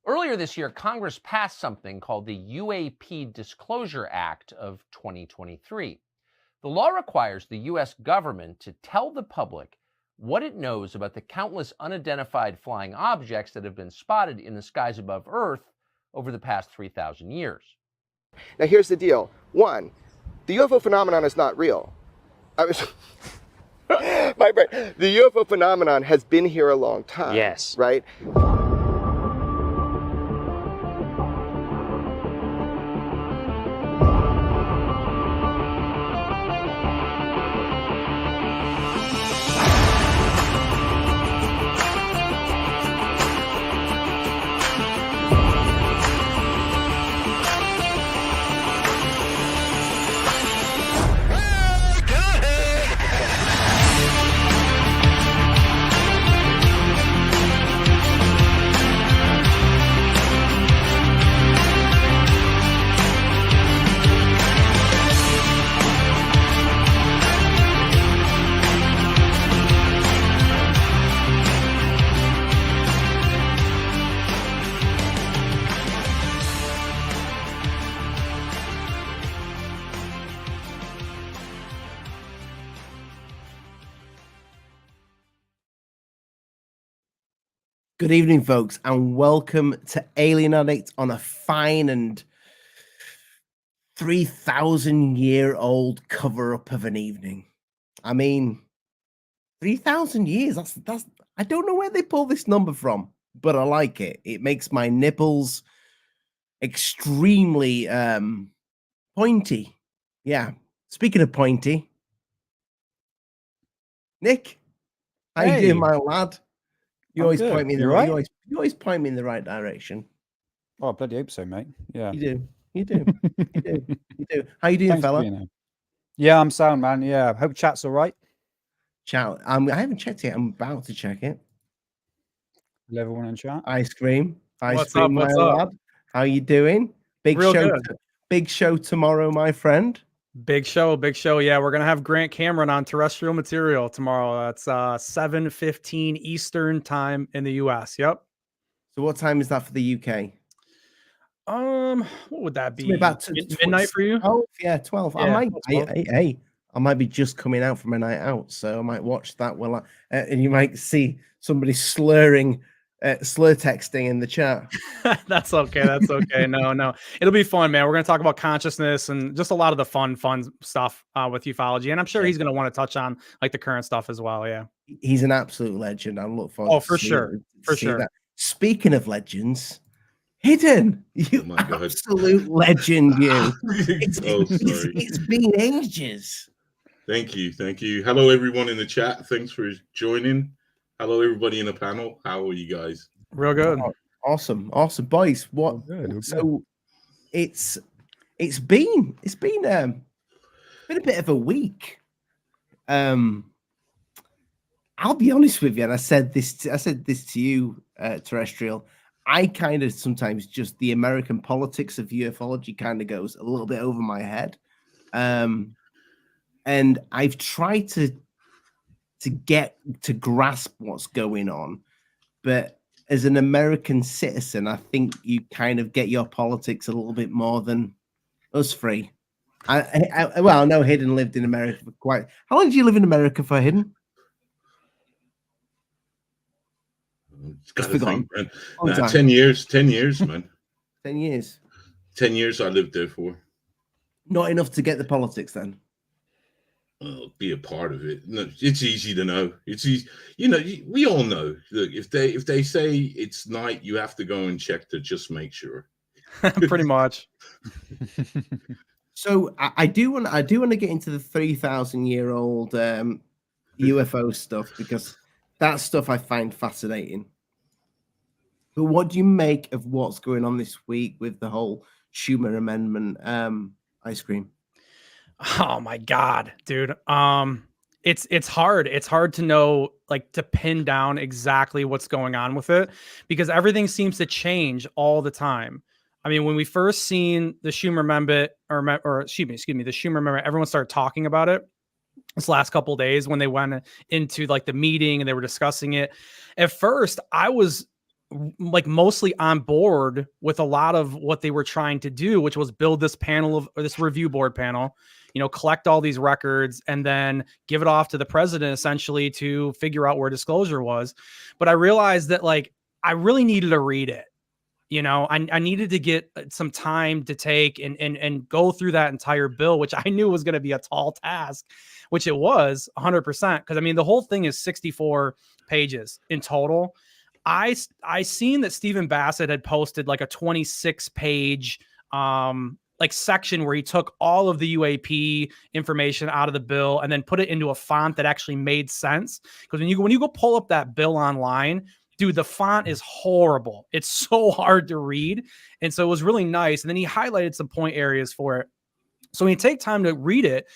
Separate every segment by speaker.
Speaker 1: Earlier this year, Congress passed something called the UAP Disclosure Act of 2023. The law requires the U.S. government to tell the public what it knows about the countless unidentified flying objects that have been spotted in the skies above Earth over the past 3,000 years.
Speaker 2: Now here's the deal. One, the UFO phenomenon is not real. My brain. The UFO phenomenon has been here a long time.
Speaker 3: Yes.
Speaker 2: Right?
Speaker 4: Good evening, folks, and welcome to Alien Addict on a fine and 3,000-year-old cover-up of an evening. I mean, 3,000 years, that's I don't know where they pull this number from, but I like it. It makes my nipples extremely pointy. Yeah. Speaking of pointy, Nick, how you doing, my lad? You always point me in the right. You always point me in the right direction.
Speaker 3: Oh, I bloody hope so, mate. Yeah,
Speaker 4: you do. You do. How you doing,
Speaker 3: Thanks
Speaker 4: fella?
Speaker 3: Yeah, I'm sound, man. Yeah, hope chat's all right.
Speaker 4: Chat. I haven't checked it. I'm about to check it.
Speaker 3: Level 1 in chat.
Speaker 4: Ice cream.
Speaker 5: What's up?
Speaker 4: My lad. How you doing? Big show tomorrow, my friend.
Speaker 5: Big show. Yeah, we're gonna have Grant Cameron on Terrestrial Material tomorrow. That's 7:15 Eastern time in the US. Yep.
Speaker 4: So what time is that for the UK?
Speaker 5: What would that be?
Speaker 4: About
Speaker 5: midnight for you?
Speaker 4: 12? Yeah, 12.
Speaker 5: Yeah,
Speaker 4: I might be just coming out from a night out, so I might watch that. And you might see somebody slur texting in the chat.
Speaker 5: That's okay. No, it'll be fun, man. We're gonna talk about consciousness and just a lot of the fun stuff with ufology, and I'm sure he's gonna want to touch on like the current stuff as well. Yeah,
Speaker 4: he's an absolute legend. I look forward.
Speaker 5: Oh, for sure. That.
Speaker 4: Speaking of legends, Hidden, you absolute legend, you. It's been ages.
Speaker 6: Thank you. Hello, everyone in the chat. Thanks for joining. Hello, everybody in the panel. How are you guys?
Speaker 5: Real good.
Speaker 4: Awesome, boys. What?
Speaker 3: Good.
Speaker 4: So it's been a bit of a week. I'll be honest with you, and I said this to you, Terrestrial. I kind of sometimes just the American politics of ufology kind of goes a little bit over my head, and I've tried to get to grasp what's going on, but as an American citizen, I think you kind of get your politics a little bit more than us three. I know Hidden lived in America for quite. How long did you live in America for, Hidden?
Speaker 6: Think, man. 10 years, man.
Speaker 4: 10 years.
Speaker 6: 10 years I lived there for.
Speaker 4: Not enough to get the politics then.
Speaker 6: Be a part of it. No, it's easy to know. It's easy. We all know. Look, if they say it's night, you have to go and check to just make sure.
Speaker 5: Pretty much.
Speaker 4: So I do want to get into the 3,000-year-old UFO stuff, because that stuff I find fascinating. But what do you make of what's going on this week with the whole Schumer amendment? Ice cream.
Speaker 5: Oh my God, dude. It's hard. It's hard to know, like, to pin down exactly what's going on with it, because everything seems to change all the time. I mean, when we first seen the Schumer amendment, or excuse me, the Schumer amendment, everyone started talking about it this last couple of days when they went into like the meeting and they were discussing it. At first, I was like mostly on board with a lot of what they were trying to do, which was build this panel of, or this review board panel, you know, collect all these records and then give it off to the president essentially to figure out where disclosure was. But I realized that like I really needed to read it. You know, I needed to get some time to take and go through that entire bill, which I knew was going to be a tall task, which it was 100%. Because I mean, the whole thing is 64 pages in total. I seen that Stephen Bassett had posted like a 26 page like section where he took all of the UAP information out of the bill and then put it into a font that actually made sense. Because when you go pull up that bill online, dude, the font is horrible. It's so hard to read. And so it was really nice. And then he highlighted some point areas for it. So when you take time to read it,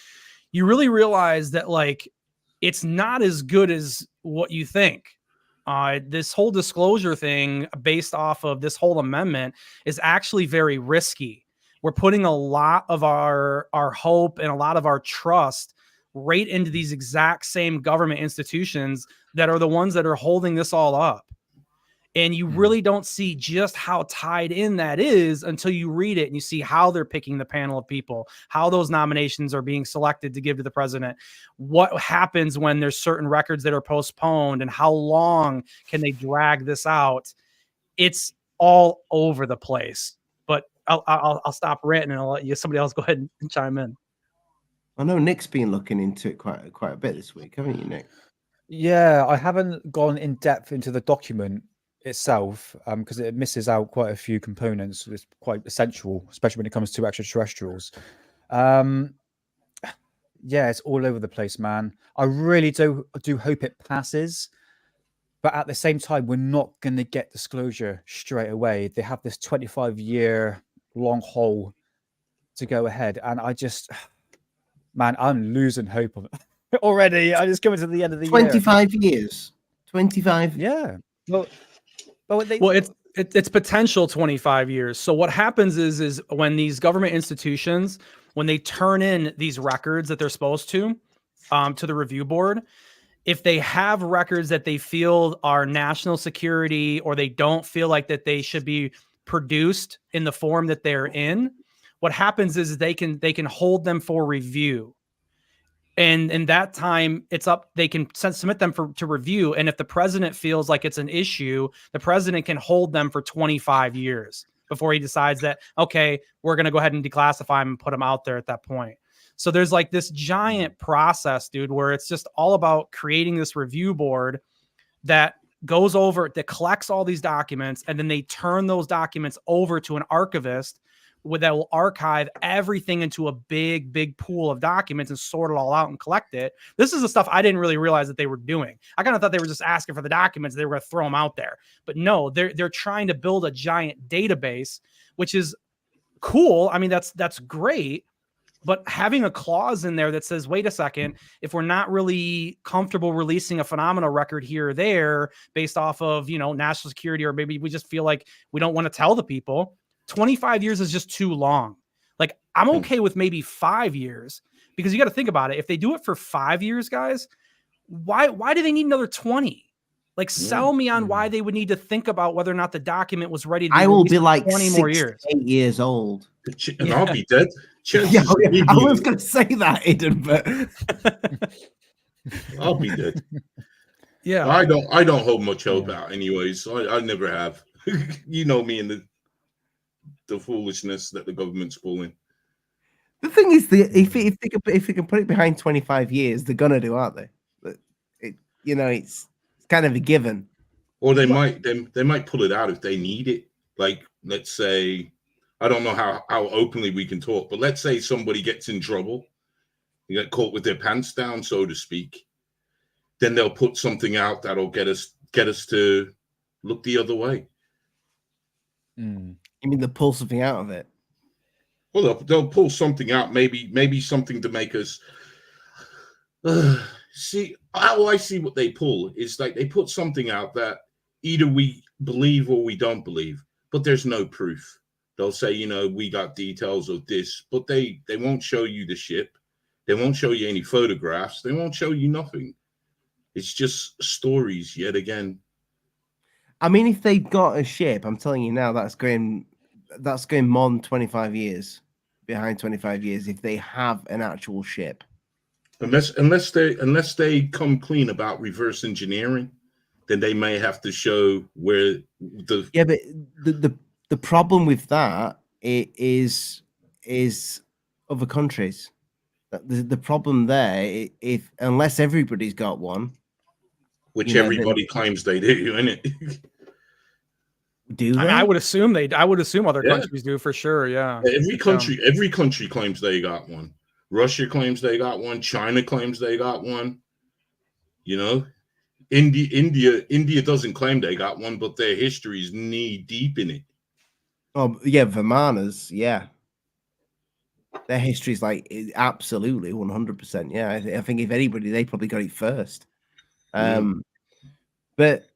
Speaker 5: you really realize that like it's not as good as what you think. This whole disclosure thing based off of this whole amendment is actually very risky. We're putting a lot of our hope and a lot of our trust right into these exact same government institutions that are the ones that are holding this all up. And you really don't see just how tied in that is until you read it and you see how they're picking the panel of people, how those nominations are being selected to give to the president, what happens when there's certain records that are postponed, and how long can they drag this out. It's all over the place. But I'll stop ranting and I'll let somebody else go ahead and chime in.
Speaker 4: I know Nick's been looking into it quite a bit this week, haven't you, Nick?
Speaker 3: Yeah, I haven't gone in depth into the document itself because it misses out quite a few components. It's quite essential, especially when it comes to extraterrestrials. Yeah, it's all over the place, man. I really do hope it passes, but at the same time, we're not going to get disclosure straight away. They have this 25-year long haul to go ahead, and I just, man, I'm losing hope of it already. I just coming to the end of the
Speaker 4: 25 years. 25.
Speaker 3: Yeah. Well,
Speaker 5: it's potential 25 years. So what happens is when these government institutions, when they turn in these records that they're supposed to the review board, if they have records that they feel are national security, or they don't feel like that they should be produced in the form that they're in, what happens is they can hold them for review. And in that time, it's up. They can submit them to review. And if the president feels like it's an issue, the president can hold them for 25 years before he decides that, okay, we're going to go ahead and declassify them and put them out there at that point. So there's like this giant process, dude, where it's just all about creating this review board that goes over, that collects all these documents, and then they turn those documents over to an archivist that will archive everything into a big pool of documents and sort it all out and collect it. This is the stuff I didn't really realize that they were doing. I kind of thought they were just asking for the documents. They were going to throw them out there, but no, they're trying to build a giant database, which is cool. I mean, that's great, but having a clause in there that says, wait a second, if we're not really comfortable releasing a phenomena record here or there based off of, you know, national security, or maybe we just feel like we don't want to tell the people, 25 years is just too long. Like, I'm okay with maybe 5 years, because you got to think about it. If they do it for 5 years, guys, why do they need another 20? Like, sell me on why they would need to think about whether or not the document was ready to be
Speaker 4: I will be like
Speaker 5: 20 more years.
Speaker 4: 8 years old.
Speaker 6: And I'll be dead.
Speaker 4: Yeah, I was going to say that, Hidden, but
Speaker 6: I'll be dead.
Speaker 5: Yeah,
Speaker 6: I don't hold much hope out anyways. I never have. You know me and the foolishness that the government's pulling.
Speaker 4: the thing is, if they can put it behind 25 years, they're gonna do, aren't they? It's kind of a given.
Speaker 6: Or they might pull it out if they need it. Like, let's say, I don't know how openly we can talk, but let's say somebody gets in trouble, you get caught with their pants down, so to speak. Then they'll put something out that'll get us to look the other way.
Speaker 4: You mean they'll pull something out of it?
Speaker 6: Well, they'll pull something out, maybe something to make us see. How I see what they pull is like they put something out that either we believe or we don't believe, but there's no proof. They'll say, you know, we got details of this, but they won't show you the ship. They won't show you any photographs. They won't show you nothing. It's just stories yet again.
Speaker 4: I mean, if they've got a ship, I'm telling you now, that's going more than 25 years, behind 25 years, if they have an actual ship.
Speaker 6: Unless they come clean about reverse engineering, then they may have to show where the
Speaker 4: Yeah, but the problem with that is other countries. The problem there, if unless everybody's got one,
Speaker 6: which
Speaker 4: then
Speaker 6: everybody claims they do, isn't it?
Speaker 4: do they?
Speaker 5: I mean, I would assume other
Speaker 6: Yeah.
Speaker 5: countries do for sure. Yeah.
Speaker 6: Every country claims they got one. Russia claims they got one. China claims they got one. You know, India doesn't claim they got one, but their history is knee deep in it.
Speaker 4: Oh yeah, Vermanas, yeah. Their history is like absolutely 100%. Yeah, I think if anybody, they probably got it first. But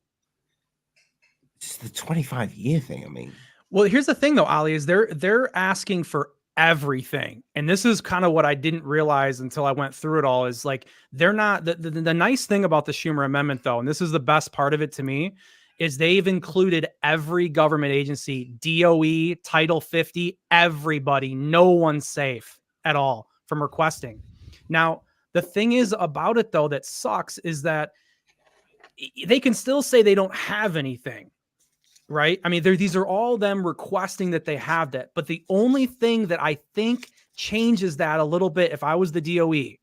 Speaker 4: it's the 25-year thing. I mean,
Speaker 5: well, here's the thing though, Ali, is they're asking for everything. And this is kind of what I didn't realize until I went through it all, is like, they're not the nice thing about the Schumer amendment though, and this is the best part of it to me, is they've included every government agency, DOE, Title 50, everybody. No one's safe at all from requesting. Now, the thing is about it though that sucks is that they can still say they don't have anything. Right? I mean, these are all them requesting that they have that. But the only thing that I think changes that a little bit, if I was the DOE,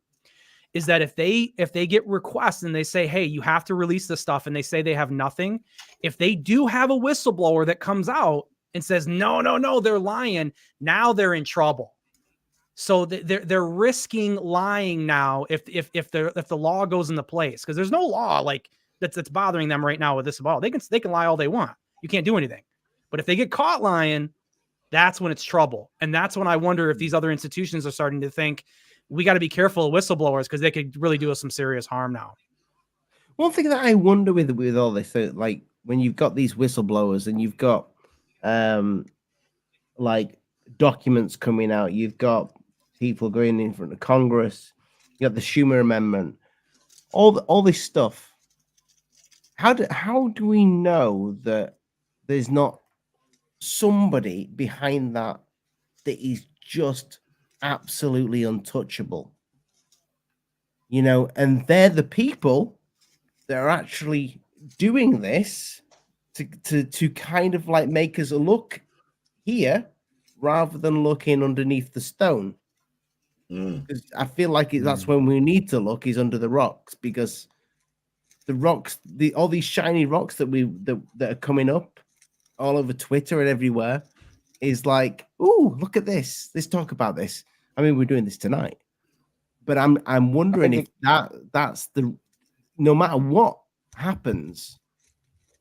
Speaker 5: is that if they get requests and they say, hey, you have to release this stuff, and they say they have nothing, if they do have a whistleblower that comes out and says, no, they're lying, now they're in trouble. So they're risking lying now if the law goes into place, because there's no law like that's bothering them right now with this law. They can lie all they want. You can't do anything. But if they get caught lying, that's when it's trouble. And that's when I wonder if these other institutions are starting to think we got to be careful of whistleblowers, because they could really do us some serious harm now.
Speaker 4: one thing that I wonder with all this, like when you've got these whistleblowers and you've got like documents coming out, you've got people going in front of Congress, you got the Schumer amendment, all this stuff. How do we know that there's not somebody behind that is just absolutely untouchable? You know, and they're the people that are actually doing this to kind of like make us look here rather than looking underneath the stone. Because I feel like that's when we need to look, is under the rocks, because the rocks, all these shiny rocks that are coming up all over Twitter and everywhere, is like, oh, look at this. Let's talk about this. I mean, we're doing this tonight, but I'm wondering if that's the, no matter what happens,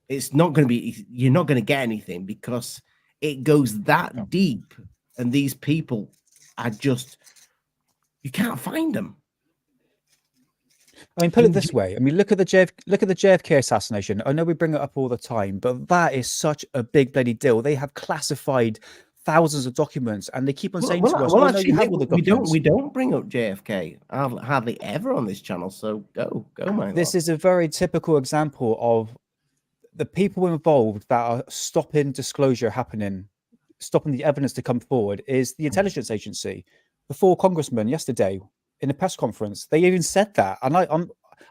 Speaker 4: it's not going to be, you're not going to get anything, because it goes that deep, and these people are just, you can't find them.
Speaker 3: I mean, put it this way. I mean, look at the JFK assassination. I know we bring it up all the time, but that is such a big bloody deal. They have classified thousands of documents, and they keep on saying to us, "Well, actually, no, you have all the documents."
Speaker 4: We don't bring up JFK hardly ever on this channel. So go, man.
Speaker 3: This is a very typical example of the people involved that are stopping disclosure happening, stopping the evidence to come forward. Is the intelligence agency. The 4 congressmen yesterday in a press conference, they even said that. And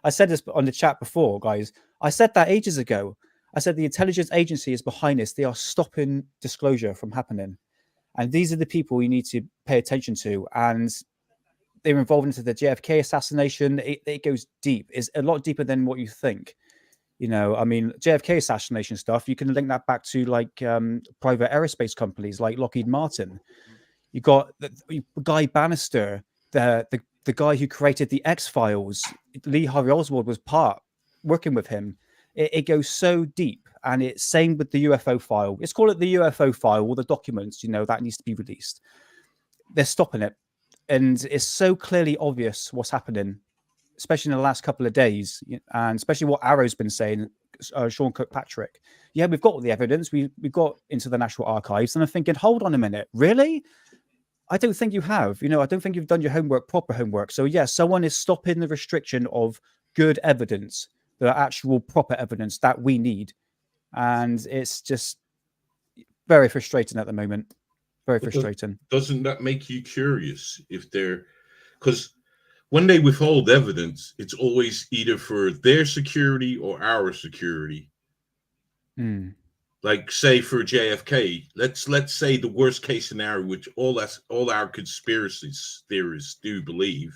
Speaker 3: I said this on the chat before, guys. I said that ages ago. I said the intelligence agency is behind this. They are stopping disclosure from happening. And these are the people you need to pay attention to. And they're involved into the JFK assassination. It goes deep. It's a lot deeper than what you think. You know, I mean, JFK assassination stuff, you can link that back to like private aerospace companies like Lockheed Martin. You got the Guy Bannister, the guy who created the X-Files. Lee Harvey Oswald was working with him. It goes so deep, and it's same with the UFO file. Let's call it the UFO file, all the documents, you know, that needs to be released. They're stopping it, and it's so clearly obvious what's happening, especially in the last couple of days, and especially what Arrow's been saying, Sean Kirkpatrick. Yeah, we've got all the evidence. We've got into the National Archives, and I'm thinking, hold on a minute, really? I don't think you have. You know, I don't think you've done your homework, proper homework. So yeah, someone is stopping the restriction of good evidence, the actual proper evidence that we need. and it's just very frustrating at the moment. Very frustrating.
Speaker 6: Doesn't that make you curious if they're, because when they withhold evidence, it's always either for their security or our security. Like, say for JFK, let's say the worst case scenario, which all our conspiracy theorists do believe.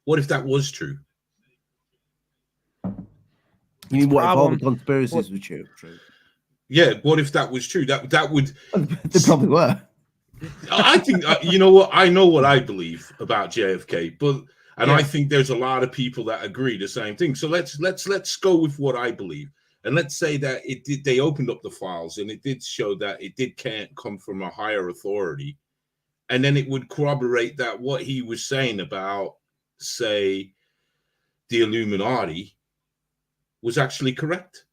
Speaker 6: What if that was true?
Speaker 4: You mean what if all the conspiracies were true?
Speaker 6: Yeah, what if that was true? That would.
Speaker 4: They probably were.
Speaker 6: I think you know what, I know what I believe about JFK, but I think there's a lot of people that agree the same thing. So let's go with what I believe, and let's say that they opened up the files and it did show that can't come from a higher authority, and then it would corroborate that what he was saying about, say, the Illuminati was actually correct.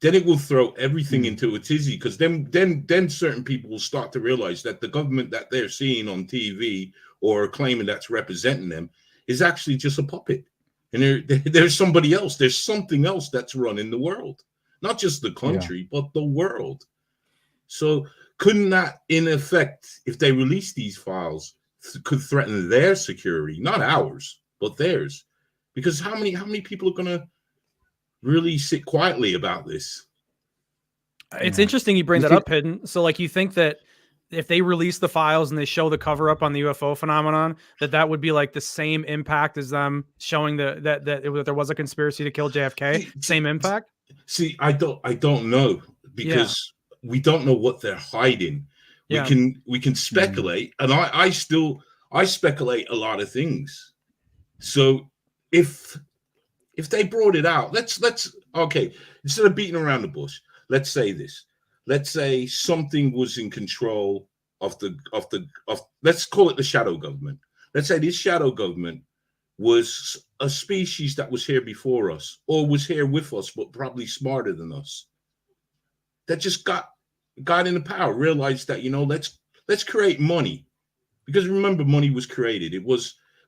Speaker 6: Then it will throw everything into a tizzy, because then certain people will start to realize that the government that they're seeing on TV or claiming that's representing them is actually just a puppet. And there's somebody else. There's something else that's running the world, not just the country, but the world. So couldn't that, in effect, if they release these files, could threaten their security, not ours, but theirs? Because how many people are going to really sit quietly about this?
Speaker 5: It's interesting you bring that up, Hidden. So, like, you think that if they release the files and they show the cover-up on the UFO phenomenon, that would be like the same impact as them showing that there was a conspiracy to kill JFK? Same impact?
Speaker 6: See, I don't know, because we don't know what they're hiding. We can speculate, and I speculate a lot of things. So if they brought it out, let's okay, instead of beating around the bush, let's say this. Let's say something was in control of let's call it the shadow government. Let's say this shadow government was a species that was here before us, or was here with us, but probably smarter than us, that just got into power, realized that, let's create money. Because remember, money was created.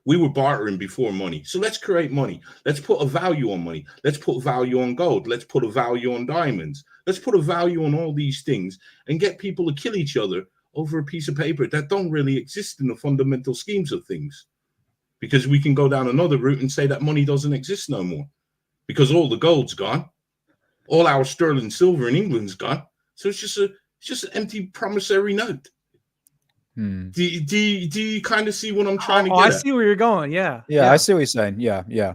Speaker 6: We were bartering before money. So let's create money. Let's put a value on money. Let's put value on gold. Let's put a value on diamonds. Let's put a value on all these things and get people to kill each other over a piece of paper that don't really exist in the fundamental schemes of things. Because we can go down another route and say that money doesn't exist no more, because all the gold's gone. All our sterling silver in England's gone. So it's just an empty promissory note. Do you kind of see what I'm trying to get at?
Speaker 5: I see where you're going. Yeah.
Speaker 3: I see what you're saying. Yeah.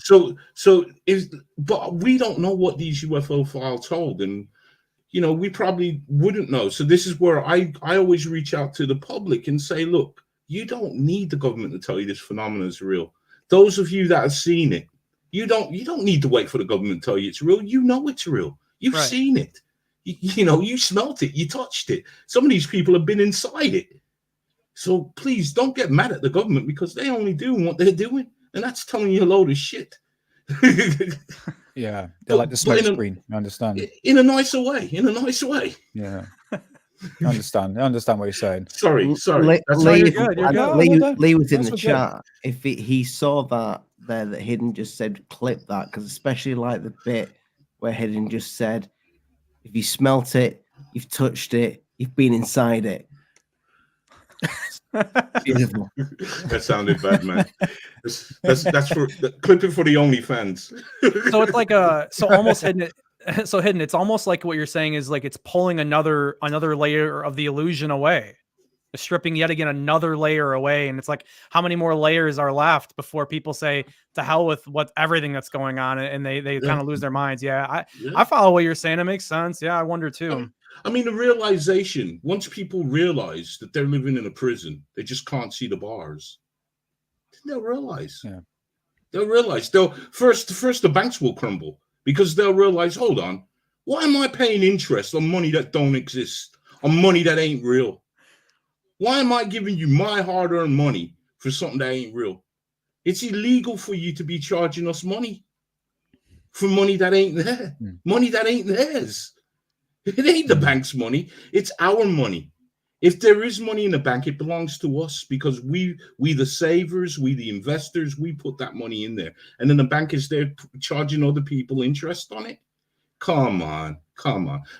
Speaker 6: So but we don't know what these UFO files hold, and we probably wouldn't know. So this is where I always reach out to the public and say, look, you don't need the government to tell you this phenomenon is real. Those of you that have seen it, you don't need to wait for the government to tell you it's real. You know it's real. You've seen it. You smelt it, you touched it. Some of these people have been inside it. So please don't get mad at the government, because they only do what they're doing, and that's telling you a load of shit.
Speaker 3: Yeah, they're like the smoke screen. I understand.
Speaker 6: In a nicer way.
Speaker 3: Yeah. I understand what you're saying.
Speaker 6: Sorry.
Speaker 5: You're good.
Speaker 4: Lee was in the chat. If he saw that there, that Hidden just said, clip that, because especially like the bit where Hidden just said, if you smelt it, you've touched it, you've been inside it. Beautiful.
Speaker 6: That sounded bad, man. That's for clipping for the OnlyFans.
Speaker 5: So it's like almost Hidden. So Hidden, it's almost like what you're saying is like it's pulling another layer of the illusion away, stripping yet again another layer away, and it's like, how many more layers are left before people say to hell with everything that's going on, and they kind of lose their minds? I follow what you're saying. It makes sense. I wonder too.
Speaker 6: I mean, the realization, once people realize that they're living in a prison, they just can't see the bars. They'll realize. They'll realize. First the banks will crumble, because they'll realize, hold on, why am I paying interest on money that don't exist, on money that ain't real? Why am I giving you my hard-earned money for something that ain't real? It's illegal for you to be charging us money for money that ain't there, money that ain't theirs. It ain't the bank's money. It's our money. If there is money in the bank, it belongs to us because we the savers, we the investors, we put that money in there, and then the bank is there charging other people interest on it. Come on.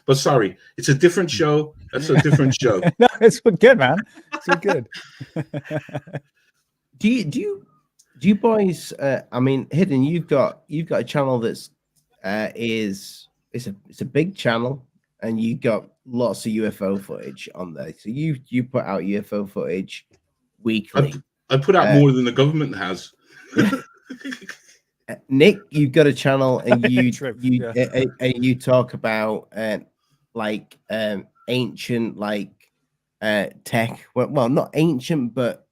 Speaker 6: But sorry, it's a different show. That's a different show.
Speaker 3: No, it's good, man. It's all good.
Speaker 4: Do you boys? I mean, Hidden, you've got a channel that's it's a big channel, and you got lots of UFO footage on there. So you put out UFO footage weekly.
Speaker 6: I put out more than the government has.
Speaker 4: Nick, you've got a channel, and you
Speaker 3: Yeah.
Speaker 4: and you talk about like ancient tech. Well, not ancient, but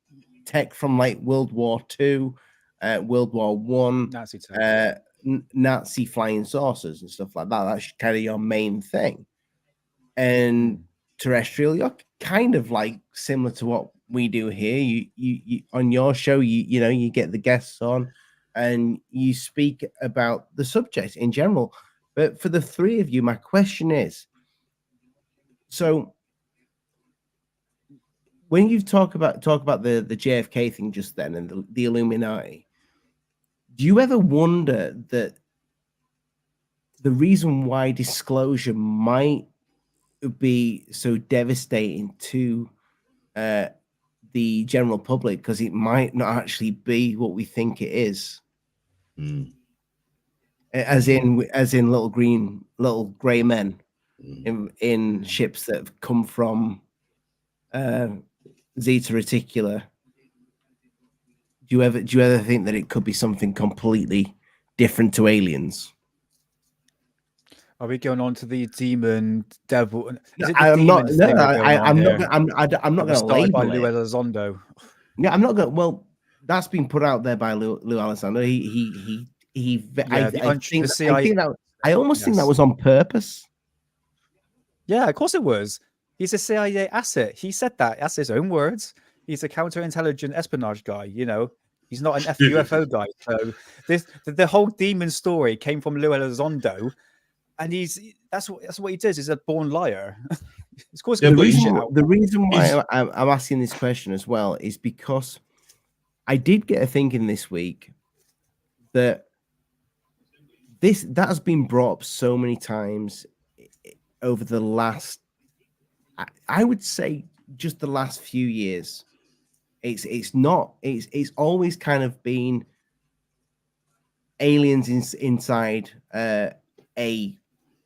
Speaker 4: tech from like World War II, World War One,
Speaker 3: Nazi tech.
Speaker 4: Nazi flying saucers and stuff like that. That's kind of your main thing. And Terrestrial, you're kind of like similar to what we do here. You on your show, you get the guests on and you speak about the subject in general. But for the three of you, my question is, so when you talk about the JFK thing just then and the Illuminati, do you ever wonder that the reason why disclosure might be so devastating to the general public, because it might not actually be what we think it is? As in little gray men in ships that have come from Zeta Reticula. Do you ever think that it could be something completely different to aliens?
Speaker 3: Are we going on to the demon devil? Is it the
Speaker 4: I'm not.
Speaker 3: demon
Speaker 4: No,
Speaker 3: thing we're going on here?
Speaker 4: I'm not going to label
Speaker 3: by
Speaker 4: it.
Speaker 3: Lou Elizondo.
Speaker 4: Yeah, I'm not going. Well, that's been put out there by Lou Alessandro. I almost think that was on purpose.
Speaker 3: Yeah, of course it was. He's a CIA asset. He said that. That's his own words. He's a counterintelligence espionage guy. He's not an UFO guy. So the whole demon story came from Lou Elizondo, and that's what he does. He's a born liar. Of course,
Speaker 4: the reason why I'm asking this question as well is because I did get a thinking this week that that has been brought up so many times over the last, I would say, just the last few years. It's always kind of been aliens inside a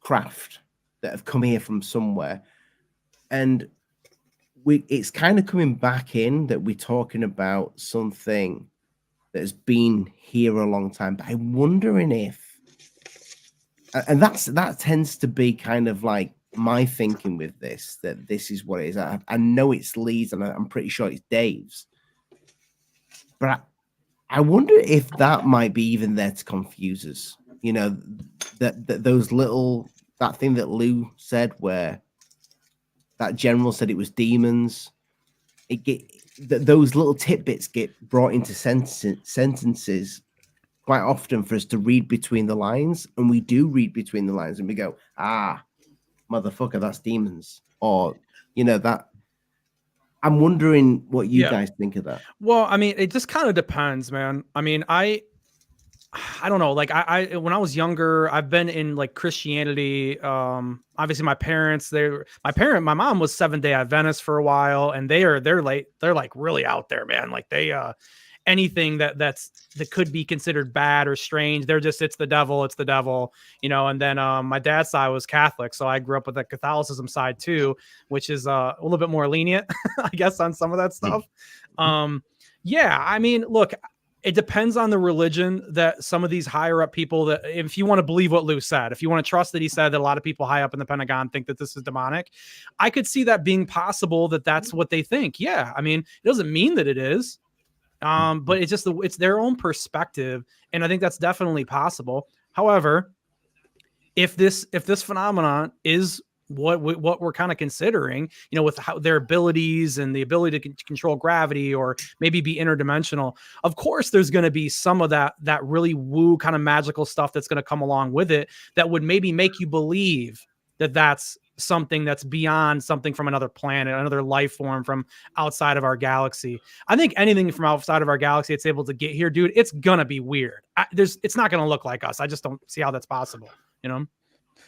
Speaker 4: craft that have come here from somewhere, and it's kind of coming back in that we're talking about something that has been here a long time. But I'm wondering if, and that tends to be kind of like my thinking with this, that this is what it is. I know it's Lee's, and I'm pretty sure it's Dave's, but I wonder if that might be even there to confuse us. That thing that Lou said, where that general said it was demons. Those little tidbits get brought into sentences quite often for us to read between the lines, and we do read between the lines, and we go, motherfucker, that's demons, or that. I'm wondering what you guys think of that.
Speaker 5: Well, I mean, it just kind of depends, man. I mean, I don't know. Like I when I was younger, I've been in like Christianity. Obviously my mom was Seventh-day Adventist for a while, and they're like really out there, man. Like they anything that could be considered bad or strange, they're just, it's the devil. And then my dad's side was Catholic, so I grew up with the Catholicism side too, which is a little bit more lenient, I guess, on some of that stuff. Yeah, I mean, look, it depends on the religion that some of these higher up people, that if you want to believe what Lou said, if you want to trust that he said that a lot of people high up in the Pentagon think that this is demonic, I could see that being possible, that that's what they think. Yeah. I mean, it doesn't mean that it is, but it's just it's their own perspective. And I think that's definitely possible. However, if this phenomenon is what we're kind of considering, with how their abilities and the ability to control gravity or maybe be interdimensional, of course there's going to be some of that really woo kind of magical stuff that's going to come along with it that would maybe make you believe that that's something that's beyond something from another planet, another life form from outside of our galaxy. I think anything from outside of our galaxy it's able to get here, dude, it's gonna be weird. It's not gonna look like us. I just don't see how that's possible, you know?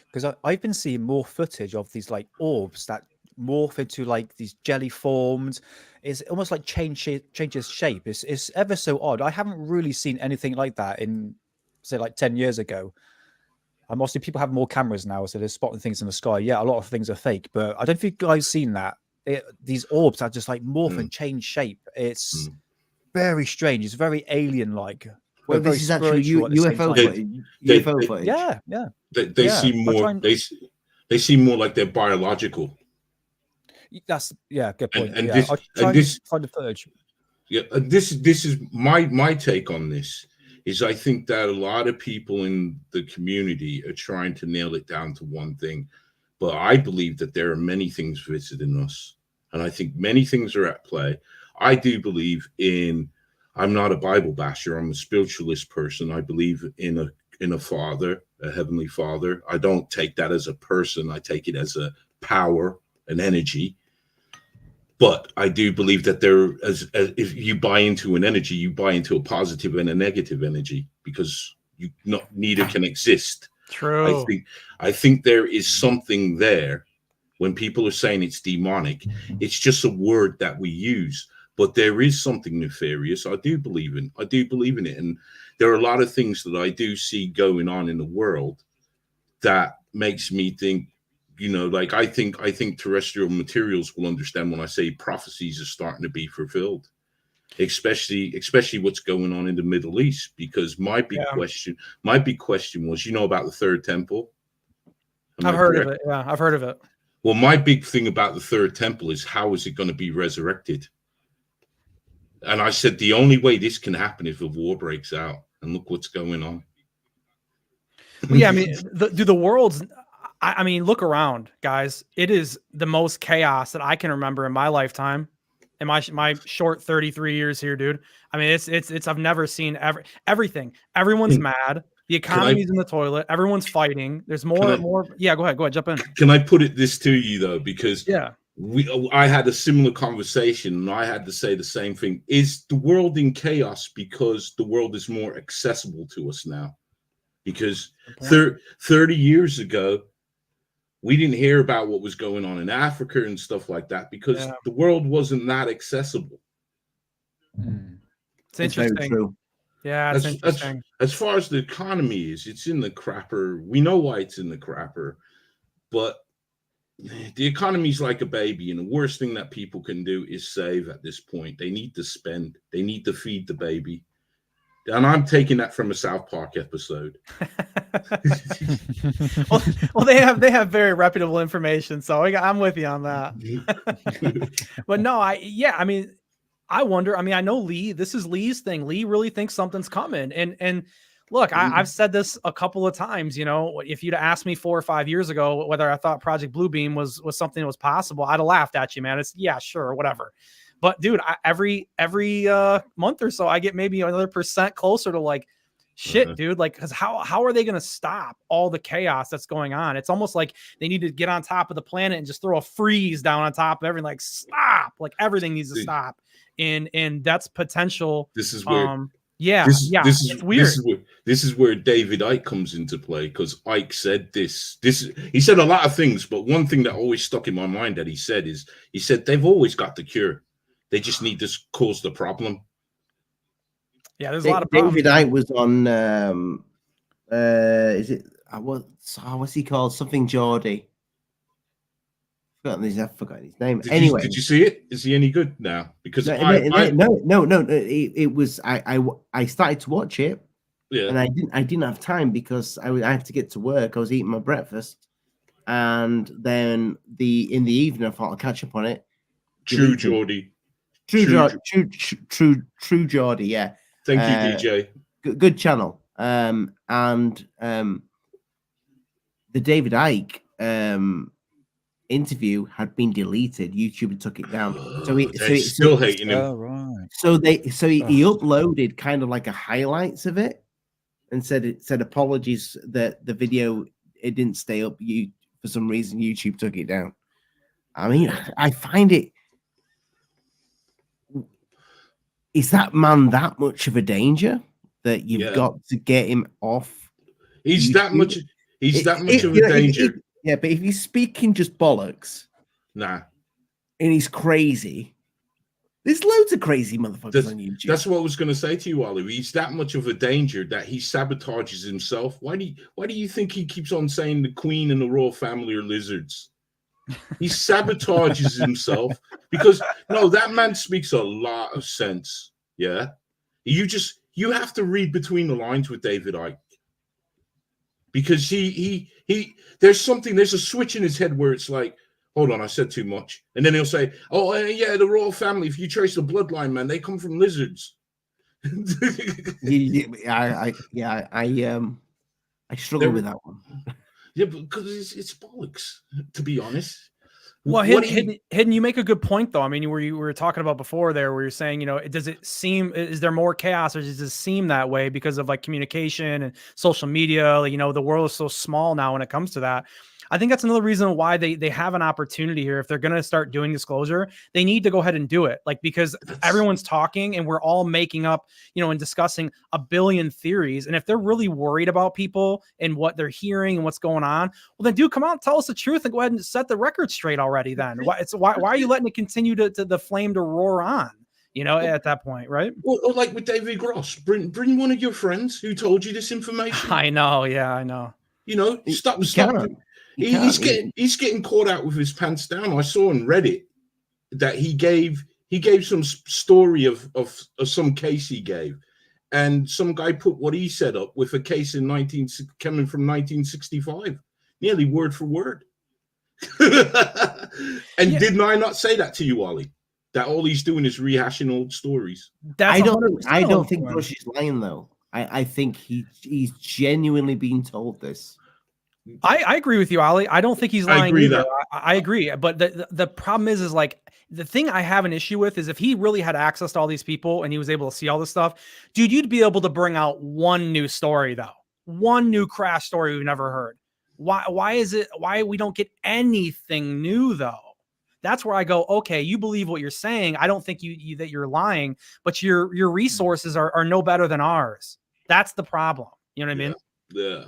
Speaker 3: Because I've been seeing more footage of these like orbs that morph into like these jelly forms. It's almost like changes shape. It's ever so odd. I haven't really seen anything like that in, say, like 10 years ago. And obviously people have more cameras now, so they're spotting things in the sky. Yeah, a lot of things are fake, but I don't think I've seen that. These orbs are just like morph and change shape. It's very strange. It's very alien-like.
Speaker 4: Well, this is actually UFO footage. UFO footage.
Speaker 3: Yeah.
Speaker 6: They seem more. They seem more like they're biological.
Speaker 3: That's good point.
Speaker 6: And
Speaker 3: I'll try and find the footage.
Speaker 6: Yeah, this is my take on this. Is I think that a lot of people in the community are trying to nail it down to one thing, but I believe that there are many things visiting us, and I think many things are at play. I do believe in. I'm not a Bible basher. I'm a spiritualist person. I believe in a father, a heavenly father. I don't take that as a person. I take it as a power, an energy. But I do believe that if you buy into an energy, you buy into a positive and a negative energy, because neither can exist.
Speaker 5: True.
Speaker 6: I think there is something there. When people are saying it's demonic, it's just a word that we use. But there is something nefarious. I do believe in it. And there are a lot of things that I do see going on in the world that makes me think, like I think terrestrial materials will understand when I say prophecies are starting to be fulfilled, especially what's going on in the Middle East. Because my big question was, about the third temple?
Speaker 5: I've heard of it. Yeah, I've heard of it.
Speaker 6: Well, my big thing about the third temple is, how is it going to be resurrected? And I said, the only way this can happen is if a war breaks out. And look what's going on.
Speaker 5: Well, yeah, I mean, the world's, I mean, look around, guys. It is the most chaos that I can remember in my lifetime, in my short 33 years here, dude. I mean, it's I've never seen everything. Everyone's mad. The economy's in the toilet. Everyone's fighting. There's more. Yeah, go ahead, jump in.
Speaker 6: Can I put this to you though? Because
Speaker 5: yeah.
Speaker 6: I had a similar conversation, and I had to say the same thing. Is the world in chaos because the world is more accessible to us now? Because 30 years ago, we didn't hear about what was going on in Africa and stuff like that, because the world wasn't that accessible.
Speaker 5: It's interesting.
Speaker 4: Very true.
Speaker 5: Yeah, it's interesting.
Speaker 6: As far as the economy is, it's in the crapper. We know why it's in the crapper, but the economy's like a baby, and the worst thing that people can do is save at this point. They need to spend. They need to feed the baby. And I'm taking that from a South Park episode.
Speaker 5: well, they have very reputable information, so I'm with you on that. But no, I mean, I wonder. I mean, I know Lee. This is Lee's thing. Lee really thinks something's coming, and look, I've said this a couple of times. If you'd asked me 4 or 5 years ago whether I thought Project Bluebeam was something that was possible, I'd have laughed at you, man. It's sure, whatever. But dude, every month or so, I get maybe another % closer to like, shit, dude. Like, because how are they going to stop all the chaos that's going on? It's almost like they need to get on top of the planet and just throw a freeze down on top of everything. Like, stop! Like, everything needs to stop. And that's potential.
Speaker 6: This is where.
Speaker 5: It's weird.
Speaker 6: This is where David Icke comes into play, because Icke said this. He said a lot of things, but one thing that always stuck in my mind that he said they've always got the cure. They just need to cause the problem.
Speaker 5: Yeah, there's a lot of problems.
Speaker 4: David Icke was on. Is it what's he called? Something Geordie. I've forgotten his name.
Speaker 6: Did you see it? Is he any good now? Because
Speaker 4: no. It was I started to watch it, and I didn't have time because I had to get to work. I was eating my breakfast, and then in the evening I thought I'll catch up on it.
Speaker 6: True Geordie.
Speaker 4: True Geordie. Yeah.
Speaker 6: Thank you, DJ.
Speaker 4: Good channel. And the David Icke interview had been deleted. YouTube took it down. He's
Speaker 6: still hating him.
Speaker 3: Oh, right.
Speaker 4: So he uploaded kind of like a highlights of it, and said apologies that the video it didn't stay up for some reason YouTube took it down. I mean, I find it. Is that man that much of a danger that you've got to get him off?
Speaker 6: He's
Speaker 4: YouTube?
Speaker 6: that much. He's that much of a danger.
Speaker 4: Yeah, but if he's speaking just bollocks,
Speaker 6: nah,
Speaker 4: and he's crazy, there's loads of crazy motherfuckers on YouTube.
Speaker 6: That's what I was going to say to you, Oliver. He's that much of a danger that he sabotages himself. Why do you think he keeps on saying the Queen and the royal family are lizards? He sabotages himself because that man speaks a lot of sense. Yeah, you have to read between the lines with David Icke, because there's a switch in his head where it's like, hold on, I said too much, and then he'll say, oh yeah, the royal family, if you trace the bloodline, man, they come from lizards.
Speaker 4: I struggle with that one.
Speaker 6: Yeah, because it's bollocks, to be honest.
Speaker 5: Well, Hidden, you make a good point, though. I mean, you were talking about before there, where you're saying, is there more chaos, or does it seem that way because of like communication and social media? Like, the world is so small now when it comes to that. I think that's another reason why they have an opportunity here. If they're going to start doing disclosure, they need to go ahead and do it. Like, because everyone's talking and we're all making up, and discussing a billion theories. And if they're really worried about people and what they're hearing and what's going on, well, then tell us the truth and go ahead and set the record straight already. Then why are you letting it continue to the flame to roar on? At that point, right?
Speaker 6: Or like with David Gross, bring one of your friends who told you this information.
Speaker 5: I know. Yeah, I know.
Speaker 6: Stop. He's getting caught out with his pants down. I saw on Reddit that he gave some story of some case he gave, and some guy put what he set up with a case coming from 1965, nearly word for word. And didn't I not say that to you, Ollie? That all he's doing is rehashing old stories.
Speaker 4: I don't think Bush is lying though. I think he's genuinely being told this.
Speaker 5: I agree with you, Ollie. I don't think he's lying either. I agree. But the problem is like, the thing I have an issue with is if he really had access to all these people and he was able to see all this stuff, dude, you'd be able to bring out one new story, though. One new crash story we've never heard. Why we don't get anything new, though? That's where I go, okay, you believe what you're saying. I don't think that you're lying, but your resources are no better than ours. That's the problem. You know what I mean?
Speaker 6: Yeah.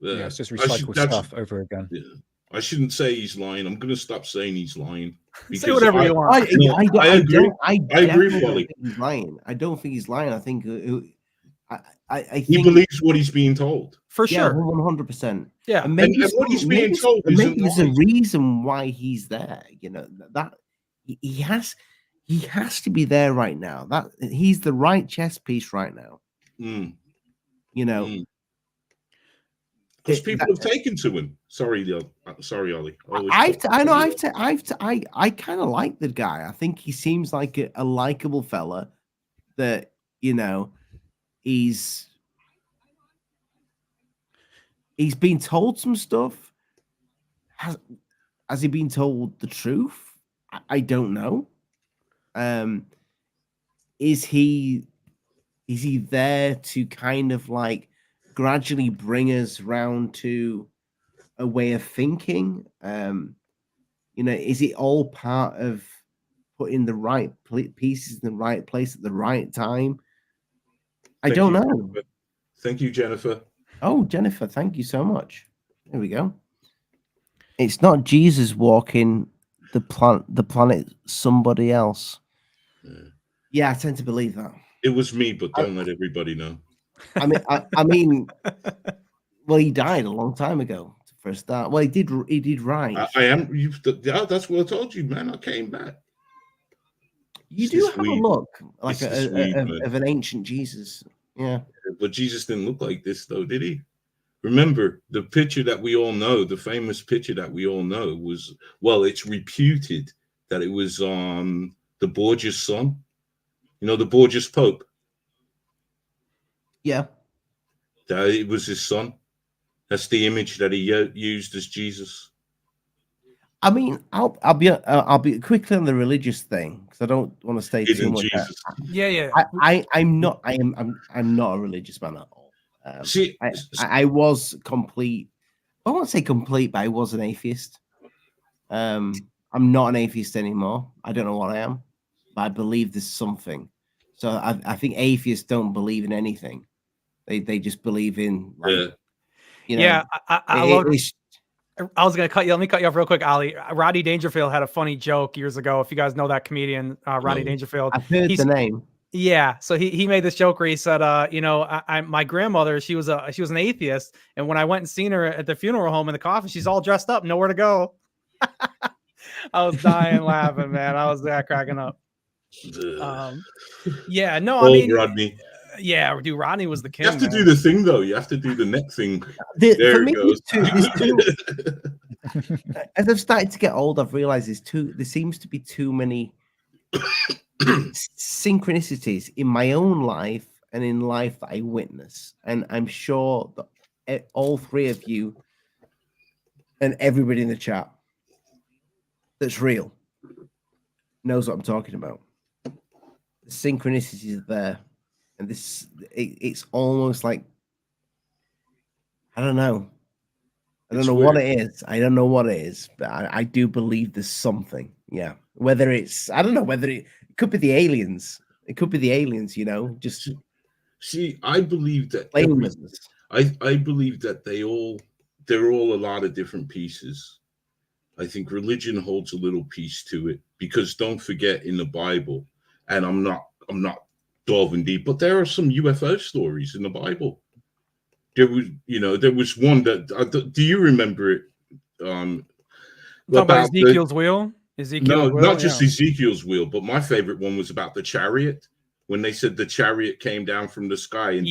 Speaker 3: Yeah, it's just recycled stuff over again.
Speaker 6: Yeah. I shouldn't say he's lying. I'm going to stop saying he's lying.
Speaker 5: Say whatever you want.
Speaker 6: I agree. I agree with Wally.
Speaker 4: He's lying. I don't think he's lying. I think
Speaker 6: he believes what he's being told.
Speaker 5: For sure.
Speaker 4: 100%.
Speaker 5: Yeah.
Speaker 6: And what he's being told
Speaker 4: maybe there's a reason why he's there. That he has to be there right now. That he's the right chess piece right now.
Speaker 6: Because people have taken to him. Sorry, Ollie.
Speaker 4: I kind of like the guy. I think he seems like a likable fella. That he's been told some stuff. Has he been told the truth? I don't know. Is he there to kind of like gradually bring us round to a way of thinking? Is it all part of putting the right pieces in the right place at the right time? I don't know.
Speaker 6: Jennifer. Thank you, Jennifer.
Speaker 4: Oh, Jennifer, thank you so much. There we go. It's not Jesus walking the planet, somebody else. Yeah, I tend to believe that.
Speaker 6: It was me, but don't let everybody know.
Speaker 4: I mean, well, he died a long time ago. For a start, well, he did right.
Speaker 6: That's what I told you, man. I came back.
Speaker 4: You do have a look like of an ancient Jesus, yeah.
Speaker 6: But Jesus didn't look like this, though, did he? Remember, the picture that we all know, the famous picture that we all know was, well, it's reputed that it was the Borgia's son. The Borgia's Pope.
Speaker 4: Yeah.
Speaker 6: That it was his son. That's the image that he used as Jesus.
Speaker 4: I mean, I'll be quickly on the religious thing because I don't want to stay too much.
Speaker 5: Yeah.
Speaker 4: I'm not a religious man at all. I was complete I won't say complete, but I was an atheist. I'm not an atheist anymore. I don't know what I am, but I believe there's something. So I think atheists don't believe in anything. They just believe in, like,
Speaker 6: Yeah.
Speaker 4: you know.
Speaker 5: Yeah, I love.
Speaker 4: it's-
Speaker 5: I was gonna cut you. Let me cut you off real quick, Ali. Rodney Dangerfield had a funny joke years ago. If you guys know that comedian, Rodney
Speaker 6: No.
Speaker 5: Dangerfield,
Speaker 4: I've heard the name.
Speaker 5: Yeah, so he made this joke where he said, you know, my grandmother, she was an atheist, and when I went and seen her at the funeral home in the coffin, she's all dressed up, nowhere to go. I was dying laughing, man. I was cracking up. Yeah, no, I mean,
Speaker 6: Rodney.
Speaker 5: Yeah, dude, Rodney was the king.
Speaker 6: You have to
Speaker 5: man.
Speaker 6: do the thing though. You have to do the neck thing.
Speaker 4: For
Speaker 6: There
Speaker 4: me,
Speaker 6: it goes.
Speaker 4: there's two. As I've started to get old, I've realized there seems to be too many synchronicities in my own life and in life that I witness. And I'm sure that all three of you and everybody in the chat that's real knows what I'm talking about. The synchronicities are there. And it's almost like, I don't know. I don't know what it is. I don't know what it is, but I do believe there's something. Yeah. Whether it's, I don't know, whether it could be the aliens. It could be the aliens, you know, just.
Speaker 6: See, I believe that I believe that they're all a lot of different pieces. I think religion holds a little piece to it, because don't forget, in the Bible, and I'm not delving deep, but there are some UFO stories in the Bible. There was one that do you remember it?
Speaker 5: About Ezekiel's wheel.
Speaker 6: Not just Ezekiel's wheel, but my favorite one was about the chariot, when they said the chariot came down from the sky and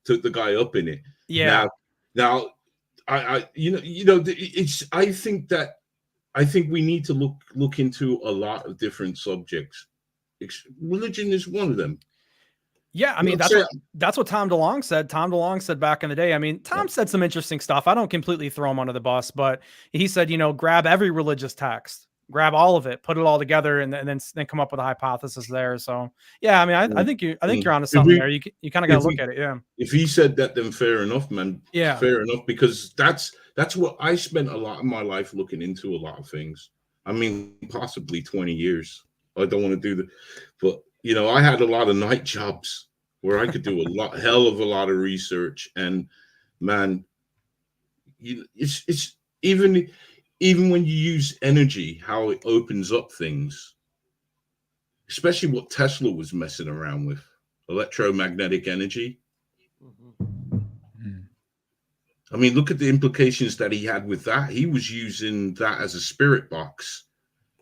Speaker 6: took the guy up in it.
Speaker 5: Yeah.
Speaker 6: Now, I think we need to look into a lot of different subjects. Religion is one of them.
Speaker 5: Yeah, I mean, that's what Tom DeLonge said. Tom DeLonge said back in the day. I mean, Tom said some interesting stuff. I don't completely throw him under the bus, but he said, grab every religious text, grab all of it, put it all together, and then come up with a hypothesis there. So yeah, I mean, I think you're onto something there. You kind of got to look at it. Yeah.
Speaker 6: If he said that, then fair enough, man.
Speaker 5: Yeah,
Speaker 6: fair enough, because that's what I spent a lot of my life looking into a lot of things. I mean, possibly 20 years. I don't want to do that, but I had a lot of night jobs where I could do hell of a lot of research, and man, it's even when you use energy, how it opens up things, especially what Tesla was messing around with, electromagnetic energy. I mean, look at the implications that he had with that. He was using that as a spirit box.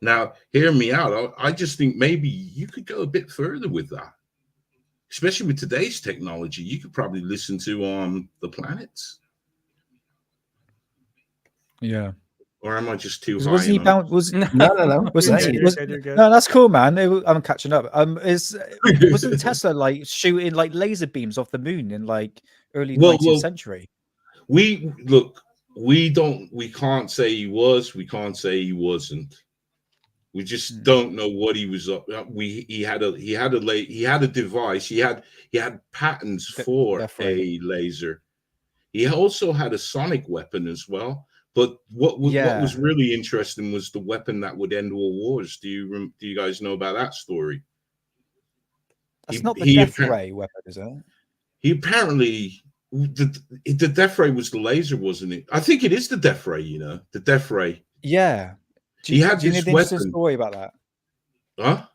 Speaker 6: Now, hear me out. I just think maybe you could go a bit further with that, especially with today's technology. You could probably listen to the planets.
Speaker 3: Yeah.
Speaker 6: Or am I just too high?
Speaker 3: Was he bound? No. No, that's cool, man. I'm catching up. Wasn't Tesla like shooting like laser beams off the moon in like early 19th century?
Speaker 6: We can't say he was. We can't say he wasn't. We just don't know what he was up. He had a device. He had patents for a laser. He also had a sonic weapon as well. But what was really interesting was the weapon that would end all wars. Do you guys know about that story?
Speaker 3: That's not the death ray weapon, is it?
Speaker 6: He apparently the death ray was the laser, wasn't it? I think it is the death ray. The death ray.
Speaker 3: Yeah. Do you know the interesting story about that?
Speaker 6: Huh?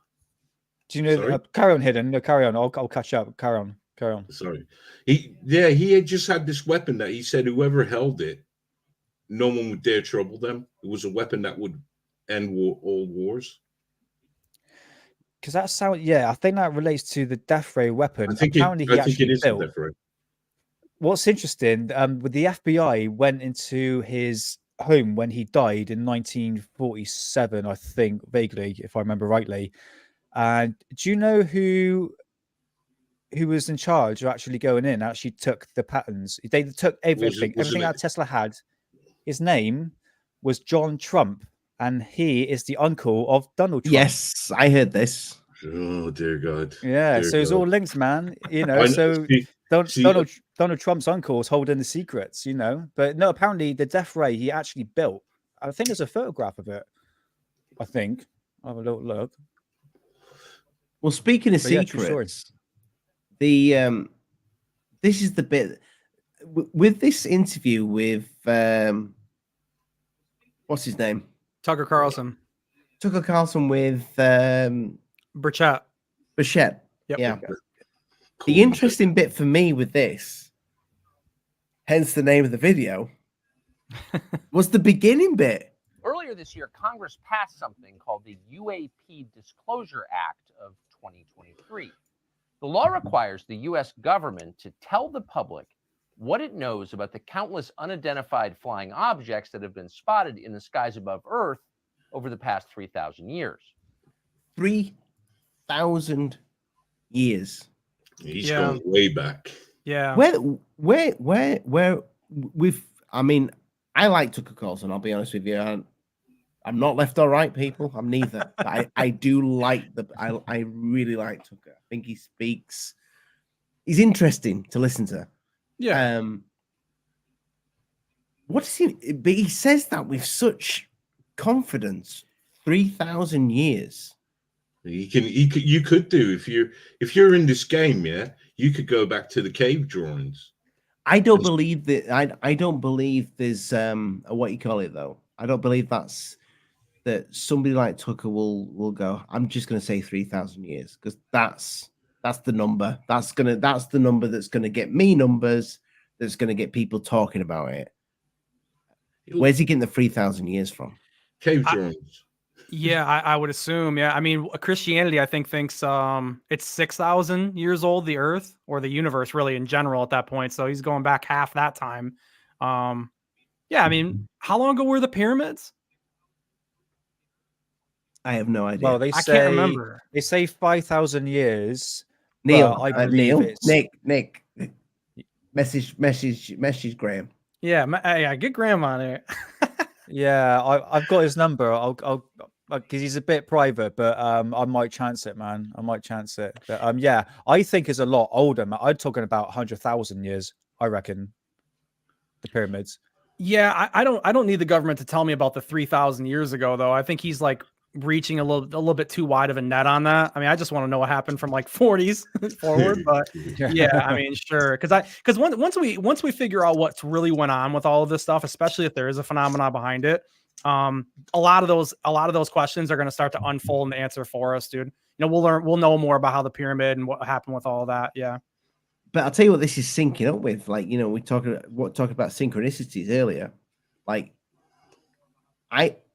Speaker 3: Do you know? Carry on, Hidden. No, carry on. I'll catch up. Carry on.
Speaker 6: Sorry. He had just had this weapon that he said whoever held it, no one would dare trouble them. It was a weapon that would end all wars.
Speaker 3: Because that sound, I think that relates to the death ray weapon.
Speaker 6: I think it is the death ray.
Speaker 3: What's interesting, with the FBI went into his home when he died in 1947, I think, vaguely, if I remember rightly. And do you know who was in charge of actually going in? Actually took the patents. They took everything that Tesla had. His name was John Trump, and he is the uncle of Donald Trump.
Speaker 4: Yes, I heard this.
Speaker 6: Oh dear God!
Speaker 3: Yeah,
Speaker 6: dear
Speaker 3: so it's
Speaker 6: God.
Speaker 3: all linked, man. Donald Trump's uncle was holding the secrets, you know. But no, apparently the death ray he actually built. I think there's a photograph of it. I think. I'll have a little look.
Speaker 4: Well, speaking of
Speaker 3: But yeah, true story.
Speaker 4: secrets, the this is the bit with this interview with what's his name?
Speaker 5: Tucker Carlson.
Speaker 4: Tucker Carlson with
Speaker 5: Burchett.
Speaker 4: Bichette.
Speaker 5: Yep.
Speaker 4: Yeah.
Speaker 6: Cool.
Speaker 4: The interesting bit for me with this, hence the name of the video, was the beginning bit.
Speaker 1: Earlier this year, Congress passed something called the UAP Disclosure Act of 2023. The law requires the U.S. government to tell the public what it knows about the countless unidentified flying objects that have been spotted in the skies above Earth over the past 3,000 years.
Speaker 4: 3,000 years.
Speaker 6: He's going way back.
Speaker 5: Yeah.
Speaker 4: Where we've, I mean, I like Tucker Carlson, I'll be honest with you. I'm not left or right, people. I'm neither. But I do like I really like Tucker. I think he speaks. He's interesting to listen to.
Speaker 5: Yeah.
Speaker 4: What does he? But he says that with such confidence. 3,000 years.
Speaker 6: You could do if you're in this game, yeah. You could go back to the cave drawings.
Speaker 4: I don't believe that. I don't believe there's a what you call it though. I don't believe that somebody like Tucker will go. I'm just going to say 3,000 years because that's the number. That's the number that's going to get me numbers. That's going to get people talking about it. Where's he getting the 3,000 years from?
Speaker 6: Cave drawings.
Speaker 5: Yeah, I would assume. Yeah, I mean, Christianity, I think, thinks it's 6,000 years old, the Earth or the universe, really in general at that point. So he's going back half that time. Yeah, I mean, how long ago were the pyramids?
Speaker 4: I have no idea.
Speaker 3: Well,
Speaker 5: I can't remember.
Speaker 3: They say 5,000 years.
Speaker 4: Neil,
Speaker 3: I believe
Speaker 4: Neil,
Speaker 3: it's
Speaker 4: Nick, message Graham.
Speaker 5: Yeah, get Graham on it.
Speaker 3: Yeah, I've got his number. I'll because he's a bit private, but I might chance it, man. I might chance it. But yeah, I think it's a lot older, man. I'm talking about 100,000 years. I reckon the pyramids.
Speaker 5: Yeah, I don't need the government to tell me about the 3,000 years ago, though. I think he's like reaching a little bit too wide of a net on that. I mean, I just want to know what happened from like 40s forward, but yeah, I mean, sure, because once we figure out what's really went on with all of this stuff, especially if there is a phenomena behind it, a lot of those questions are going to start to unfold and answer for us, dude. You know, we'll know more about how the pyramid and what happened with all of that. Yeah.
Speaker 4: But I'll tell you what this is syncing up with. Like, you know, we talked about synchronicities earlier. Like,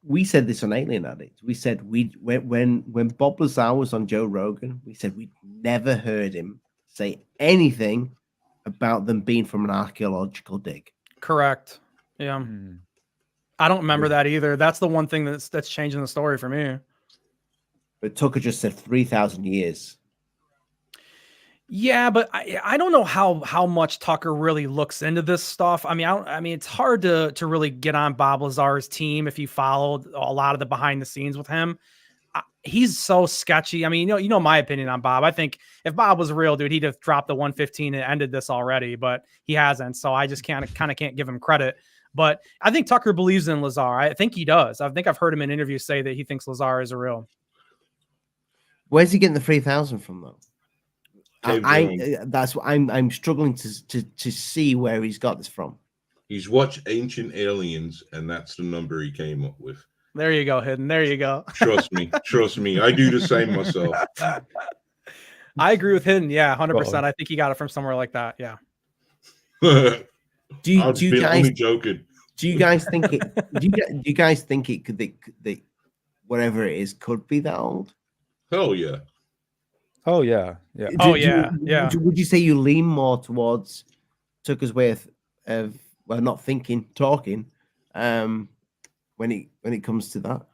Speaker 4: we said this on Alien Addict. We said when Bob Lazar was on Joe Rogan, we said we'd never heard him say anything about them being from an archaeological dig.
Speaker 5: Correct. Yeah. I don't remember that either. That's the one thing that's changing the story for me.
Speaker 4: But Tucker just said 3,000 years.
Speaker 5: Yeah, but I don't know how much Tucker really looks into this stuff. I mean, it's hard to really get on Bob Lazar's team if you followed a lot of the behind the scenes with him. He's so sketchy. I mean, you know my opinion on Bob. I think if Bob was real, dude, he'd have dropped the 115 and ended this already, but he hasn't. So I just can't give him credit. But I think Tucker believes in Lazar. I think he does. I think I've heard him in interviews say that he thinks Lazar is real.
Speaker 4: Where's he getting the 3,000 from though? That's what I'm struggling to see where he's got this from.
Speaker 6: He's watched Ancient Aliens, and that's the number he came up with.
Speaker 5: There you go, Hidden. There you go.
Speaker 6: Trust me. I do the same myself.
Speaker 5: I agree with Hidden. Yeah, 100%. I think he got it from somewhere like that. Yeah.
Speaker 4: Do you guys
Speaker 6: only joking?
Speaker 4: Do you guys think it? do you guys think it could that whatever it is could be that old?
Speaker 6: Hell yeah.
Speaker 3: Oh yeah, yeah.
Speaker 4: Would you say you lean more towards Tucker's way of well, not thinking, talking, when it comes to that?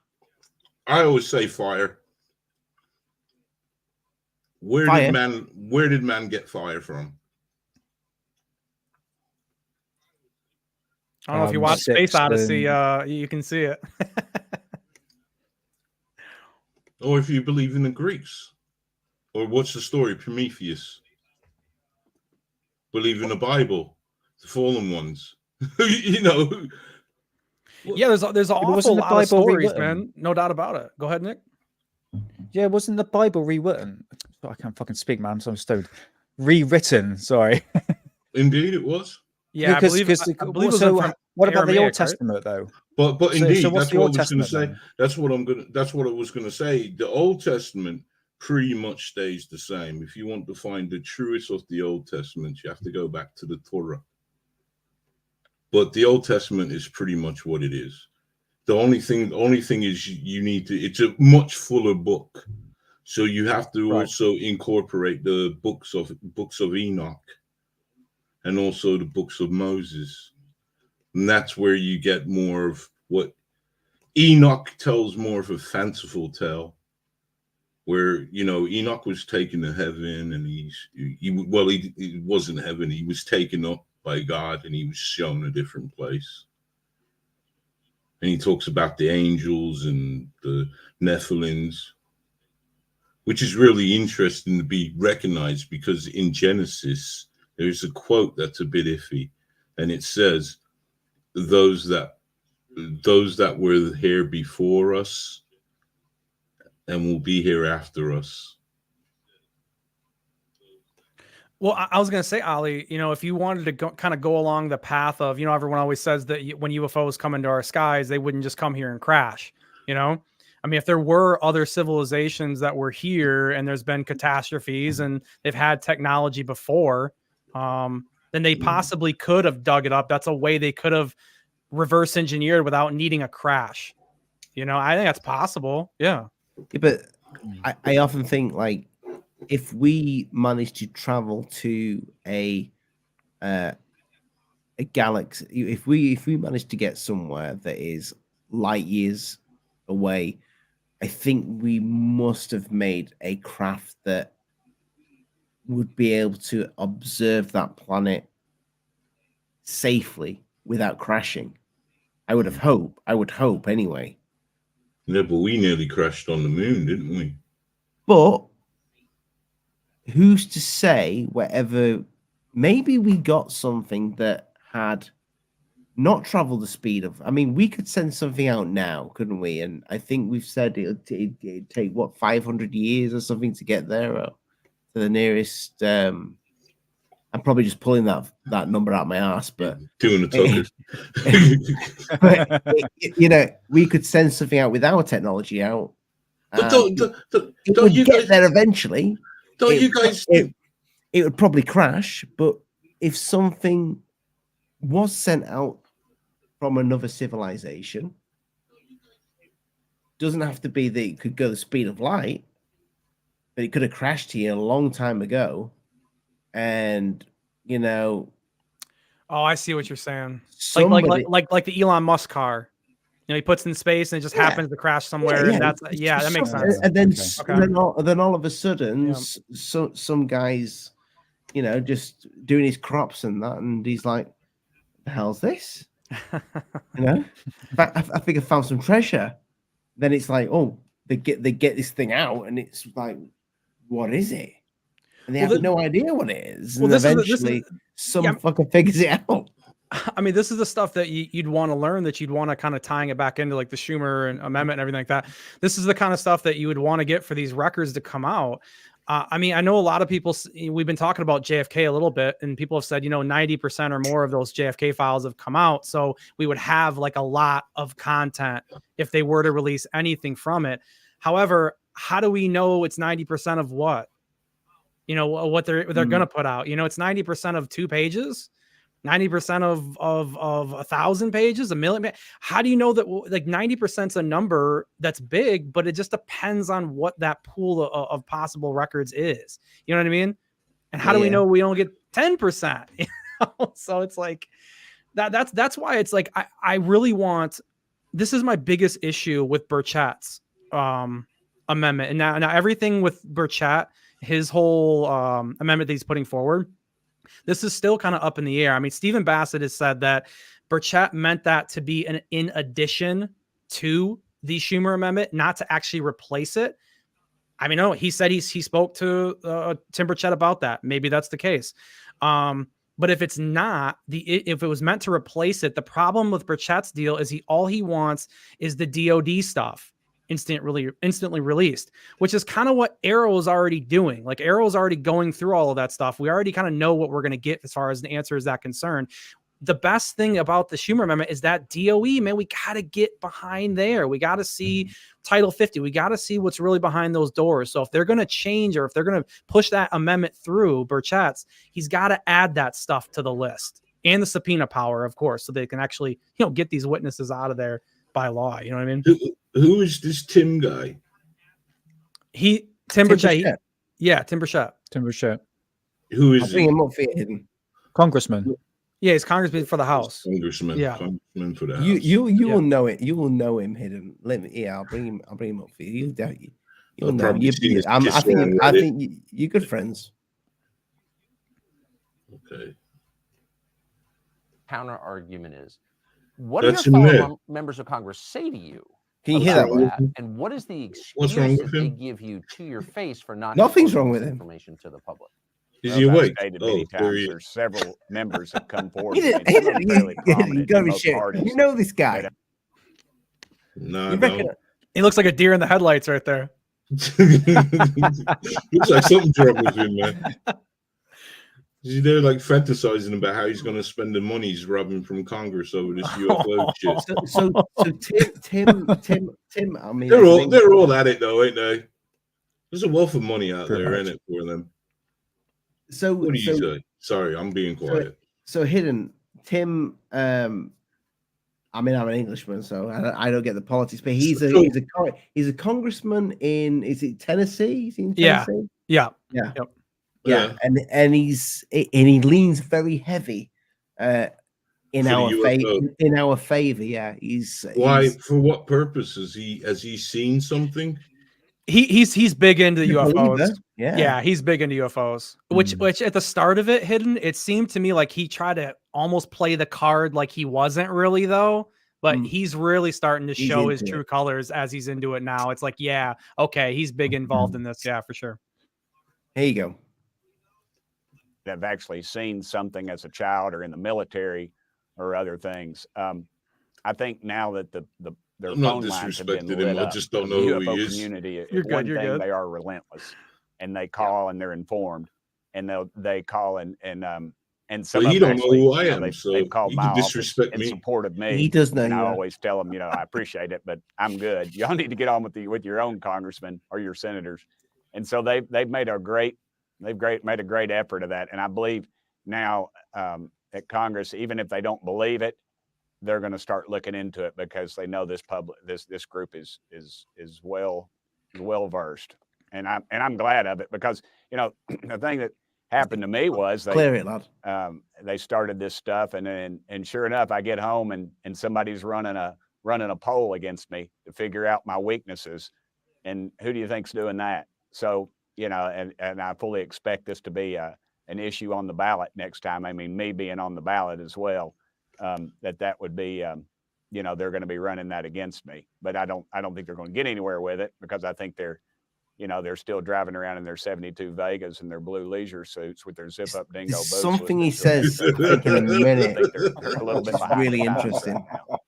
Speaker 6: I always say fire. Where did man get fire from?
Speaker 5: I don't know if you watch Space Odyssey, you can see it.
Speaker 6: Or if you believe in the Greeks. Or what's the story? Prometheus. believe in the Bible, the fallen ones. You know.
Speaker 5: Yeah, there's an
Speaker 3: wasn't
Speaker 5: awful
Speaker 3: the
Speaker 5: lot of
Speaker 3: Bible
Speaker 5: stories,
Speaker 3: rewritten?
Speaker 5: man. No doubt about it. Go ahead, Nick.
Speaker 3: Yeah, wasn't the Bible rewritten? I can't fucking speak, man. I'm so stoned. Rewritten, sorry.
Speaker 6: Indeed, it was.
Speaker 5: Yeah, I believe it was
Speaker 3: so
Speaker 5: from
Speaker 3: what about the Old
Speaker 5: Aramaic, right?
Speaker 3: Testament though?
Speaker 6: But
Speaker 3: So
Speaker 6: indeed,
Speaker 3: what's
Speaker 6: that's
Speaker 3: the
Speaker 6: what I
Speaker 3: Old
Speaker 6: was going to
Speaker 3: Testament
Speaker 6: say.
Speaker 3: then?
Speaker 6: That's what I was going to say. The Old Testament pretty much stays the same. If you want to find the truest of the Old Testament, you have to go back to the Torah. But the Old Testament is pretty much what it is. The only thing is you need to. It's a much fuller book, so you have to also incorporate the books of Enoch, and also the books of Moses, and that's where you get more of what Enoch tells more of a fanciful tale, where Enoch was taken to heaven, and he wasn't heaven. He was taken up by God, and he was shown a different place. And he talks about the angels and the Nephilims, which is really interesting to be recognized, because in Genesis, there's a quote that's a bit iffy. And it says, those that were here before us and will be here after us.
Speaker 5: Well, I was going to say, Ali, if you wanted to kind of go along the path of, everyone always says that when UFOs come into our skies, they wouldn't just come here and crash, I mean, if there were other civilizations that were here and there's been catastrophes and they've had technology before, then they possibly could have dug it up. That's a way they could have reverse engineered without needing a crash. I think that's possible. Yeah.
Speaker 4: But I often think, like, if we manage to travel to a galaxy, if we manage to get somewhere that is light years away, I think we must have made a craft that would be able to observe that planet safely without crashing. I would hope anyway.
Speaker 6: Yeah, but we nearly crashed on the moon, didn't we?
Speaker 4: But who's to say whatever, maybe we got something that had not traveled the speed of, I mean, we could send something out now, couldn't we? And I think we've said it'd take, 500 years or something to get there, or to the nearest, I'm probably just pulling that number out my ass, but
Speaker 6: doing the
Speaker 4: but, we could send something out with our technology out.
Speaker 6: But don't you
Speaker 4: get
Speaker 6: guys
Speaker 4: there eventually?
Speaker 6: It
Speaker 4: would probably crash, but if something was sent out from another civilization, doesn't have to be that it could go the speed of light, but it could have crashed here a long time ago, and
Speaker 5: oh, I see what you're saying.
Speaker 4: somebody,
Speaker 5: Like the Elon Musk car. He puts in space and it just happens to crash somewhere. And that's that makes sense.
Speaker 4: And then all of a sudden, some guys, just doing his crops and that, and he's like, "The hell's this?" I think I found some treasure. Then it's like, oh, they get this thing out, and it's like, what is it? And they have no idea what it is. And eventually, some fucker figures it out.
Speaker 5: I mean, this is the stuff that you'd want to learn, that you'd want to kind of tying it back into like the Schumer and amendment and everything like that. This is the kind of stuff that you would want to get for these records to come out. I mean, I know a lot of people, we've been talking about JFK a little bit, and people have said, 90% or more of those JFK files have come out. So we would have like a lot of content if they were to release anything from it. However, how do we know it's 90% of what? What they're going to put out? It's 90% of 2 pages. 90% of 1,000 pages, 1,000,000. How do you know that like 90% is a number that's big, but it just depends on what that pool of possible records is. You know what I mean? And how do we know we don't get 10%? So it's like that's why it's like, I really want, this is my biggest issue with Burchett's amendment. And now everything with Burchett, his whole amendment that he's putting forward, this is still kind of up in the air. I mean, Stephen Bassett has said that Burchett meant that to be in addition to the Schumer amendment, not to actually replace it. I mean, no, he said he spoke to Tim Burchett about that. Maybe that's the case. But if it's not, if it was meant to replace it, the problem with Burchett's deal is all he wants is the DoD stuff instantly released, which is kind of what Arrow is already doing. Like Arrow's already going through all of that stuff. We already kind of know what we're going to get as far as the answer is that concerned. The best thing about the Schumer amendment is that DOE, man, we got to get behind there. We got to see Title 50. We got to see what's really behind those doors. So if they're going to change or if they're going to push that amendment through Burchett's, he's got to add that stuff to the list and the subpoena power, of course, so they can actually, get these witnesses out of there by law. You know what I mean?
Speaker 6: Who is this Tim guy?
Speaker 5: Tim Burchett. Tim Burchett.
Speaker 3: Tim Burchett.
Speaker 6: Who is
Speaker 4: I'll bring him up for you, Hidden.
Speaker 3: Congressman.
Speaker 5: Yeah, he's congressman for the House.
Speaker 6: Congressman.
Speaker 5: Yeah.
Speaker 6: Congressman for the House.
Speaker 4: You will know it. You will know him, Hidden. I'll bring him up for you. You'll know. I think you're good friends.
Speaker 6: Okay.
Speaker 1: Counter argument is, what do your fellow members of Congress say to you?
Speaker 4: Can you hear that one?
Speaker 1: And what is the
Speaker 6: What's
Speaker 1: excuse
Speaker 6: wrong
Speaker 1: that
Speaker 6: with
Speaker 1: they
Speaker 6: him?
Speaker 1: give you to your face for not
Speaker 4: Nothing's wrong with him.
Speaker 1: information to the public?
Speaker 6: Is he awake?
Speaker 7: Stated
Speaker 6: Oh,
Speaker 7: many
Speaker 6: there
Speaker 7: times.
Speaker 6: he is.
Speaker 7: There's several members that come forward.
Speaker 4: You
Speaker 7: and some are fairly prominent
Speaker 4: gotta
Speaker 7: in
Speaker 4: be
Speaker 7: both
Speaker 4: shit.
Speaker 7: parties.
Speaker 4: You know this guy.
Speaker 6: No,
Speaker 4: You reckon-
Speaker 5: He looks like a deer in the headlights right there.
Speaker 6: Looks like something's wrong with him, man. Is he there like fantasizing about how he's going to spend the money he's robbing from Congress over this UFO shit?
Speaker 4: So Tim. I mean,
Speaker 6: They're all at it though, ain't they? There's a wealth of money out there, ain't it, for them?
Speaker 4: So
Speaker 6: What do you say? Sorry, I'm being quiet.
Speaker 4: So Hidden, Tim. I mean, I'm an Englishman, so I don't get the politics. But he's a congressman in, is it Tennessee? Is he in Tennessee?
Speaker 5: Yeah.
Speaker 4: Yeah. And he leans very heavy in our favor. Yeah,
Speaker 6: Why? For what purpose? Has he seen something?
Speaker 5: He's big into UFOs.
Speaker 4: Yeah,
Speaker 5: he's big into UFOs. Which at the start of it, Hidden, it seemed to me like he tried to almost play the card like he wasn't really though. But he's really starting to show his true colors as he's into it now. It's like, yeah, okay, he's big involved in this. Yeah, for sure.
Speaker 4: Here you go.
Speaker 7: Have actually seen something as a child or in the military or other things. I think now that their
Speaker 6: I'm not
Speaker 7: phone lines have been
Speaker 6: disrespecting
Speaker 7: lit
Speaker 6: him. I
Speaker 7: up,
Speaker 6: just don't
Speaker 7: the
Speaker 6: know who
Speaker 7: UFO
Speaker 6: he is.
Speaker 7: community,
Speaker 5: You're
Speaker 7: one
Speaker 5: good,
Speaker 7: thing, they are relentless, and they call and they're informed, and they call and some.
Speaker 6: But he
Speaker 7: of them
Speaker 6: don't know
Speaker 7: actually,
Speaker 6: who I am,
Speaker 7: they've
Speaker 6: so
Speaker 7: called
Speaker 6: he
Speaker 7: my
Speaker 6: can
Speaker 7: office
Speaker 6: disrespect
Speaker 7: in
Speaker 6: me.
Speaker 7: support of me.
Speaker 4: He does know
Speaker 7: and I
Speaker 4: you.
Speaker 7: always tell them, I appreciate it, but I'm good. Y'all need to get on with your own congressman or your senators, and so they've made a great effort of that, and I believe now at Congress, even if they don't believe it, they're going to start looking into it because they know this group is well versed, and I'm glad of it because the thing that happened to me was
Speaker 4: Clear it, lad.
Speaker 7: They started this stuff, and sure enough, I get home and somebody's running a poll against me to figure out my weaknesses, and who do you think's doing that? So and I fully expect this to be an issue on the ballot next time. I mean, me being on the ballot as well. That would be, they're going to be running that against me, but I don't think they're going to get anywhere with it because I think they're still driving around in their 72 Vegas and their blue leisure suits with their zip up dingo boots.
Speaker 4: Something he says, I think in a minute.
Speaker 7: They're a little bit behind.
Speaker 4: Really
Speaker 7: the times
Speaker 4: interesting.
Speaker 7: right now.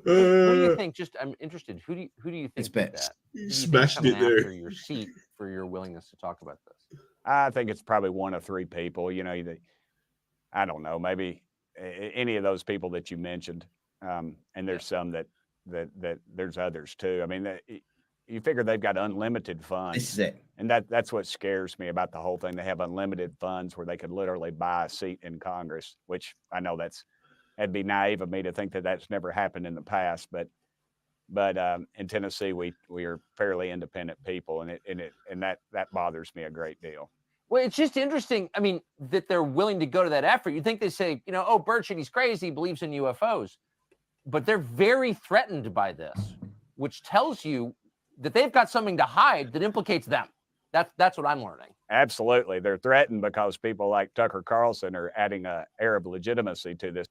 Speaker 1: Who do you think? I'm interested. Who do you think did that?
Speaker 6: He smashed it there.
Speaker 1: After your seat for your willingness to talk about this.
Speaker 7: I think it's probably one of three people. I don't know, maybe any of those people that you mentioned, and there's some that there's others too. I mean, you figure they've got unlimited funds.
Speaker 4: This is it.
Speaker 7: And that's what scares me about the whole thing. They have unlimited funds where they could literally buy a seat in Congress, which I know that'd be naive of me to think that that's never happened in the past. But in Tennessee, we are fairly independent people, and that bothers me a great deal.
Speaker 1: Well, it's just interesting. I mean, that they're willing to go to that effort. You'd think they say, oh, Burchett, he's crazy, he believes in UFOs. But they're very threatened by this, which tells you that they've got something to hide that implicates them. That's what I'm learning.
Speaker 7: Absolutely. They're threatened because people like Tucker Carlson are adding a Arab legitimacy to this.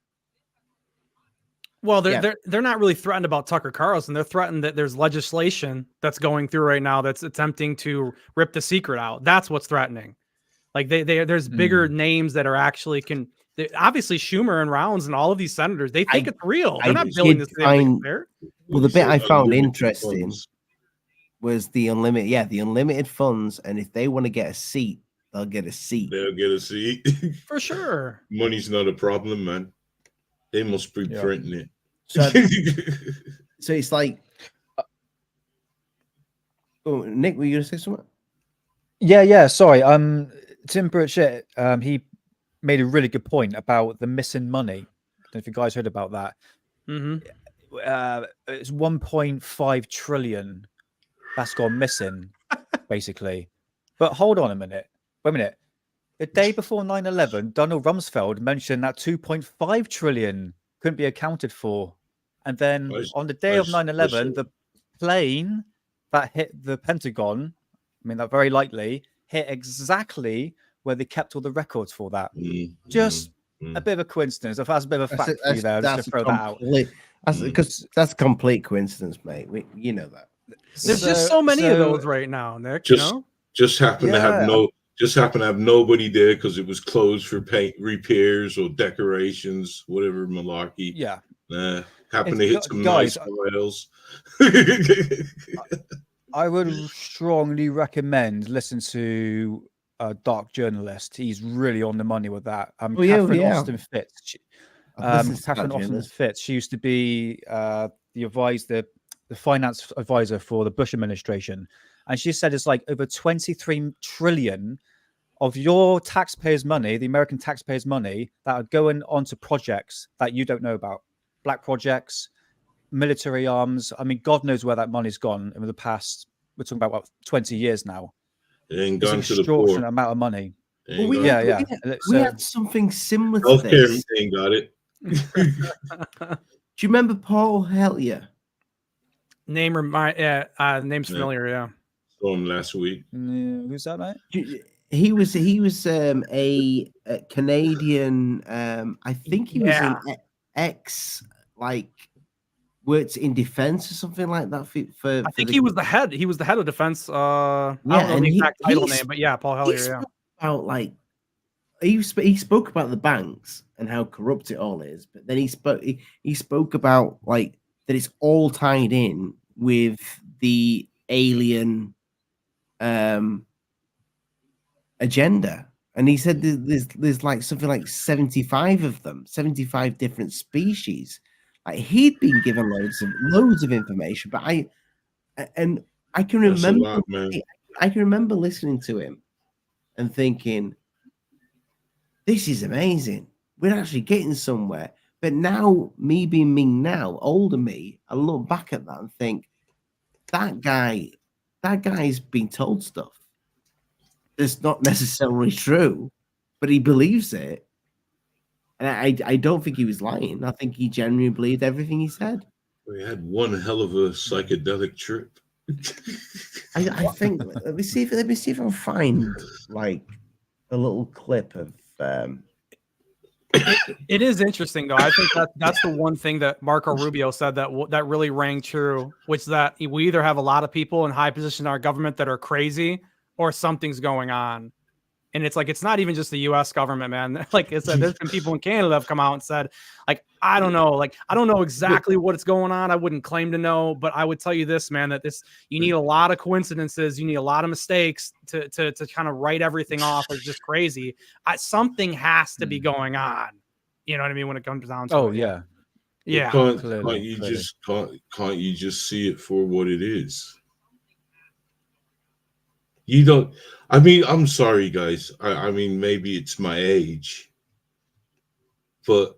Speaker 5: Well, they're not really threatened about Tucker Carlson. They're threatened that there's legislation that's going through right now that's attempting to rip the secret out. That's what's threatening. Like there's bigger names that are actually obviously Schumer and Rounds and all of these senators, they think it's real. They're
Speaker 4: I
Speaker 5: not billing
Speaker 4: did
Speaker 5: this damn thing
Speaker 4: find-
Speaker 5: fair.
Speaker 4: Well, the bit I found
Speaker 6: Unlimited
Speaker 4: interesting
Speaker 6: funds.
Speaker 4: was the unlimited, the unlimited funds, and if they want to get a seat, they'll get a seat.
Speaker 6: They'll get a seat.
Speaker 5: For sure.
Speaker 6: Money's not a problem, man. They must be printing it.
Speaker 4: So, so it's like, oh, Nick, were you gonna say something?
Speaker 3: Yeah. Sorry. Tim Burchett, he made a really good point about the missing money. I don't know if you guys heard about that. It's 1.5 trillion that's gone missing, basically. But hold on a minute. Wait a minute. The day before 9/11, Donald Rumsfeld mentioned that 2.5 trillion couldn't be accounted for. And then on the day of 9/11, the plane that hit the Pentagon, I mean, that very likely hit exactly where they kept all the records for that. Just a bit of a coincidence. If that's a bit of a fact for you there, just to throw that out.
Speaker 4: Because that's a complete coincidence, mate. You know that.
Speaker 5: There's just so many of those right now, Nick.
Speaker 6: Just happen to have nobody there because it was closed for paint repairs or decorations, whatever malarkey.
Speaker 3: Yeah.
Speaker 6: Happen to hit some nice files.
Speaker 3: I would strongly recommend listen to a dark journalist. He's really on the money with that. Catherine Austin Fitz. Catherine Austin Fitz. She used to be the finance advisor for the Bush administration, and she said it's like over 23 trillion of your taxpayers' money, the American taxpayers' money, that are going onto projects that you don't know about, black projects, military arms. I mean, God knows where that money's gone over the past. We're talking about what, 20 years now.
Speaker 6: It ain't gone
Speaker 3: it's
Speaker 6: to
Speaker 3: an
Speaker 6: the
Speaker 3: extortionate
Speaker 6: poor.
Speaker 3: amount of money.
Speaker 4: Well, we had something similar to
Speaker 6: Healthcare
Speaker 4: this.
Speaker 6: ain't got it.
Speaker 4: Do you remember Paul Hellyer?
Speaker 5: Name's familiar, yeah.
Speaker 6: Saw him last week.
Speaker 3: Who's that, mate?
Speaker 4: He was a Canadian. I think he was an ex, like, worked in defense or something like that.
Speaker 5: I think he was the head. He was the head of defense. I don't know the exact title name, but yeah, Paul Hellyer. Yeah.
Speaker 4: About like he spoke about the banks and how corrupt it all is, but then he spoke about like that it's all tied in with the alien agenda, and he said there's like something like 75 of them, 75 different species. Like he'd been given loads of information, but I can remember I can remember listening to him and thinking, this is amazing. We're actually getting somewhere. But now, me being me now, older me, I look back at that and think, that guy's been told stuff that's not necessarily true, but he believes it. And I don't think he was lying. I think he genuinely believed everything he said.
Speaker 6: We had one hell of a psychedelic trip.
Speaker 4: I think let me see if I'll find like a little clip of
Speaker 5: It is interesting though. I think that's the one thing that Marco Rubio said that really rang true, which is that we either have a lot of people in high position in our government that are crazy or something's going on. And it's like, it's not even just the US government, man. Like I said, there's been people in Canada that have come out and said, like, I don't know exactly what's going on. I wouldn't claim to know, but I would tell you this, man, that you need a lot of coincidences. You need a lot of mistakes to kind of write everything off as just crazy. Something has to be going on. You know what I mean? When it comes down to it.
Speaker 3: Yeah.
Speaker 5: Yeah.
Speaker 6: Can't you just see it for what it is? You don't. I mean, I'm sorry, guys. I mean, maybe it's my age, but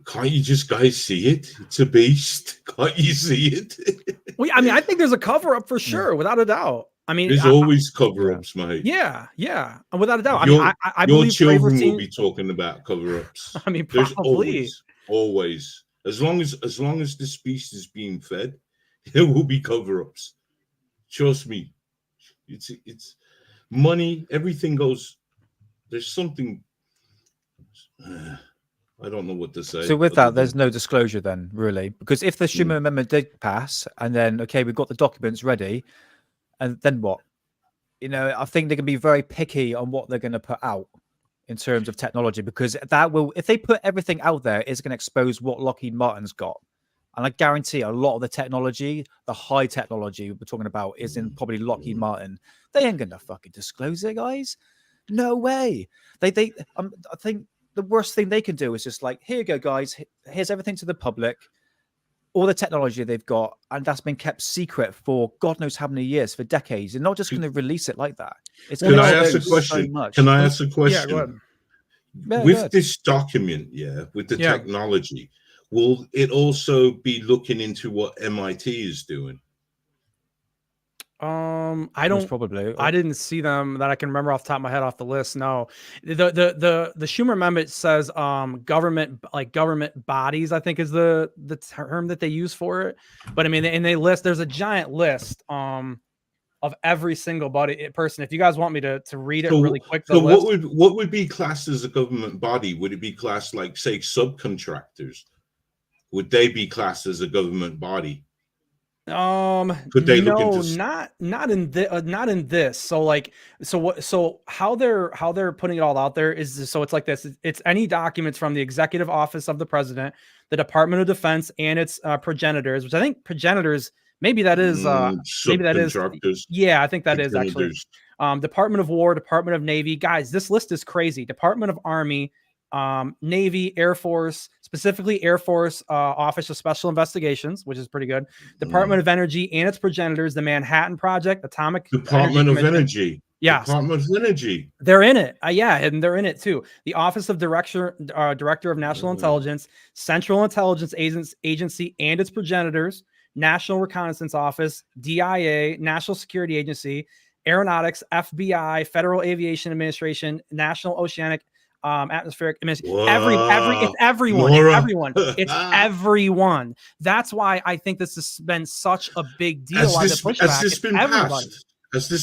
Speaker 6: can't you just guys see it? It's a beast. Can't you see it?
Speaker 5: Well, I mean, I think there's a cover up for sure, without a doubt. I mean,
Speaker 6: there's always cover-ups, mate.
Speaker 5: Yeah, without a doubt. I
Speaker 6: your
Speaker 5: believe
Speaker 6: children will be talking about cover-ups.
Speaker 5: I mean,
Speaker 6: there's
Speaker 5: probably
Speaker 6: always. As long as this beast is being fed, there will be cover-ups. Trust me. It's money. Everything goes. There's something. I don't know what to say.
Speaker 3: So with that, there's no disclosure then, really, because if the Schumer Amendment did pass, and then we've got the documents ready, and then what? You know, I think they're going to be very picky on what they're going to put out in terms of technology, because that will, if they put everything out there, it's going to expose what Lockheed Martin's got. And I guarantee a lot of the technology, the high technology we're talking about, is in probably Lockheed Martin. They ain't gonna fucking disclose it, guys. No way. I think the worst thing they can do is just like, here you go, guys. Here's everything to the public, all the technology they've got, and that's been kept secret for God knows how many years, for decades. They're not just going to release it like that. It's
Speaker 6: Can
Speaker 3: going
Speaker 6: I
Speaker 3: to
Speaker 6: ask a
Speaker 3: expose so
Speaker 6: question?
Speaker 3: much.
Speaker 6: Can I ask a question?
Speaker 5: Yeah, go ahead.
Speaker 3: Yeah, go
Speaker 6: With
Speaker 3: ahead.
Speaker 6: this document, with the
Speaker 5: Yeah.
Speaker 6: technology, will it also be looking into what MIT is doing?
Speaker 5: I
Speaker 3: Most
Speaker 5: don't.
Speaker 3: probably.
Speaker 5: I didn't see them that I can remember off the top of my head off the list. No, the Schumer amendment says government bodies, I think is the term that they use for it. But I mean, and they list, there's a giant list of every single person. If you guys want me to read it really quick,
Speaker 6: so what would be classed as a government body? Would it be classed like, say, subcontractors? Would they be classed as a government body? Could they look into
Speaker 5: not in this. So how they're putting it all out there is, so it's like this. It's any documents from the executive office of the president, the Department of Defense, and its progenitors, which I think progenitors, maybe that is
Speaker 6: subcontractors.
Speaker 5: Yeah, I think that is actually Department of War, Department of Navy. Guys, this list is crazy. Department of Army, Navy, Air Force, specifically Air Force Office of Special Investigations, which is pretty good. Department of Energy and its progenitors, the Manhattan Project, Atomic
Speaker 6: Department of Energy.
Speaker 5: Yes.
Speaker 6: Department of Energy.
Speaker 5: They're in it. Yeah, and they're in it too. The Office of Director of National Intelligence, Central Intelligence Agency and its progenitors, National Reconnaissance Office, DIA, National Security Agency, Aeronautics, FBI, Federal Aviation Administration, National Oceanic Atmospheric Administration. It's everyone. It's everyone. That's why I think this has been such a big deal.
Speaker 6: Has this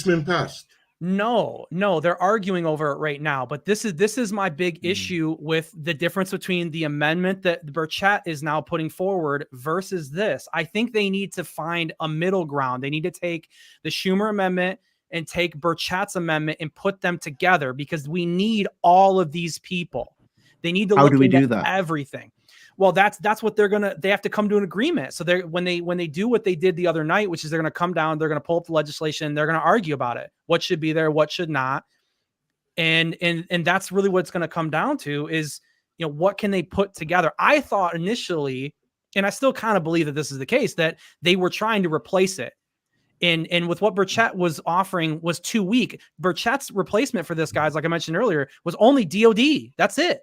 Speaker 6: been passed?
Speaker 5: No, they're arguing over it right now. But this is my big issue with the difference between the amendment that Burchett is now putting forward versus this. I think they need to find a middle ground. They need to take the Schumer amendment and take Burchett's amendment and put them together, because we need all of these people. They need to look into everything. Well, that's what they have to come to an agreement. So when they do what they did the other night, which is they're going to come down, they're going to pull up the legislation, they're going to argue about it. What should be there, what should not. And that's really what it's going to come down to is, what can they put together? I thought initially, and I still kind of believe that this is the case, that they were trying to replace it. And with what Burchett was offering was too weak. Burchett's replacement for this, guys, like I mentioned earlier, was only DOD. That's it.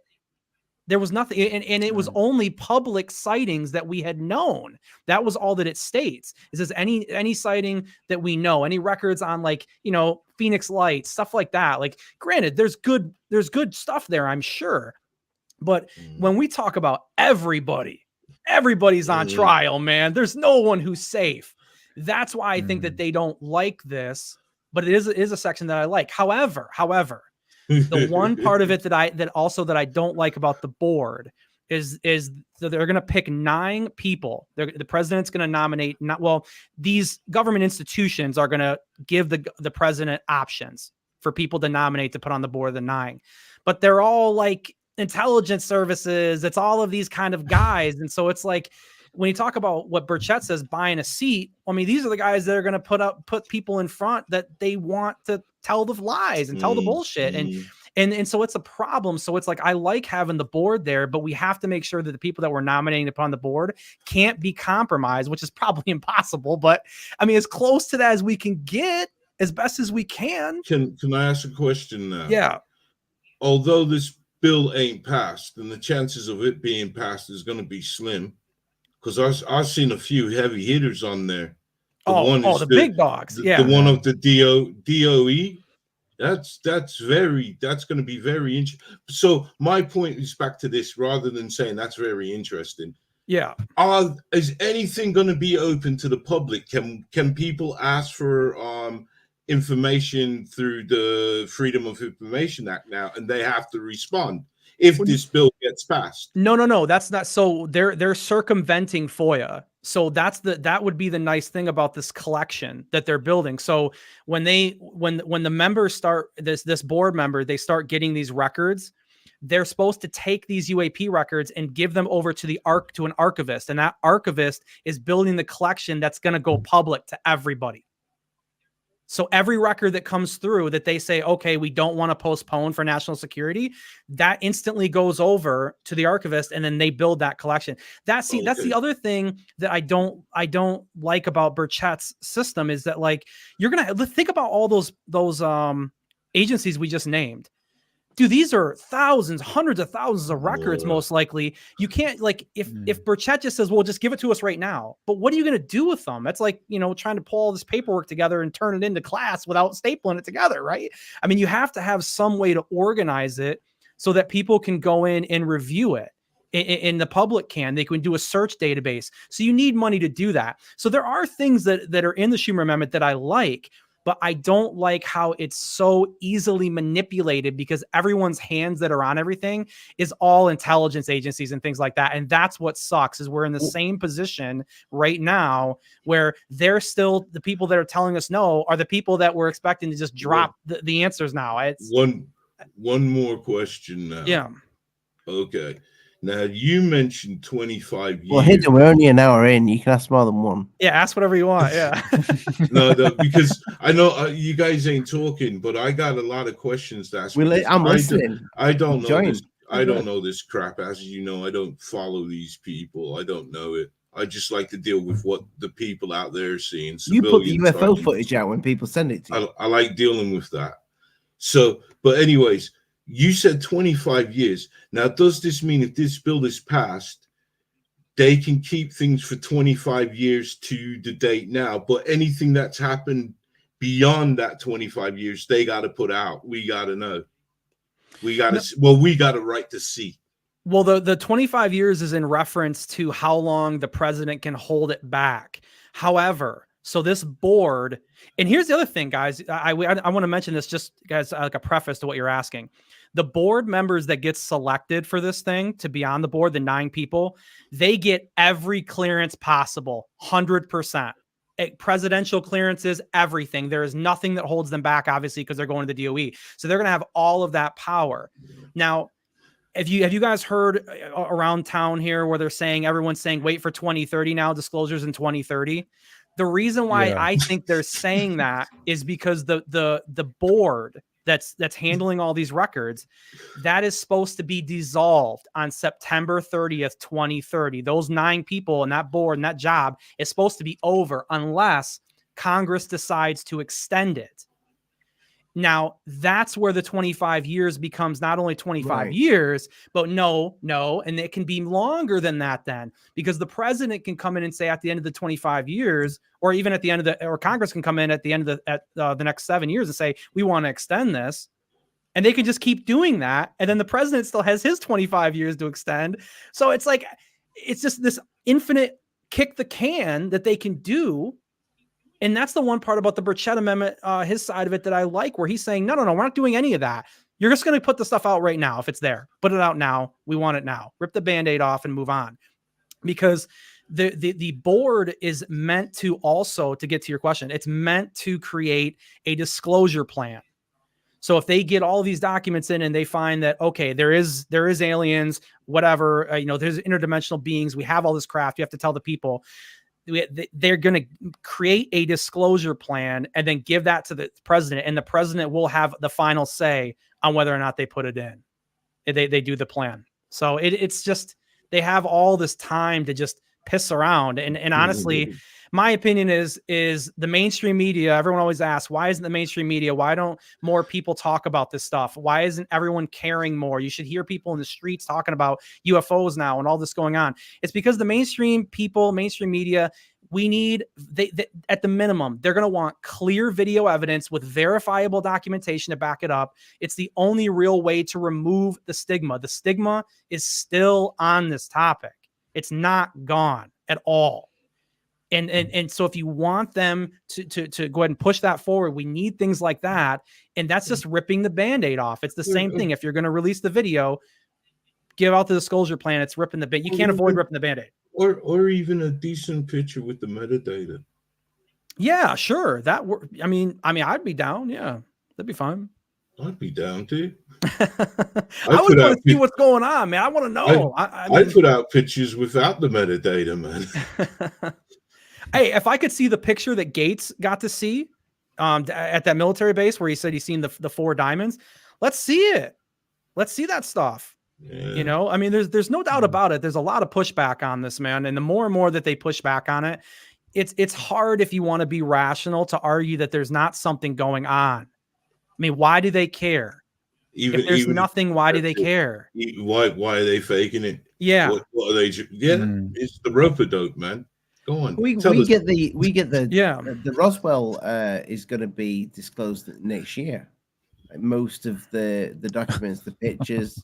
Speaker 5: There was nothing, and it was only public sightings that we had known. That was all that it states. It says any sighting that we know, any records on Phoenix Lights, stuff like that. Like, granted, there's good stuff there, I'm sure. But when we talk about everybody's on trial, man. There's no one who's safe. That's why I think that they don't like this, but it is a section that I like. However, the one part of it that I don't like about the board is that they're going to pick 9 people. The president's going to nominate. These government institutions are going to give the president options for people to nominate to put on the board of the 9, but they're all like intelligence services. It's all of these kind of guys, and so it's like, when you talk about what Burchett says, buying a seat, I mean, these are the guys that are going to put people in front that they want to tell the lies and tell the bullshit. And so it's a problem. So it's like, I like having the board there, but we have to make sure that the people that we're nominating upon the board can't be compromised, which is probably impossible. But I mean, as close to that as we can get, as best as we can.
Speaker 6: Can I ask a question now?
Speaker 5: Yeah.
Speaker 6: Although this bill ain't passed, and the chances of it being passed is going to be slim, because I've seen a few heavy hitters on there.
Speaker 5: The big dogs. Yeah.
Speaker 6: The one of the DOE. That's going to be very interesting. So my point is back to this, rather than saying that's very interesting.
Speaker 5: Yeah.
Speaker 6: Is anything going to be open to the public? Can people ask for information through the Freedom of Information Act now, and they have to respond? if this bill gets passed.
Speaker 5: No. That's not. So they're circumventing FOIA. So that would be the nice thing about this collection that they're building. So when the members start this board member, they start getting these records, they're supposed to take these UAP records and give them over to an archivist. And that archivist is building the collection that's going to go public to everybody. So every record that comes through that they say, okay, we don't want to postpone for national security, that instantly goes over to the archivist, and then they build that collection. That's the other thing that I don't like about Burchett's system is that, like, you're gonna think about all those agencies we just named. Dude, these are thousands, hundreds of thousands of records, most likely. You can't, like, if Burchett just says, well, just give it to us right now. But what are you going to do with them? That's like, trying to pull all this paperwork together and turn it into class without stapling it together, right? I mean, you have to have some way to organize it so that people can go in and review it. In the public they can do a search database. So you need money to do that. So there are things that are in the Schumer Amendment that I like, but I don't like how it's so easily manipulated because everyone's hands that are on everything is all intelligence agencies and things like that. And that's what sucks is we're in the same position right now where they're still the people that are telling us no are the people that we're expecting to just drop the answers now. It's
Speaker 6: one more question now.
Speaker 5: Yeah.
Speaker 6: Okay. Now, you mentioned 25 years.
Speaker 4: Well, Hidden, we're only an hour in. You can ask more than one.
Speaker 5: Yeah, ask whatever you want. Yeah.
Speaker 6: No, because I know you guys ain't talking, but I got a lot of questions to ask.
Speaker 4: I'm listening.
Speaker 6: I don't know this. I don't know this crap. As you know, I don't follow these people. I don't know it. I just like to deal with what the people out there are seeing.
Speaker 4: You put the UFO footage out when people send it to you.
Speaker 6: I like dealing with that. So, but anyways, you said 25 years. Now, does this mean if this bill is passed, they can keep things for 25 years to the date now, but anything that's happened beyond that 25 years, they got to put out. We got to know. We got a right to see.
Speaker 5: Well, the 25 years is in reference to how long the president can hold it back. However, so this board, and here's the other thing, guys, I want to mention this just as like a preface to what you're asking. The board members that get selected for this thing to be on the board, the 9 people, they get every clearance possible, 100%. Presidential clearances, everything. There is nothing that holds them back, obviously, because they're going to the DOE. So they're going to have all of that power. Now, have you guys heard around town here where everyone's saying, wait for 2030 now, disclosures in 2030? The reason why I think they're saying that is because the board that's handling all these records, that is supposed to be dissolved on September 30th, 2030. Those 9 people in that board and that job is supposed to be over unless Congress decides to extend it. Now, that's where the 25 years becomes not only 25 years, but no, and it can be longer than that then, because the president can come in and say at the end of the 25 years, or even at the end of or Congress can come in at the end of the next 7 years and say, we want to extend this. And they can just keep doing that. And then the president still has his 25 years to extend. So it's like, it's just this infinite kick the can that they can do. And that's the one part about the Burchett Amendment, his side of it that I like, where he's saying, no, we're not doing any of that. You're just going to put the stuff out right now. If it's there, put it out now. We want it now. Rip the Band-Aid off and move on. Because the board is meant to also, to get to your question, it's meant to create a disclosure plan. So if they get all these documents in and they find that, okay, there is aliens, whatever, there's interdimensional beings, we have all this craft, you have to tell the people. They're going to create a disclosure plan and then give that to the president, and the president will have the final say on whether or not they put it in. They do the plan. So it's just, they have all this time to just piss around. And honestly, my opinion is the mainstream media, everyone always asks, why isn't the mainstream media? Why don't more people talk about this stuff? Why isn't everyone caring more? You should hear people in the streets talking about UFOs now and all this going on. It's because the mainstream people, mainstream media, they at the minimum, they're going to want clear video evidence with verifiable documentation to back it up. It's the only real way to remove the stigma. The stigma is still on this topic. It's not gone at all. And so if you want them to go ahead and push that forward, we need things like that. And that's just ripping the Band-Aid off. It's the same thing. If you're going to release the video, give out the disclosure plan, it's ripping the band. You can't avoid ripping the band-aid.
Speaker 6: Or even a decent picture with the metadata.
Speaker 5: Yeah, sure. I mean, I'd be down. Yeah, that'd be fine.
Speaker 6: I'd be down too.
Speaker 5: I would want to see what's going on, man. I want to know.
Speaker 6: I put out pictures without the metadata, man.
Speaker 5: Hey, if I could see the picture that Gates got to see at that military base where he said he's seen the 4 diamonds, let's see it. Let's see that stuff. Yeah. You know, I mean, there's no doubt about it. There's a lot of pushback on this, man. And the more and more that they push back on it, it's hard if you want to be rational to argue that there's not something going on. I mean, why do they care? If there's nothing, why do they care?
Speaker 6: Why are they faking it?
Speaker 5: Yeah.
Speaker 6: What are they? Yeah, it's the rope-a-dope, man. Go on.
Speaker 4: We get the Roswell is going to be disclosed next year. Like most of the documents, the pictures,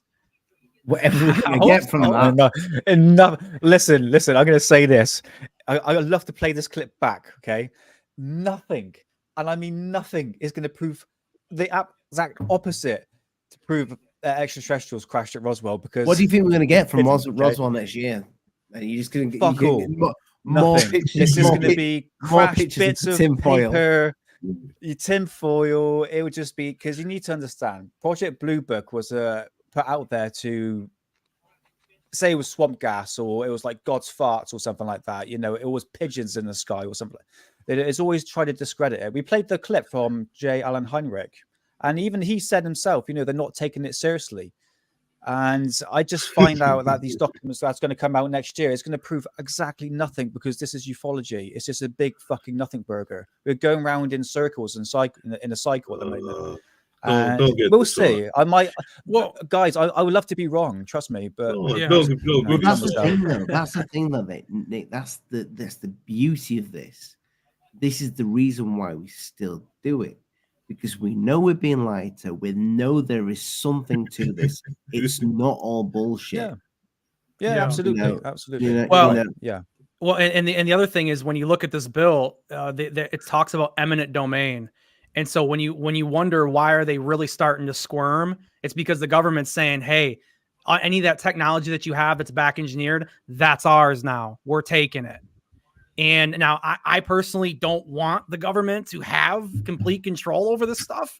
Speaker 4: whatever we're going to get from that.
Speaker 3: Enough. Listen. I'm going to say this. I'd love to play this clip back. Okay, nothing, and I mean nothing, is going to prove the exact opposite to prove extraterrestrials crashed at Roswell. Because
Speaker 4: what do you think we're going to get from Roswell next year? Are you just going to get more pictures?
Speaker 3: This is going to be crashed bits of paper, tinfoil. It would just be, because you need to understand, Project Blue Book was put out there to say it was swamp gas, or it was like God's farts or something like that. You know, it was pigeons in the sky or something. It's always tried to discredit it. We played the clip from J. Allen Heinrich, and even he said himself, you know, they're not taking it seriously. And I just find out that these documents that's going to come out next year is going to prove exactly nothing, because this is ufology. It's just a big fucking nothing burger. We're going around in circles and in a cycle at the moment. We'll see. I might. Well, guys, I would love to be wrong. Trust me, but
Speaker 4: that's the thing, though, Nick. That's the beauty of this. This is the reason why we still do it, because we know we're being lied to. We know there is something to this. It's not all bullshit.
Speaker 3: Yeah, absolutely, absolutely.
Speaker 5: Well, and the other thing is, when you look at this bill, it talks about eminent domain. And so when you wonder why are they really starting to squirm, it's because the government's saying, hey, any of that technology that you have that's back engineered, that's ours now. We're taking it. And now I personally don't want the government to have complete control over this stuff.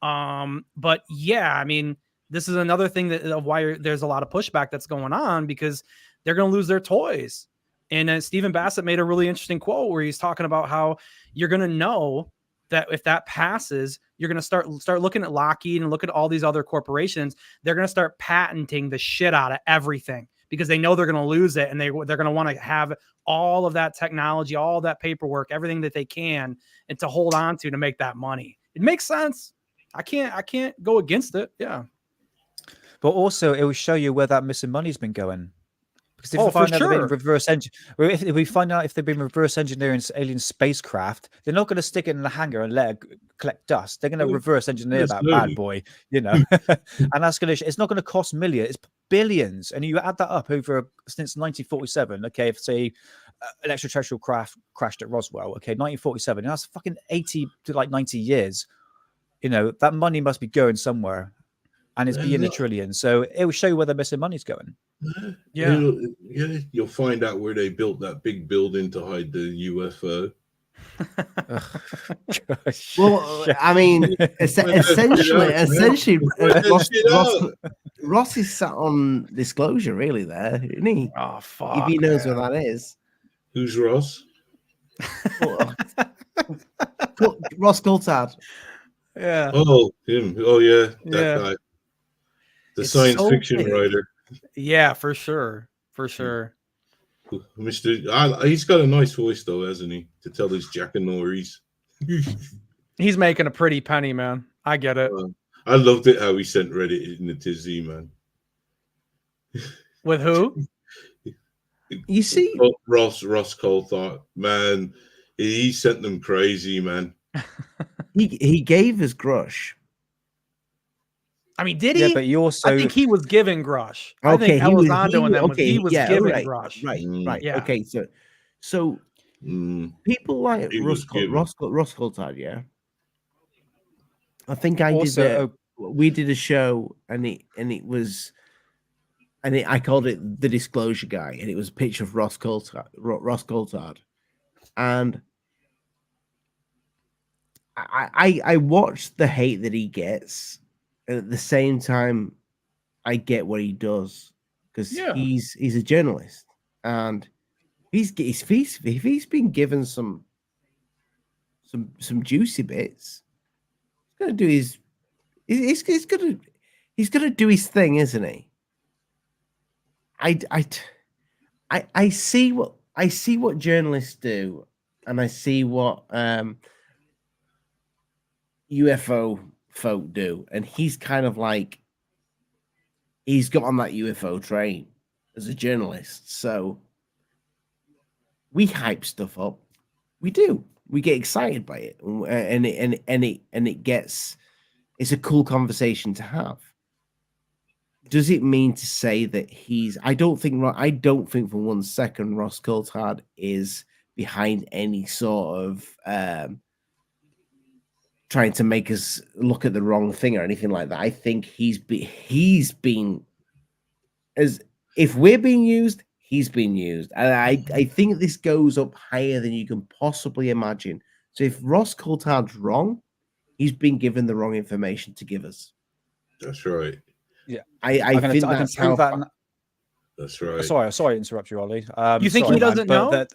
Speaker 5: But yeah, I mean, this is another thing of why there's a lot of pushback that's going on, because they're going to lose their toys. And Stephen Bassett made a really interesting quote where he's talking about how you're going to know that if that passes, you're going to start looking at Lockheed and look at all these other corporations. They're going to start patenting the shit out of everything, because they know they're going to lose it, and they're going to want to have all of that technology, all that paperwork, everything that they can, and to hold on to make that money. It makes sense. I can't go against it. Yeah.
Speaker 3: But also, it will show you where that missing money's been going. Because if we find out if they've been reverse engineering alien spacecraft, they're not going to stick it in the hangar and let it collect dust. They're going to reverse engineer that bad boy, you know. And that's going to, it's not going to cost millions, it's billions. And you add that up over since 1947. Okay, if say an extraterrestrial craft crashed at Roswell, okay, 1947, that's fucking 80 to like 90 years. You know, that money must be going somewhere. And it's being a trillion, so it will show you where the missing money's going.
Speaker 6: You'll find out where they built that big building to hide the UFO.
Speaker 4: Well, I mean, essentially, Ross is sat on disclosure, really. There, isn't he?
Speaker 5: Oh fuck!
Speaker 4: If he knows where that is.
Speaker 6: Who's Ross?
Speaker 4: Ross Coulthard.
Speaker 5: Yeah.
Speaker 6: Oh, him. Oh, yeah, that guy. The science fiction writer.
Speaker 5: Yeah, for sure. For sure.
Speaker 6: He's got a nice voice, though, hasn't he? To tell his jackanories.
Speaker 5: He's making a pretty penny, man. I get it.
Speaker 6: I loved it how he sent Reddit in the tizzy, man.
Speaker 5: With who?
Speaker 4: You see?
Speaker 6: Ross Coulthard. Man, he sent them crazy, man.
Speaker 4: He gave us Grush.
Speaker 5: I mean, did he?
Speaker 3: Yeah, but you also...
Speaker 5: I think he was giving Grush. I think Elizondo and them was giving Grush.
Speaker 4: Right.
Speaker 5: Yeah.
Speaker 4: Okay, so people like Ross Coulthard, yeah. I think we did a show, and it was and I called it the disclosure guy, and it was a picture of Ross Coulthard, and I watched the hate that he gets, and at the same time, I get what he does because he's a journalist, and if he's been given some juicy bits, he's gonna do his he's gonna do his thing, isn't he? I see what journalists do, and I see what UFO folk do, and he's kind of like he's got on that UFO train as a journalist. So we hype stuff up. We do. We get excited by it, and it gets. It's a cool conversation to have. Does it mean to say that he's? I don't think for 1 second Ross Coulthard is behind any sort of trying to make us look at the wrong thing or anything like that. I think he's been as if we're being used, he's been used, and I think this goes up higher than you can possibly imagine. So if Ross Coulthard's wrong, he's been given the wrong information to give us.
Speaker 6: That's right.
Speaker 3: Yeah,
Speaker 4: I think that's how.
Speaker 6: That's right.
Speaker 3: Sorry to interrupt you, Ollie.
Speaker 5: You think he doesn't know?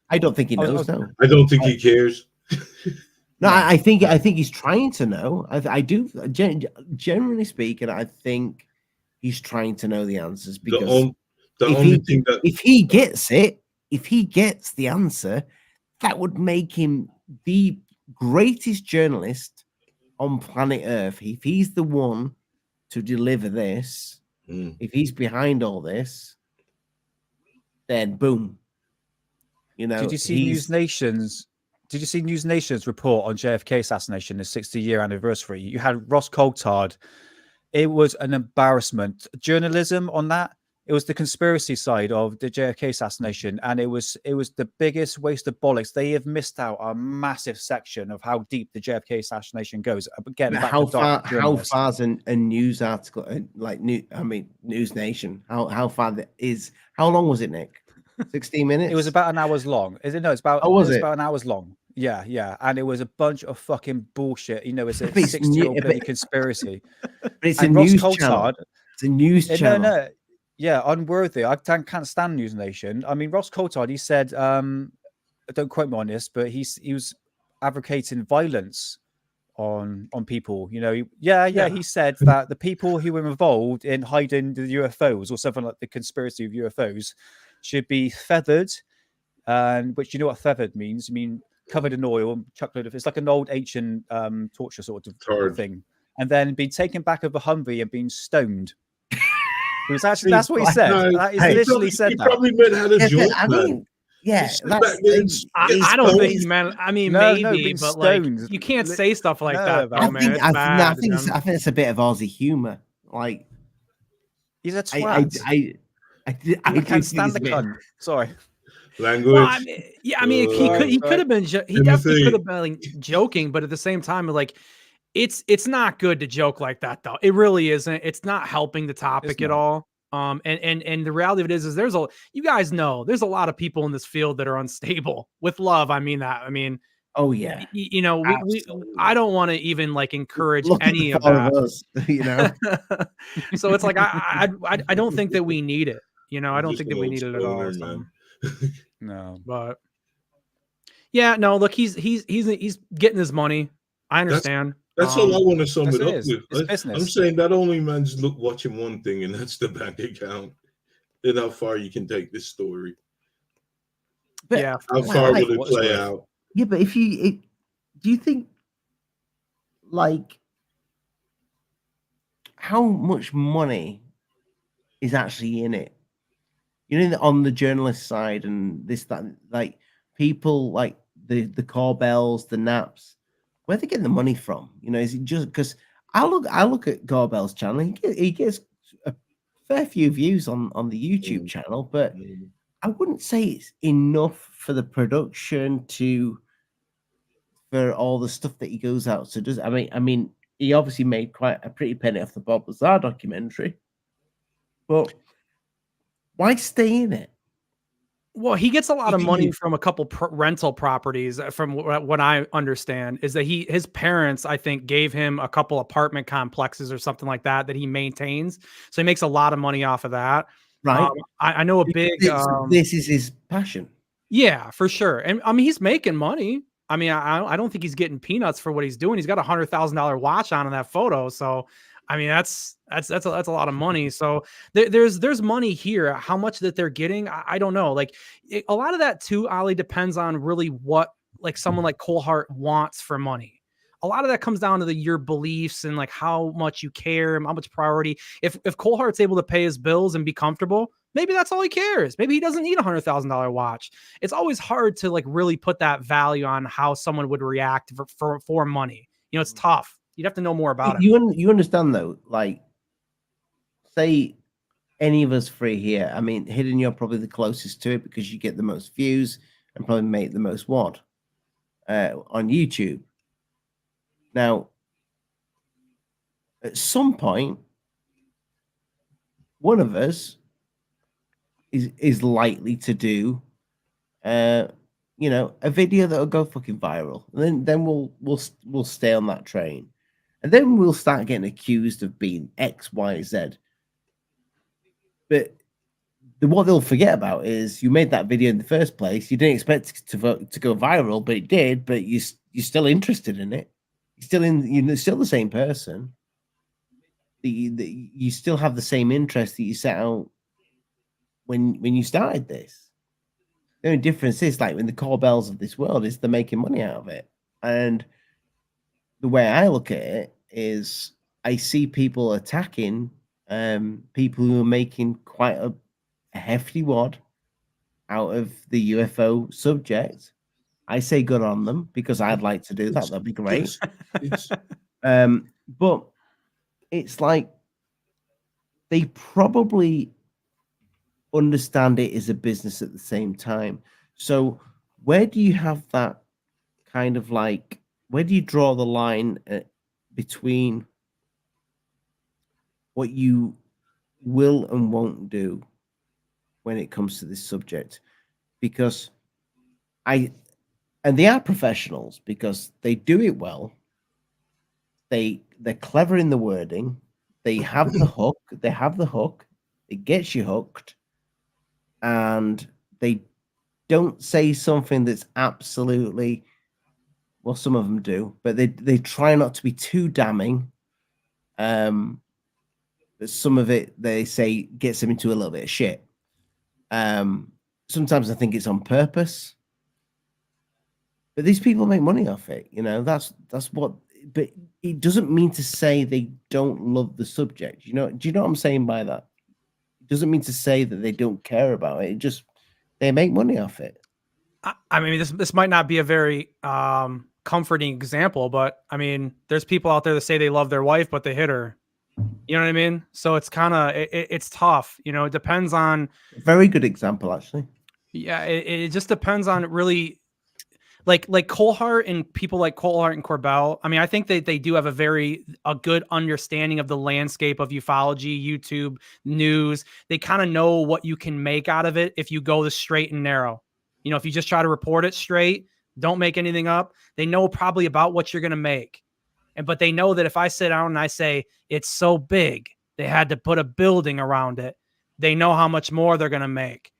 Speaker 4: I don't think he knows. No,
Speaker 6: I don't think he cares.
Speaker 4: No, I think he's trying to know. I do. Generally speaking, I think he's trying to know the answers because if he gets it, if he gets the answer, that would make him the greatest journalist on planet Earth. If he's the one to deliver this, if he's behind all this, then boom. You know,
Speaker 3: Did you see News Nation's report on JFK assassination, the 60-year anniversary? You had Ross Coulthard. It was an embarrassment. Journalism on that. It was the conspiracy side of the JFK assassination, and it was the biggest waste of bollocks. They have missed out a massive section of how deep the JFK assassination goes. Again,
Speaker 4: how far's a news article News Nation? How long was it, Nick? 16 minutes?
Speaker 3: It was about an hour's long. Is it? No, it's about.
Speaker 4: Oh, was it?
Speaker 3: About an hour's long. Yeah, and it was a bunch of fucking bullshit. You know, it's a 60-year-old conspiracy.
Speaker 4: But it's a news channel. It's a news channel.
Speaker 3: No. Yeah, unworthy. I can't stand News Nation. I mean, Ross Coulthard, he said, don't quote me on this, but he was advocating violence on people. You know, he said that the people who were involved in hiding the UFOs or something like the conspiracy of UFOs should be feathered, and which you know what feathered means. I mean, covered in oil, chocolate. It's like an old ancient torture sort of thing, and then being taken back of a Humvee and being stoned. It was actually that's what he said. He literally said that.
Speaker 6: Probably meant had a joke.
Speaker 4: I mean,
Speaker 5: I don't think he meant. I mean, maybe, but
Speaker 3: stoned.
Speaker 5: like you can't say stuff like that.
Speaker 4: I
Speaker 5: Man.
Speaker 4: think it's a bit of Aussie humor. Like
Speaker 3: he's a twat. I can't stand the cunt. Sorry.
Speaker 6: Language.
Speaker 5: Well, I mean, he could have been. He definitely could have been joking, but at the same time, like. It's not good to joke like that though. It really isn't. It's not helping the topic at all. And the reality of it is you guys know there's a lot of people in this field that are unstable. With love, I mean that. I mean,
Speaker 4: oh yeah.
Speaker 5: You know, I don't want to even like encourage any of that.
Speaker 4: Us, you know.
Speaker 5: So it's like I don't think that we need it. You know, I don't think that we need it at all. So.
Speaker 3: No,
Speaker 5: but yeah, no. Look, he's getting his money. I understand.
Speaker 6: That's all I want to sum it up
Speaker 3: with.
Speaker 6: I'm saying that only man's watching one thing, and that's the bank account. And how far you can take this story.
Speaker 4: But
Speaker 5: yeah.
Speaker 6: How far will it play out?
Speaker 4: Yeah, but do you think like how much money is actually in it? You know, on the journalist side and that, like people like the Corbells, the Naps. Where they getting the money from? You know, is it just because I look at Corbell's channel? He gets a fair few views on the YouTube channel, but I wouldn't say it's enough for the production for all the stuff that he goes out to does. I mean, he obviously made quite a pretty penny off the Bob Lazar documentary, But why stay in it?
Speaker 5: Well, he gets a lot of money from a couple rental properties. From what I understand, is that his parents, I think, gave him a couple apartment complexes or something like that he maintains. So he makes a lot of money off of that.
Speaker 4: Right.
Speaker 5: I know a big.
Speaker 4: This is his passion.
Speaker 5: Yeah, for sure. And I mean, he's making money. I mean, I don't think he's getting peanuts for what he's doing. He's got $100,000 watch on in that photo. So, I mean, that's a lot of money. So there's money here. How much that they're getting, I don't know. Like a lot of that too, Ollie, depends on really what like someone like Colehart wants for money. A lot of that comes down to your beliefs and like how much you care and how much priority. If Colehart's able to pay his bills and be comfortable, maybe that's all he cares. Maybe he doesn't need $100,000 watch. It's always hard to like really put that value on how someone would react for money. You know, it's tough. You'd have to know more about it.
Speaker 4: You understand though, like say any of us three here. I mean, Hidden, you're probably the closest to it because you get the most views and probably make the most on YouTube. Now, at some point, one of us is likely to do, you know, a video that'll go fucking viral. And then we'll stay on that train, and then we'll start getting accused of being X, Y, Z. But what they'll forget about is you made that video in the first place. You didn't expect it to go viral, but it did. But you're still interested in it. You're still the same person. You still have the same interest that you set out when you started this. The only difference is like when the Corbells of this world is they're making money out of it. And the way I look at it is I see people attacking people who are making quite a hefty wad out of the UFO subject. I say good on them because I'd like to do that. That'd be great. But it's like they probably understand it as a business at the same time. So where do you have that kind of like, where do you draw the line between what you will and won't do when it comes to this subject? Because and they are professionals because they do it well. They're clever in the wording. They have the hook. They have the hook. It gets you hooked. And they don't say something that's absolutely, well, some of them do, but they try not to be too damning. But some of it, they say, gets them into a little bit of shit. Sometimes I think it's on purpose. But these people make money off it, you know. That's what. But it doesn't mean to say they don't love the subject. You know? Do you know what I'm saying by that? It doesn't mean to say that they don't care about it. It just they make money off it.
Speaker 5: I mean, this might not be a very comforting example, but I mean, there's people out there that say they love their wife, but they hit her. You know what I mean? So it's kind of it's tough. You know, it depends on.
Speaker 4: Very good example, actually.
Speaker 5: Yeah, it just depends on really. Like Colehart and people like Colehart and Corbell. I mean, I think they do have a good understanding of the landscape of ufology, YouTube, news. They kind of know what you can make out of it if you go the straight and narrow. You know, if you just try to report it straight, don't make anything up. They know probably about what you're going to make. But they know that if I sit down and I say it's so big, they had to put a building around it. They know how much more they're going to make.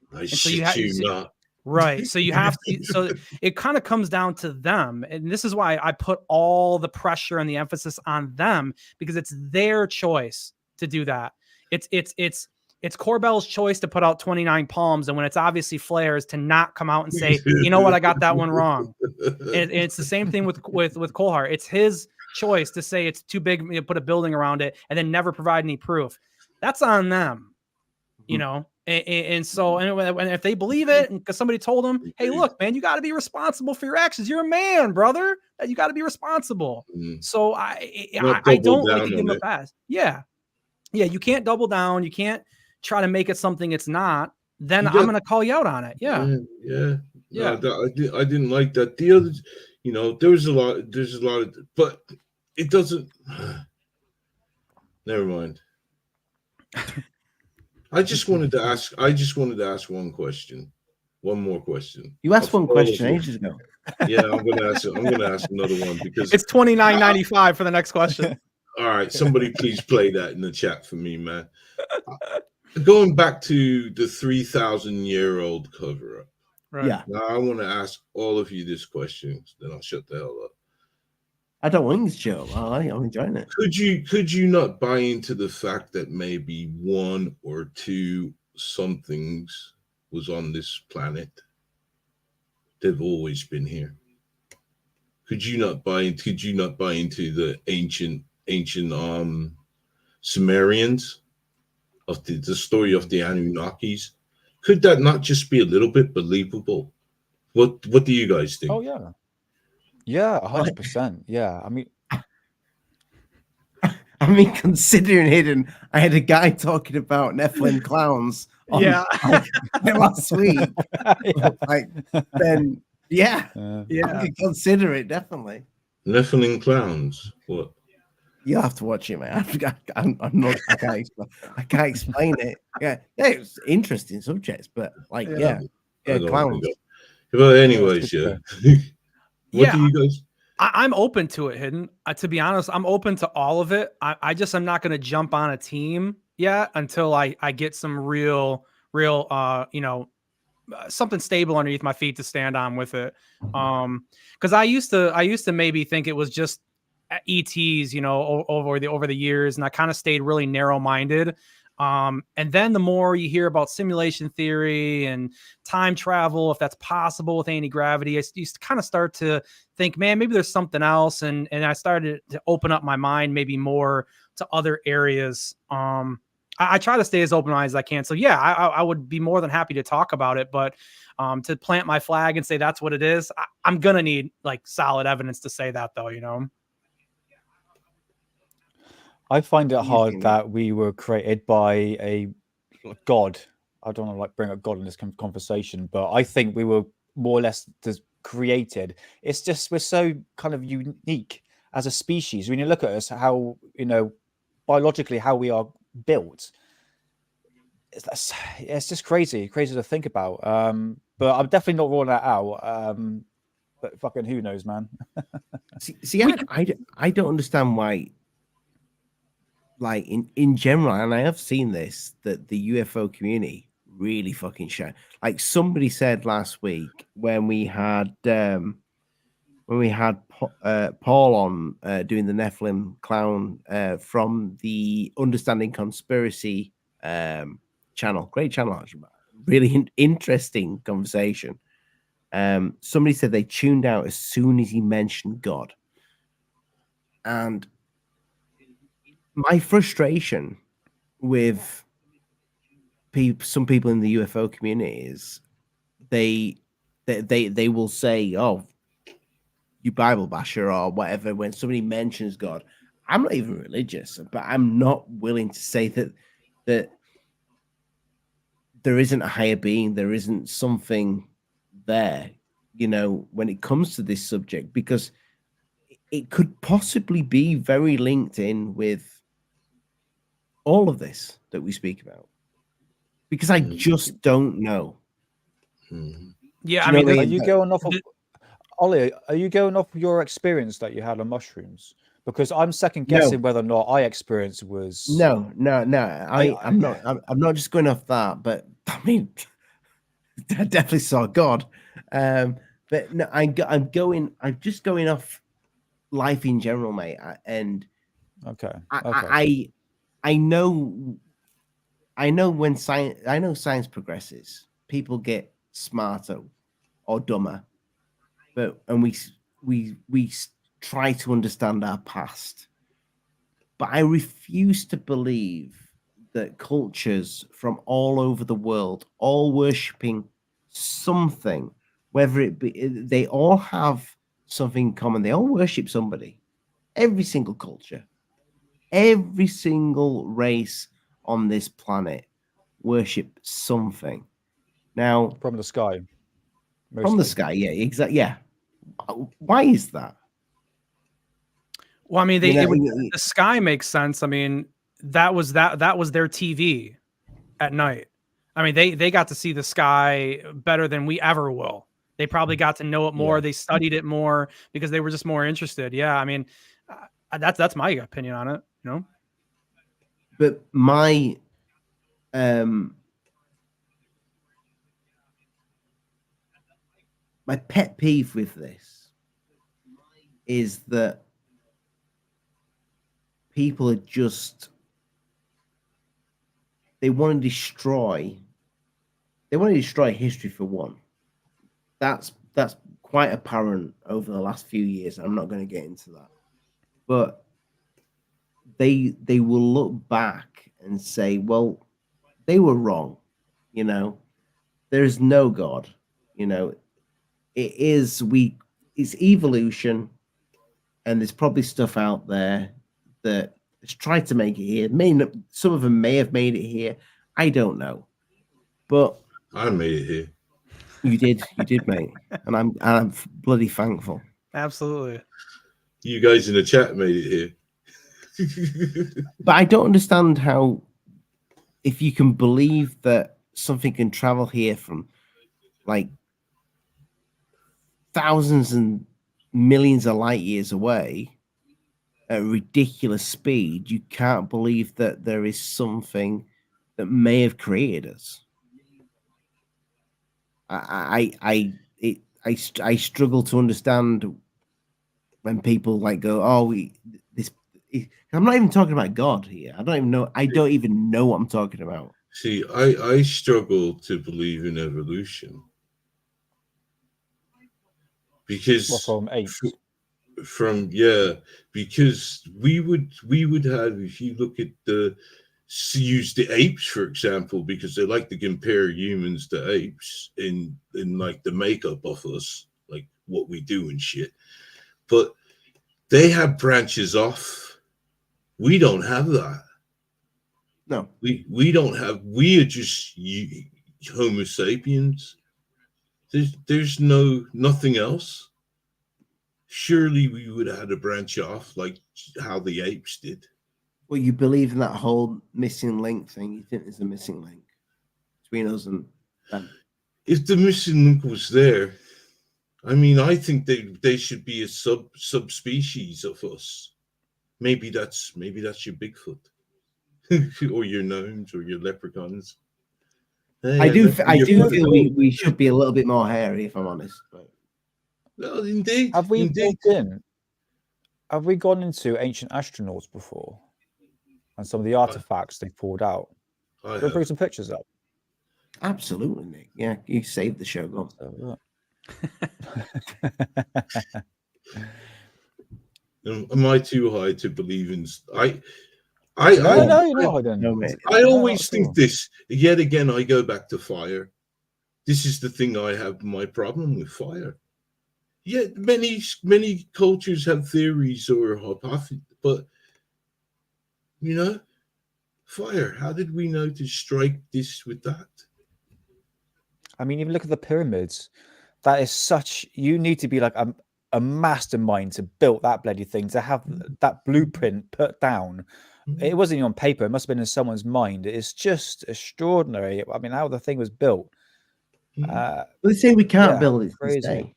Speaker 5: Right. So you have to, so it kind of comes down to them. And this is why I put all the pressure and the emphasis on them, because it's their choice to do that. It's Corbell's choice to put out 29 palms. And when it's obviously flares, to not come out and say, you know what, I got that one wrong. And it's the same thing with Colehart. It's his choice to say it's too big to put a building around it and then never provide any proof. That's on them, you know? And so if they believe it, and because somebody told them, hey, look, man, you got to be responsible for your actions. You're a man, brother. You got to be responsible. So I don't like to give them a pass. Yeah. You can't double down. You can't try to make it something it's not. Then I'm going to call you out on it. Yeah.
Speaker 6: No, I didn't like that. The others, you know, there's a lot of, but it doesn't. Never mind. I just wanted to ask one question. One more question.
Speaker 4: You asked one
Speaker 6: Of all of
Speaker 4: question
Speaker 6: you.
Speaker 4: ages ago.
Speaker 6: Yeah, I'm gonna ask another one because
Speaker 5: It's $29.95 for the next question.
Speaker 6: all right, somebody please play that in the chat for me, man. Going back to the 3,000-year-old cover-up.
Speaker 5: Right.
Speaker 4: Yeah,
Speaker 6: Now I want to ask all of you this question, then I'll shut the hell up.
Speaker 4: I don't want this show. I'm enjoying it.
Speaker 6: Could you not buy into the fact that maybe one or two somethings was on this planet? They've always been here. Could you not buy into the ancient Sumerians of the story of the Anunnakis? Could that not just be a little bit believable? What do you guys think?
Speaker 3: Oh yeah, yeah, 100%. Yeah,
Speaker 4: I mean, considering Hidden, I had a guy talking about Nephilim clowns on,
Speaker 5: Yeah.
Speaker 4: last week.
Speaker 3: yeah.
Speaker 4: Like, then, yeah,
Speaker 5: Yeah.
Speaker 4: I could consider it, definitely.
Speaker 6: Nephilim clowns. What?
Speaker 4: You'll have to watch it, man. I can't explain it. Yeah, it's interesting subjects, but like,
Speaker 6: I don't
Speaker 4: clowns.
Speaker 6: think But anyways, yeah. What do you guys?
Speaker 5: I'm open to it, Hidden. To be honest, I'm open to all of it. I just am not going to jump on a team yet until I get some real something stable underneath my feet to stand on with it. Because I used to maybe think it was just ETs, over the years, and I kind of stayed really narrow minded. And then the more you hear about simulation theory and time travel, if that's possible with anti-gravity, I used to kind of start to think, man, maybe there's something else. And I started to open up my mind maybe more to other areas. I try to stay as open-minded as I can. So yeah, I would be more than happy to talk about it, but to plant my flag and say that's what it is, I'm going to need like solid evidence to say that though,
Speaker 3: I find it hard that we were created by a god. I don't want to like bring up God in this conversation, but I think we were more or less just created. It's just we're so kind of unique as a species. When you look at us, how biologically how we are built, it's just crazy to think about. But I'm definitely not ruling that out. But fucking who knows, man.
Speaker 4: see, I don't understand why. Like in general, and I have seen this, that the UFO community really fucking shine. Like somebody said last week when we had Paul on doing the Nephilim clown from the Understanding Conspiracy channel, great channel, actually. Really interesting conversation. Somebody said they tuned out as soon as he mentioned God, and my frustration with some people in the UFO community is they will say, "Oh, you Bible basher" or whatever when somebody mentions God. I'm not even religious, but I'm not willing to say that there isn't a higher being, there isn't something there, when it comes to this subject, because it could possibly be very linked in with all of this that we speak about, because I just don't know.
Speaker 5: Yeah,
Speaker 3: I mean, are you going off of Ollie? Are you going off your experience that you had on mushrooms? Because I'm second guessing whether or not I experienced was
Speaker 4: no. I'm not. I'm not just going off that, but I mean, I definitely saw God. But no, I'm just going off life in general, mate. And I know when science progresses, people get smarter or dumber, and we try to understand our past. But I refuse to believe that cultures from all over the world, all worshipping something, whether it be, they all have something in common. They all worship somebody. Every single culture, every single race on this planet worship something. Now,
Speaker 3: from the sky. Mostly.
Speaker 4: From the sky, yeah, exactly. Yeah. Why is that?
Speaker 5: Well, I mean, the sky makes sense. I mean, that was their TV at night. I mean, they got to see the sky better than we ever will. They probably got to know it more. They studied it more because they were just more interested. Yeah, I mean, that's my opinion on it. You know,
Speaker 4: but my pet peeve with this is that people are just they want to destroy history for one. That's quite apparent over the last few years. I'm not going to get into that, but they will look back and say, well, they were wrong. You know, there is no God. You know, it's evolution, and there's probably stuff out there that has tried to make it here. Some of them may have made it here. I don't know, but
Speaker 6: I made it here.
Speaker 4: You did, mate, and I'm bloody thankful.
Speaker 5: absolutely.
Speaker 6: You guys in the chat made it here.
Speaker 4: But I don't understand how, if you can believe that something can travel here from like thousands and millions of light years away at a ridiculous speed, you can't believe that there is something that may have created us. I struggle to understand when people like go, oh, I'm not even talking about God here. I don't even know what I'm talking about.
Speaker 6: See, I struggle to believe in evolution because
Speaker 3: from apes.
Speaker 6: Because we would have, if you look at use the apes for example, because they like to compare humans to apes in like the makeup of us, like what we do and shit, but they have branches off. We don't have that.
Speaker 4: No,
Speaker 6: we don't have. We are just Homo sapiens. There's nothing else. Surely we would have had a branch off like how the apes did.
Speaker 4: Well, you believe in that whole missing link thing. You think there's a missing link between us and them. If
Speaker 6: the missing link was there, I mean, I think they should be a subspecies of us. Maybe that's your Bigfoot, or your gnomes, or your leprechauns. Hey,
Speaker 4: I do feel we should be a little bit more hairy, if I'm honest. But...
Speaker 6: Well, indeed.
Speaker 3: Have we gone into ancient astronauts before? And some of the artifacts they pulled out. We'll bring some pictures up.
Speaker 4: Absolutely, Nick. Yeah, you saved the show. Go
Speaker 6: on. Am I too high to believe in?
Speaker 3: No, you're not hiding.
Speaker 6: I always think this. Yet again, I go back to fire. This is the thing I have my problem with fire. Yet many cultures have theories or hypotheses, but you know, fire. How did we know to strike this with that?
Speaker 3: I mean, even look at the pyramids. That is such. You need to be like a mastermind to build that bloody thing, to have that blueprint put down. It wasn't even on paper. It must have been in someone's mind. It's just extraordinary. I mean, how the thing was built.
Speaker 4: Let's say we can't build it
Speaker 3: crazy.
Speaker 4: Today.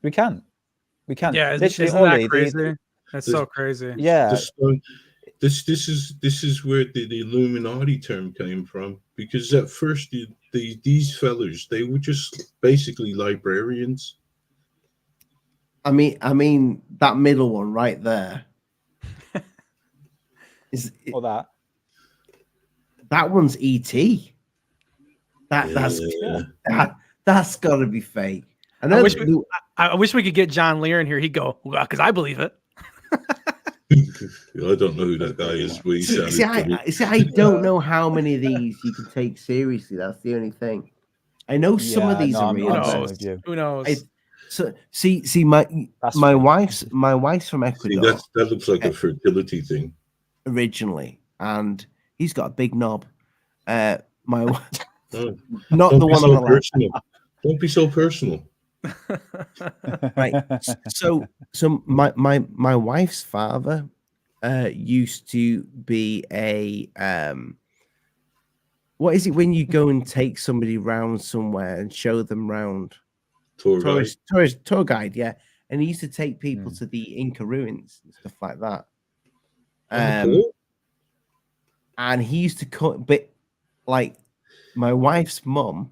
Speaker 3: We can.
Speaker 5: Yeah,
Speaker 3: literally,
Speaker 5: isn't that crazy? That's so crazy.
Speaker 3: Yeah.
Speaker 6: This is where the Illuminati term came from, because at first these fellas, they were just basically librarians.
Speaker 4: I mean that middle one right there. That one's ET. That's got to be fake. And
Speaker 5: I wish we could get John Lear in here. He'd go, well, because I believe it.
Speaker 6: I don't know who that guy is.
Speaker 4: I don't know how many of these you can take seriously. That's the only thing. I know some of these are real.
Speaker 5: Who knows?
Speaker 4: My wife's from Ecuador.
Speaker 6: That looks like a fertility thing
Speaker 4: originally, and he's got a big knob. Not
Speaker 6: the
Speaker 4: one on the left.
Speaker 6: Don't be so personal.
Speaker 4: Right. So my wife's father used to be a what is it when you go and take somebody round somewhere and show them round?
Speaker 6: Tour guide.
Speaker 4: Tour guide, yeah. And he used to take people
Speaker 3: Mm.
Speaker 4: to the Inca ruins and stuff like that.
Speaker 6: Cool.
Speaker 4: And he used to cut, but like my wife's mum,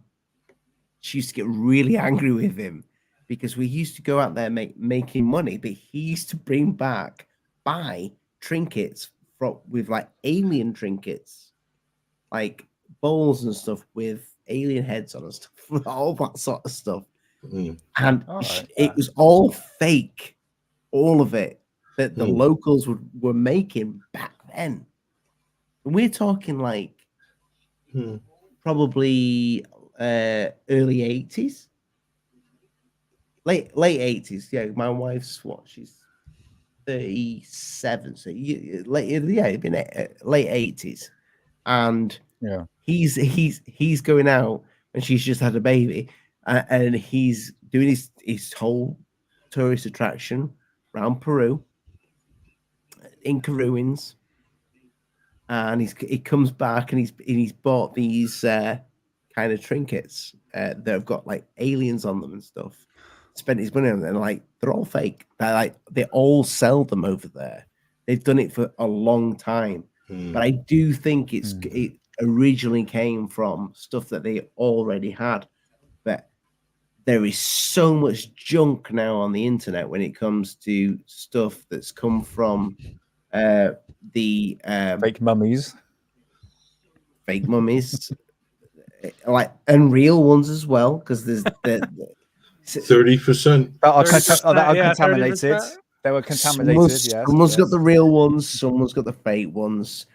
Speaker 4: she used to get really angry with him because we used to go out there making money, but he used to buy trinkets with like alien trinkets, like bowls and stuff with alien heads on and stuff, all that sort of stuff.
Speaker 6: Mm.
Speaker 4: And
Speaker 3: All right,
Speaker 4: it was all fake, all of it that the locals were making back then. And we're talking like probably early 80s, late 80s. Yeah, my wife's what, she's 37, so it'd been late 80s. And
Speaker 3: yeah,
Speaker 4: he's going out and she's just had a baby, and he's doing his whole tourist attraction around Peru, Inca ruins, and he comes back and he's bought these kind of trinkets that have got like aliens on them and stuff. Spent his money on them, and like they're all fake. They all sell them over there. They've done it for a long time, but I do think it originally came from stuff that they already had. But there is so much junk now on the internet when it comes to stuff that's come from the
Speaker 3: fake mummies,
Speaker 4: like unreal ones as well, because there's the
Speaker 6: 30%.
Speaker 3: that are, that are
Speaker 5: Yeah,
Speaker 3: contaminated.
Speaker 5: 30%.
Speaker 3: They were contaminated.
Speaker 4: Someone's got the real ones, someone's got the fake ones.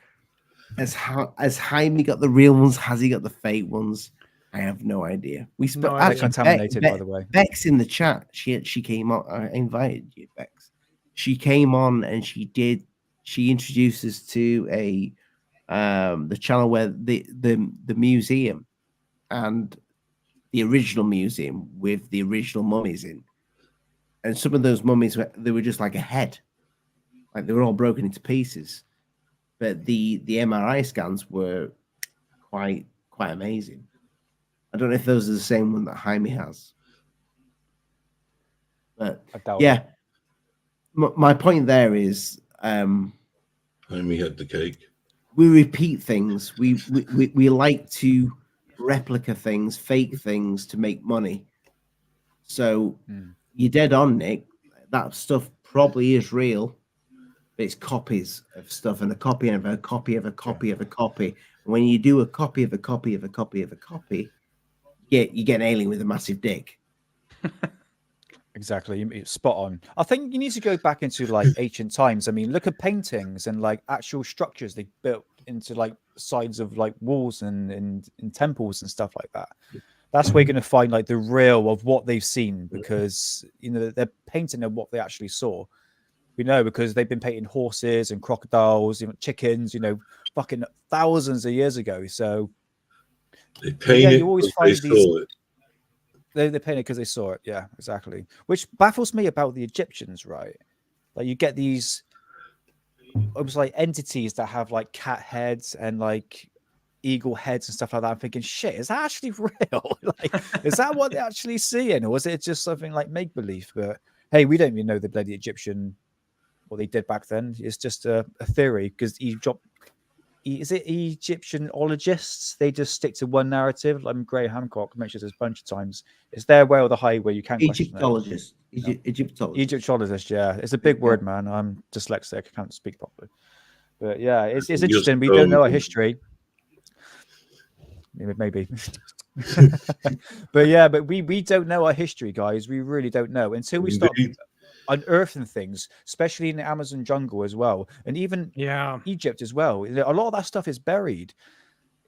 Speaker 4: Has Jaime got the real ones? Has he got the fake ones? I have no idea.
Speaker 3: They're contaminated, by the way.
Speaker 4: Bex in the chat. She came on. I invited you, Bex. She came on and she introduced us to the channel where the museum and the original museum with the original mummies in, and some of those mummies they were just like a head, like they were all broken into pieces. But the MRI scans were quite amazing. I don't know if those are the same one that Jaime has, but yeah. My point there is,
Speaker 6: Jaime had the cake.
Speaker 4: We repeat things. We like to replica things, fake things to make money. So you're dead on, Nick. That stuff probably is real, but it's copies of stuff and a copy of a copy of a copy of a copy. When you do a copy of a copy of a copy of a copy, you get an alien with a massive dick.
Speaker 3: Exactly, spot on. I think you need to go back into like ancient times. I mean, look at paintings and like actual structures they built into like sides of like walls and in temples and stuff like that. That's where you're going to find like the real of what they've seen, because you know they're painting of what they actually saw. We know because they've been painting horses and crocodiles, even chickens, you know, fucking thousands of years ago. So
Speaker 6: they painted
Speaker 3: you always find these. They painted because they saw it. Yeah, exactly. Which baffles me about the Egyptians, right? Like you get these almost like entities that have like cat heads and like eagle heads and stuff like that. I'm thinking, shit, is that actually real? Like, is that what they're actually seeing, or is it just something like make believe? But hey, we don't even know the bloody Egyptian what they did back then. It's just a theory, because is it Egyptianologists? They just stick to one narrative. Like Graham Hancock mentions this a bunch of times. It's their way or the highway. You can't
Speaker 4: Egyptologist.
Speaker 3: Egyptologist, yeah. It's a big word, man. I'm dyslexic. I can't speak properly. But yeah, it's interesting. We don't know our history. Maybe. but we don't know our history, guys. We really don't know until we start unearthing things, especially in the Amazon jungle as well, and even Egypt as well. A lot of that stuff is buried.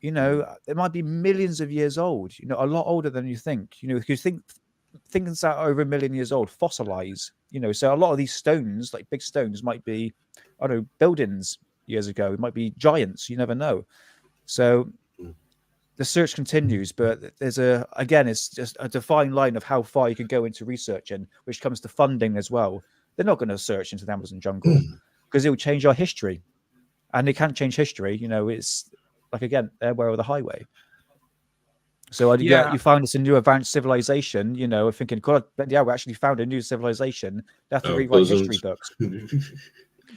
Speaker 3: You know, it might be millions of years old. You know, a lot older than you think. You know, because things that are over 1 million years old fossilize. You know, so a lot of these stones, like big stones, might be, I don't know, buildings years ago. It might be giants. You never know. So the search continues, but it's just a defined line of how far you can go into research, and which comes to funding as well. They're not going to search into the Amazon jungle because it will change our history, and they can't change history. You know, it's like again, they're where the highway. So
Speaker 5: Yeah.
Speaker 3: you found this a new advanced civilization, you know, thinking, God, yeah, we actually found a new civilization. They have to rewrite history books.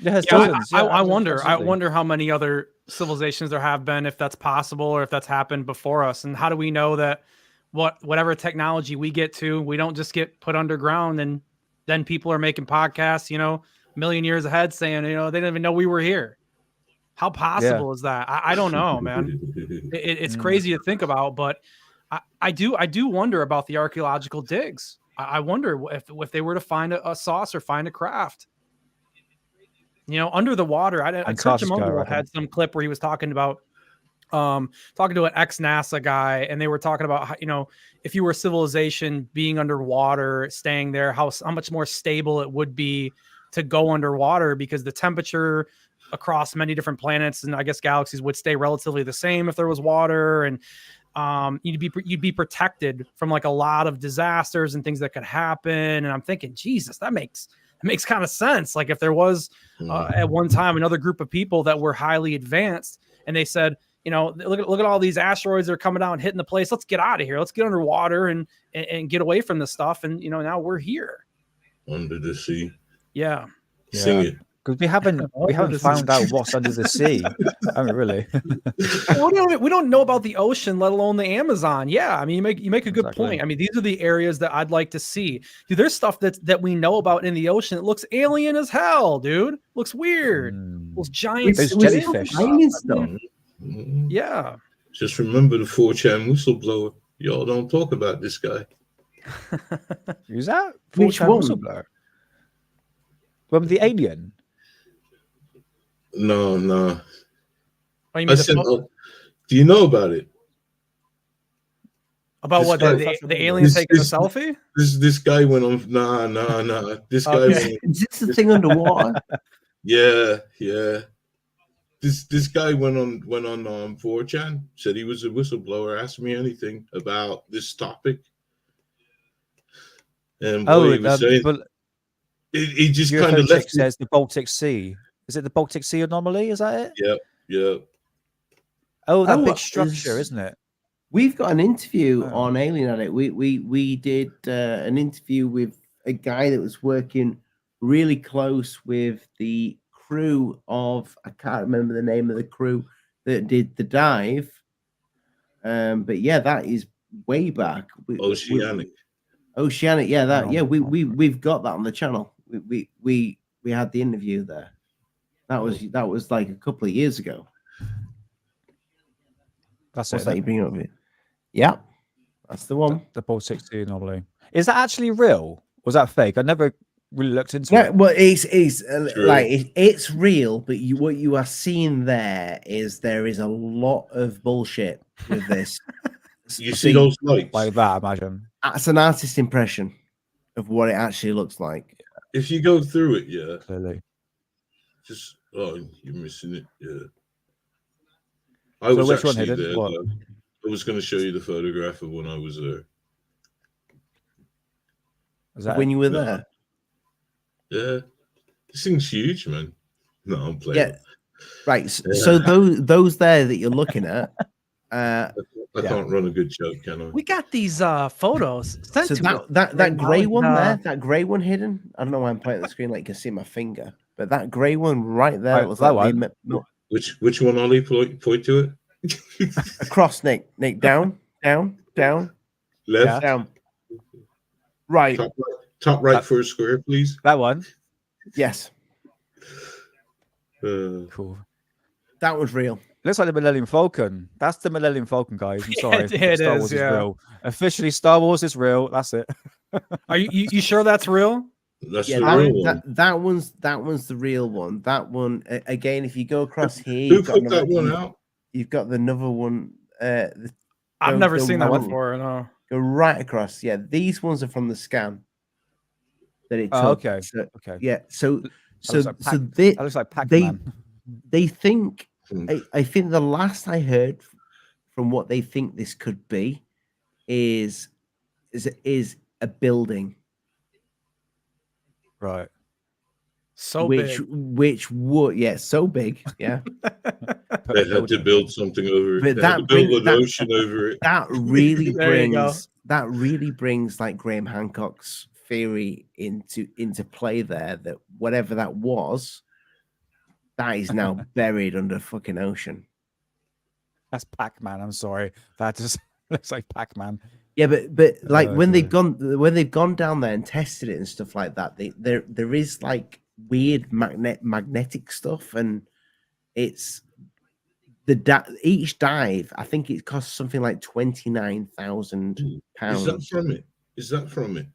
Speaker 3: Yes, dozens.
Speaker 5: I wonder. I
Speaker 3: absolutely.
Speaker 5: wonder how many other civilizations there have been, if that's possible, or if that's happened before us. And how do we know that whatever technology we get to, we don't just get put underground and then people are making podcasts, you know, a million years ahead saying, you know, they didn't even know we were here. How possible is that? I don't know, man. It's crazy to think about, but I do wonder about the archaeological digs. I wonder if they were to find a sauce or find a craft, you know, under the water. Kurt Jamungal had some clip where he was talking about talking to an ex-NASA guy, and they were talking about how, you know, if you were a civilization being underwater, staying there, how much more stable it would be to go underwater, because the temperature across many different planets and I guess galaxies would stay relatively the same if there was water, and you'd be protected from like a lot of disasters and things that could happen. And I'm thinking, Jesus, that makes kind of sense. Like if there was at one time another group of people that were highly advanced, and they said, you know, look at all these asteroids that are coming down and hitting the place. Let's get out of here. Let's get underwater and get away from this stuff. And you know, now we're here
Speaker 6: under the sea.
Speaker 5: Yeah.
Speaker 6: Sing it.
Speaker 3: Because we haven't found out what's under the sea. I mean, really.
Speaker 5: we don't know about the ocean, let alone the Amazon. Yeah, I mean, you make a good point. I mean, these are the areas that I'd like to see. Dude, there's stuff that we know about in the ocean. It looks alien as hell, dude. Looks weird. Those giant
Speaker 3: jellyfish.
Speaker 5: Yeah.
Speaker 6: Just remember the 4chan whistleblower. Y'all don't talk about this guy.
Speaker 3: Who's that?
Speaker 4: Which one?
Speaker 3: Whistleblower. Remember the alien?
Speaker 6: No.
Speaker 5: Oh, you mean
Speaker 6: do you know about it?
Speaker 5: About what? The alien taking a selfie?
Speaker 6: This guy went on. Nah. This guy went,
Speaker 4: is this the thing underwater?
Speaker 6: Yeah. This guy went on 4chan, said he was a whistleblower, asked me anything about this topic. And he was saying, he just kind of left.
Speaker 3: Says the Baltic Sea. Is it the Baltic Sea anomaly? Is that it?
Speaker 6: Yep.
Speaker 3: Oh, that big structure, isn't it?
Speaker 4: We've got an interview on Alien Addict. We did an interview with a guy that was working really close with the crew of, I can't remember the name of the crew that did the dive. But yeah, that is way back.
Speaker 6: Oceanic.
Speaker 4: Yeah, we've got that on the channel. We had the interview there. That was like a couple of years ago.
Speaker 3: What's
Speaker 4: that you bring up with? Yeah, that's the one.
Speaker 3: The Baltic Sea anomaly. Is that actually real? Was that fake? I never really looked into it.
Speaker 4: Well, it's real, but what you are seeing there is a lot of bullshit with this.
Speaker 6: You see those lights
Speaker 3: like that? Imagine
Speaker 4: that's an artist impression of what it actually looks like.
Speaker 6: If you go through it, yeah,
Speaker 3: clearly.
Speaker 6: Just you're missing it, yeah.
Speaker 3: I was actually there.
Speaker 6: I was going to show you the photograph of when I was there.
Speaker 3: Was that
Speaker 4: when you were there?
Speaker 6: Yeah, this thing's huge, man. No, I'm playing.
Speaker 4: Yeah, right. Yeah. So those there that you're looking at.
Speaker 6: I can't run a good joke, can I?
Speaker 5: We got these photos.
Speaker 4: So that grey one there, that grey one hidden. I don't know why I'm pointing at the screen like you can see my finger, but that grey one right there was
Speaker 3: that
Speaker 4: like
Speaker 3: one.
Speaker 6: Which one, Ollie? Point to it.
Speaker 4: Across, Nick, down,
Speaker 6: left,
Speaker 4: down, right,
Speaker 6: top right for a square, please.
Speaker 3: That one.
Speaker 4: Yes.
Speaker 3: Cool.
Speaker 4: That was real.
Speaker 3: Looks like the Millennium Falcon. That's the Millennium Falcon, guys. I'm sorry.
Speaker 5: It
Speaker 3: Star
Speaker 5: is,
Speaker 3: Wars is real. Officially, Star Wars is real. That's it.
Speaker 5: Are you sure that's real?
Speaker 6: That's the real one.
Speaker 4: That one's the real one. That one again. If you go across here,
Speaker 6: who put that one out?
Speaker 4: You've got another one.
Speaker 5: I've never seen that before. No.
Speaker 4: Go right across. Yeah, these ones are from the scan that it took.
Speaker 3: Oh, okay.
Speaker 4: So,
Speaker 3: okay.
Speaker 4: Yeah. So
Speaker 3: that looks like Pac-Man.
Speaker 4: They think. I think the last I heard from what they think this could be is a building.
Speaker 3: Right.
Speaker 5: So
Speaker 4: which would so big, yeah.
Speaker 6: They had to build something over it.
Speaker 4: But
Speaker 6: They had to build an ocean over it.
Speaker 4: That really
Speaker 5: There you go.
Speaker 4: brings like Graham Hancock's theory into play there, that whatever that was, that is now buried under a fucking ocean.
Speaker 3: That's Pac-Man. I'm sorry. That just looks like Pac-Man.
Speaker 4: Yeah, but like when they've gone down there and tested it and stuff like that, there is like weird magnetic stuff, and it's each dive. I think it costs something like £29,000.
Speaker 6: Is that from it?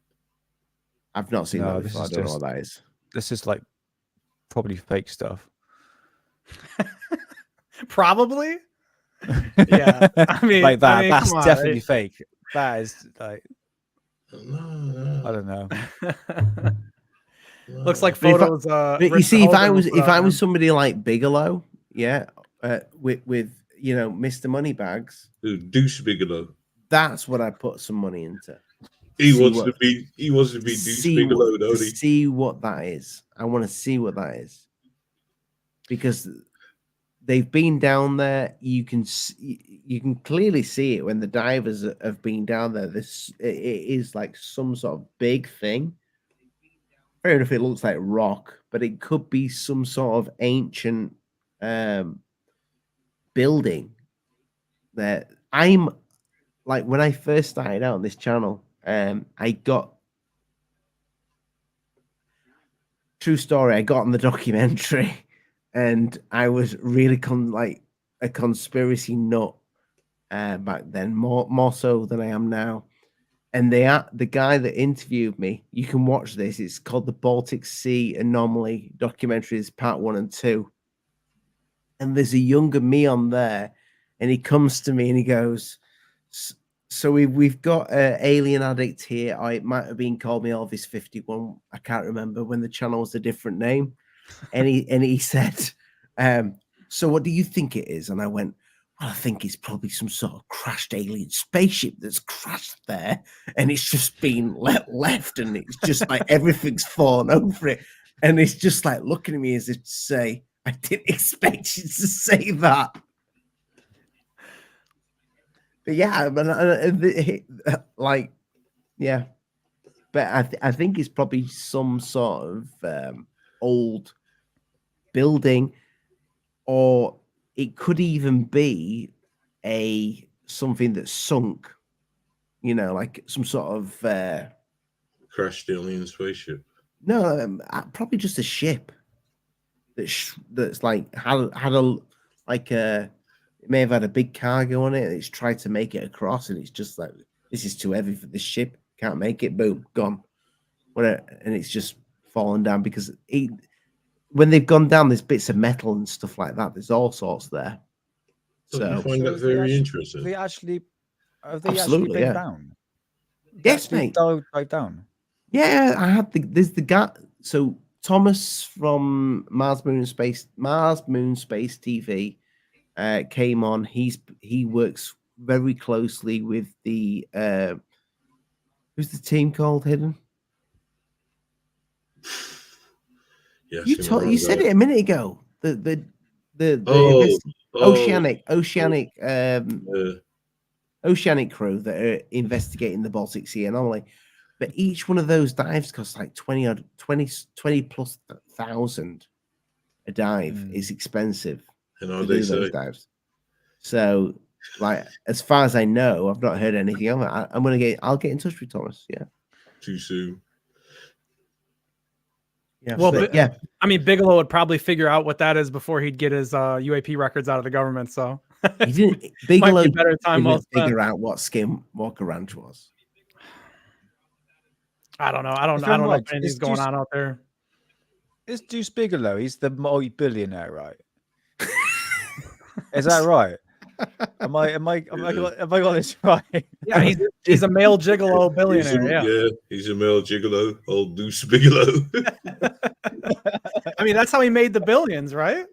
Speaker 4: I've not seen that before. I don't know what that is.
Speaker 3: This is like probably fake stuff.
Speaker 5: Probably. Yeah, I mean,
Speaker 3: like that.
Speaker 5: I mean,
Speaker 3: That's
Speaker 5: come on,
Speaker 3: definitely
Speaker 5: right?
Speaker 3: fake. That is like,
Speaker 6: No.
Speaker 3: I don't know.
Speaker 5: Looks like
Speaker 4: But
Speaker 5: photos.
Speaker 4: but you see, if I was somebody like Bigelow, yeah, with Mr. Moneybags,
Speaker 6: Deuce Bigelow.
Speaker 4: that's what I put some money into.
Speaker 6: He wants to be Deuce Bigelow, don't he?
Speaker 4: See what that is. I want to see what that is, because they've been down there. You can clearly see it when the divers have been down there. It is like some sort of big thing. Fair enough, it looks like rock, but it could be some sort of ancient building. That I'm like, when I first started out on this channel, I got, true story, I got on the documentary and I was really like a conspiracy nut back then, more so than I am now. And the guy that interviewed me, you can watch this. It's called the Baltic Sea Anomaly Documentaries Part 1 and 2. And there's a younger me on there, and he comes to me and he goes, "So we've got Alien Addict here. It might have been called me Elvis 51. I can't remember when the channel was a different name." And he said, "So what do you think it is?" And I went, "Well, I think it's probably some sort of crashed alien spaceship that's crashed there, and it's just been left, and it's just like everything's fallen over it." And it's just like looking at me as if to say, "I didn't expect you to say that." But yeah, like, yeah. But I think it's probably some sort of old building, or it could even be something that's sunk, like some sort of
Speaker 6: crashed alien spaceship.
Speaker 4: No, probably just a ship that's like had a like a. It may have had a big cargo on it, and it's tried to make it across, and it's just like, this is too heavy for this ship. Can't make it. Boom, gone. And it's just fallen down because when they've gone down, there's bits of metal and stuff like that. There's all sorts there.
Speaker 6: So I find that very interesting.
Speaker 3: Have they actually
Speaker 4: Absolutely,
Speaker 3: been
Speaker 4: yeah.
Speaker 3: down?
Speaker 4: Yes, mate.
Speaker 3: Dive down.
Speaker 4: Yeah, I had there's the guy. So Thomas from Mars Moon Space TV came on. He works very closely with the who's the team called, Hidden?
Speaker 6: Yes,
Speaker 4: you said it a minute ago. The oceanic crew that are investigating the Baltic Sea anomaly. But each one of those dives costs like 20 plus thousand a dive. It's expensive
Speaker 6: to
Speaker 4: do those dives. So, like, as far as I know, I've not heard anything of it. I'll get in touch with Thomas. Yeah.
Speaker 6: Too soon.
Speaker 4: Yeah.
Speaker 5: Well,
Speaker 4: but, yeah.
Speaker 5: I mean, Bigelow would probably figure out what that is before he'd get his UAP records out of the government. So
Speaker 4: he didn't. Bigelow
Speaker 5: might be better time
Speaker 4: didn't figure out what Skinwalker Ranch was.
Speaker 5: I don't know. I don't know if anything's going on out there.
Speaker 3: Is Deuce Bigelow? He's the multi-billionaire, right? Is that right? Am I got this right?
Speaker 5: Yeah, he's a male gigolo billionaire.
Speaker 6: He's a male gigolo, old Deuce Bigelow.
Speaker 5: I mean, that's how he made the billions, right?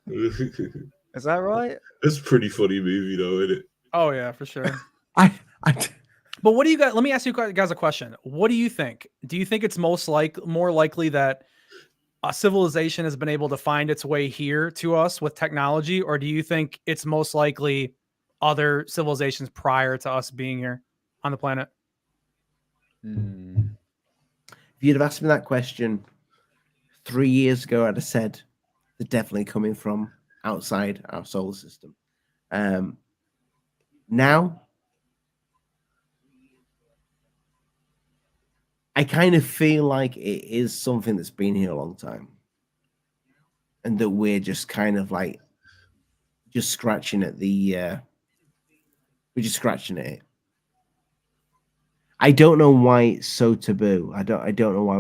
Speaker 3: Is that right?
Speaker 6: That's a pretty funny movie, though, isn't it?
Speaker 5: Oh yeah, for sure.
Speaker 4: But
Speaker 5: what do you guys? Let me ask you guys a question. What do you think? Do you think it's more likely that a civilization has been able to find its way here to us with technology, or do you think it's most likely other civilizations prior to us being here on the planet?
Speaker 3: Hmm.
Speaker 4: If you'd have asked me that question 3 years ago, I'd have said they're definitely coming from outside our solar system. Now, I kind of feel like it is something that's been here a long time, and that we're just kind of like just scratching at the. We're just scratching at it. I don't know why it's so taboo. I don't know why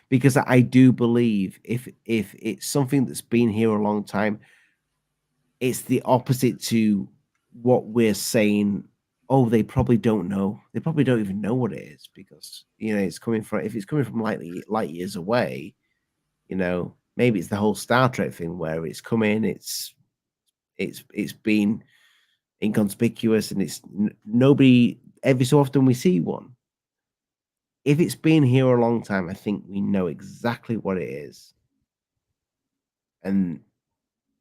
Speaker 4: because I do believe if it's something that's been here a long time, it's the opposite to what we're saying. Oh, they probably don't know. They probably don't even know what it is, because it's coming from, if it's coming from light years away, maybe it's the whole Star Trek thing where it's come in, it's been inconspicuous, and it's nobody. Every so often we see one. If it's been here a long time, I think we know exactly what it is. And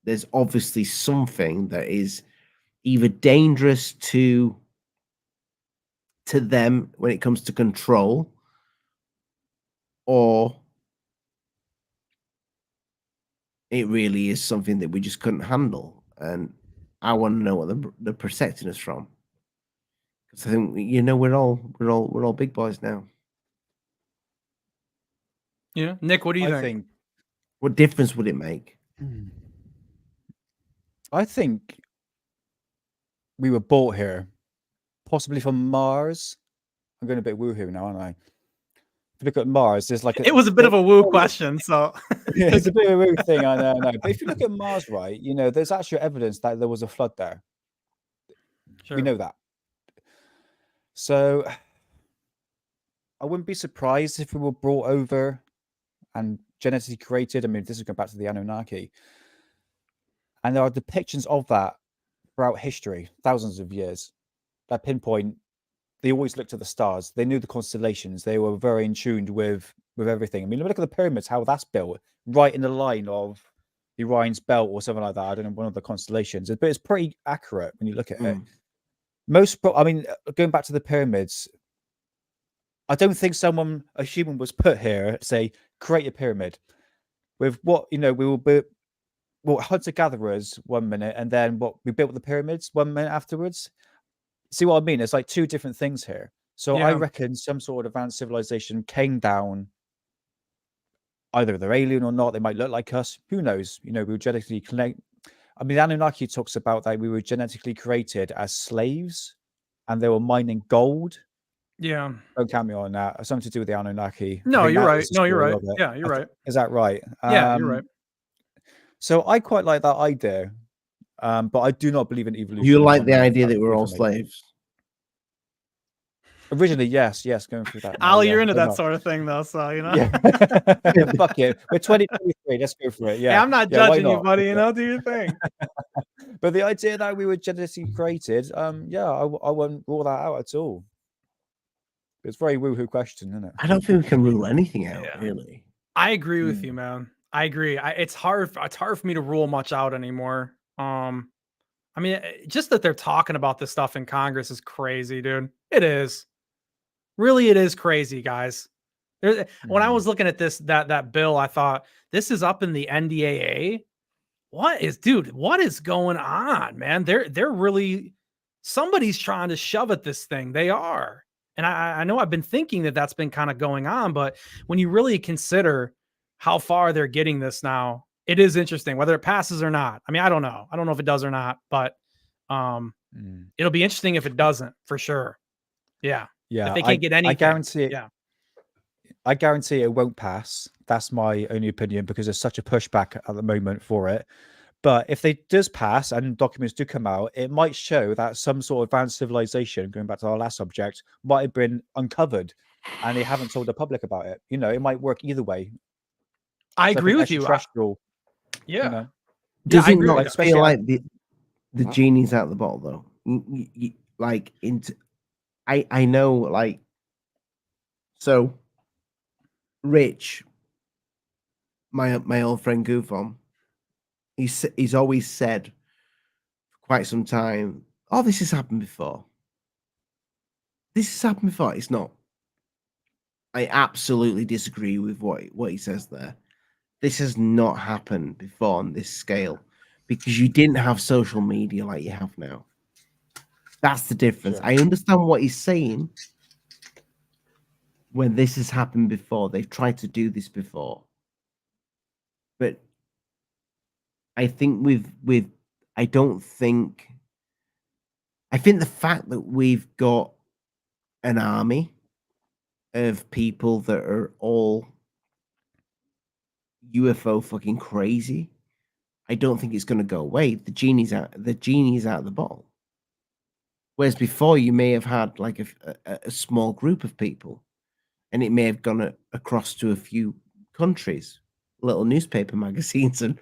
Speaker 4: there's obviously something that is either dangerous to them when it comes to control, or it really is something that we just couldn't handle. And I want to know what they're protecting us from. Because I think we're all big boys now.
Speaker 5: Yeah, Nick, what do you
Speaker 3: I
Speaker 5: think?
Speaker 3: think
Speaker 4: What difference would it make?
Speaker 3: I think we were brought here, possibly from Mars. I'm going a bit woohoo now, aren't I? If you look at Mars, there's like
Speaker 5: It was a bit of a woo question, so
Speaker 3: yeah, it's a bit of a woo thing, I know. But if you look at Mars, right, there's actual evidence that there was a flood there.
Speaker 5: sure.
Speaker 3: We know that. So I wouldn't be surprised if we were brought over and genetically created. I mean, this is going back to the Anunnaki. And there are depictions of that throughout history, thousands of years, that pinpoint. They always looked at the stars. They knew the constellations. They were very in tune with everything. I mean, look at the pyramids, how that's built, right in the line of the Orion's belt or something like that. I don't know, one of the constellations. But it's pretty accurate when you look at it. Going back to the pyramids, I don't think a human was put here, say, create a pyramid. With what, we will be, hunter-gatherers 1 minute, and then we built the pyramids 1 minute afterwards. See what I mean? It's like two different things here. So I reckon some sort of advanced civilization came down. Either they're alien or not. They might look like us. Who knows? We were genetically connected. I mean, Anunnaki talks about that we were genetically created as slaves, and they were mining gold.
Speaker 5: Yeah.
Speaker 3: Don't count me on that. Something to do with the Anunnaki.
Speaker 5: No, you're right. No, you're right. Yeah, you're right.
Speaker 3: Is that right?
Speaker 5: Yeah, you're right.
Speaker 3: So I quite like that idea. But I do not believe in evolution.
Speaker 4: You like the idea that we're all slaves?
Speaker 3: Originally, yes, going through that.
Speaker 5: Al, you're into that sort of thing, though, so
Speaker 3: Yeah. Fuck it. We're 2023. Let's go for it. Yeah.
Speaker 5: Hey, I'm not judging you, buddy. Do your thing.
Speaker 3: But the idea that we were genetically created, I wouldn't rule that out at all. It's a very woohoo question, isn't it?
Speaker 4: I don't think we can rule anything out, really.
Speaker 5: I agree with you, man. I agree. It's hard for me to rule much out anymore. I mean, just that they're talking about this stuff in Congress is crazy, dude. It is. Really, it is crazy, guys. When I was looking at that bill, I thought, this is up in the NDAA. What is going on, man? They're really, somebody's trying to shove at this thing. They are. And I know I've been thinking that's been kind of going on, but when you really consider how far they're getting this now, it is interesting whether it passes or not. I mean, I don't know. I don't know if it does or not, but it'll be interesting if it doesn't, for sure. Yeah.
Speaker 3: Yeah.
Speaker 5: If they can't get anything.
Speaker 3: I guarantee it.
Speaker 5: Yeah.
Speaker 3: I guarantee it won't pass. That's my only opinion, because there's such a pushback at the moment for it. But if it does pass and documents do come out, it might show that some sort of advanced civilization, going back to our last subject, might have been uncovered and they haven't told the public about it. It might work either way.
Speaker 5: I agree with you.
Speaker 3: Yeah.
Speaker 4: Does it not feel like the genie's out the bottle, though? I know, so Rich, my old friend Goofon, he's always said for quite some time, "Oh, this has happened before. This has happened before." It's not. I absolutely disagree with what he says there. This has not happened before on this scale because you didn't have social media like you have now. That's the difference.
Speaker 3: Sure.
Speaker 4: I understand what he's saying. When this has happened before, they've tried to do this before. But I think I think the fact that we've got an army of people that are all UFO fucking crazy, I don't think it's going to go away. The genie's out of the bottle. Whereas before, you may have had like a small group of people, and it may have gone across to a few countries, little newspaper magazines and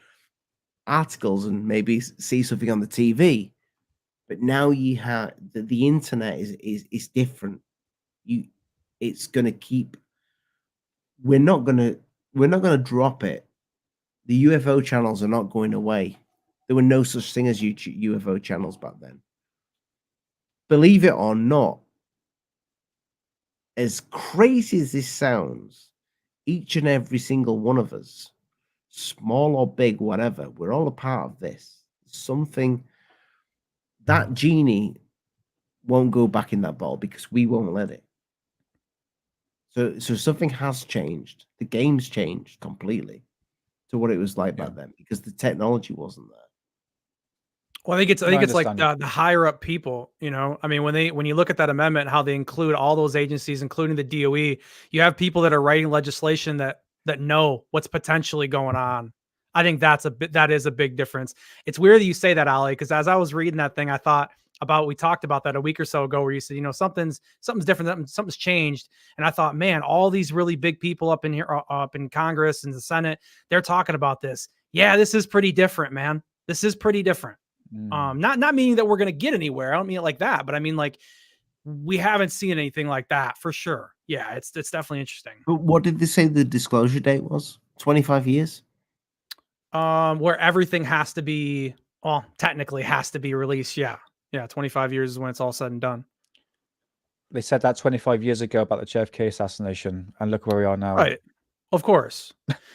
Speaker 4: articles, and maybe see something on the TV. But now you have the internet is different. It's going to keep. We're not going to drop it. The UFO channels are not going away. There were no such thing as UFO channels back then. Believe it or not, as crazy as this sounds, each and every single one of us, small or big, whatever, we're all a part of this. Something that genie won't go back in that bottle because we won't let it. So something has changed. The game's changed completely to what it was like back then because the technology wasn't there.
Speaker 5: Well, I think it's like the higher up people, you know. I mean, when you look at that amendment, how they include all those agencies, including the DOE, you have people that are writing legislation that know what's potentially going on. I think that is a big difference. It's weird that you say that, Ali, because as I was reading that thing, I thought we talked about that a week or so ago, where you said, you know, something's different, something's changed, and I thought, man, all these really big people up in here, up in Congress and the Senate, they're talking about this. Yeah, this is pretty different, man. This is pretty different. Not meaning that we're going to get anywhere. I don't mean it like that, but I mean, like, we haven't seen anything like that for sure. Yeah, it's definitely interesting.
Speaker 4: But what did they say the disclosure date was? 25 years?
Speaker 5: Where everything has to be, well, technically has to be released. Yeah. 25 years is when it's all said and done.
Speaker 3: They said that 25 years ago about the JFK assassination, and look where we are now.
Speaker 5: Right. Of course.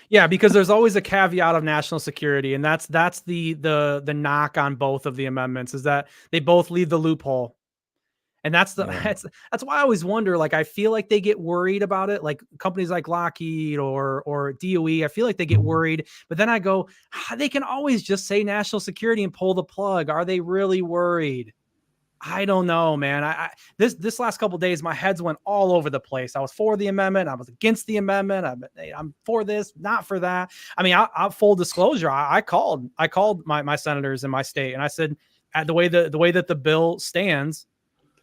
Speaker 5: Yeah, because there's always a caveat of national security, and that's the knock on both of the amendments, is that they both leave the loophole. And that's why I always wonder, like, I feel like they get worried about it, like companies like Lockheed or DOE, I feel like they get worried, but then I go, they can always just say national security and pull the plug. Are they really worried? I don't know, man. This last couple of days, my heads went all over the place. I was for the amendment. I was against the amendment. I'm for this, not for that. I mean, I full disclosure. I called my senators in my state, and I said, the way that the bill stands,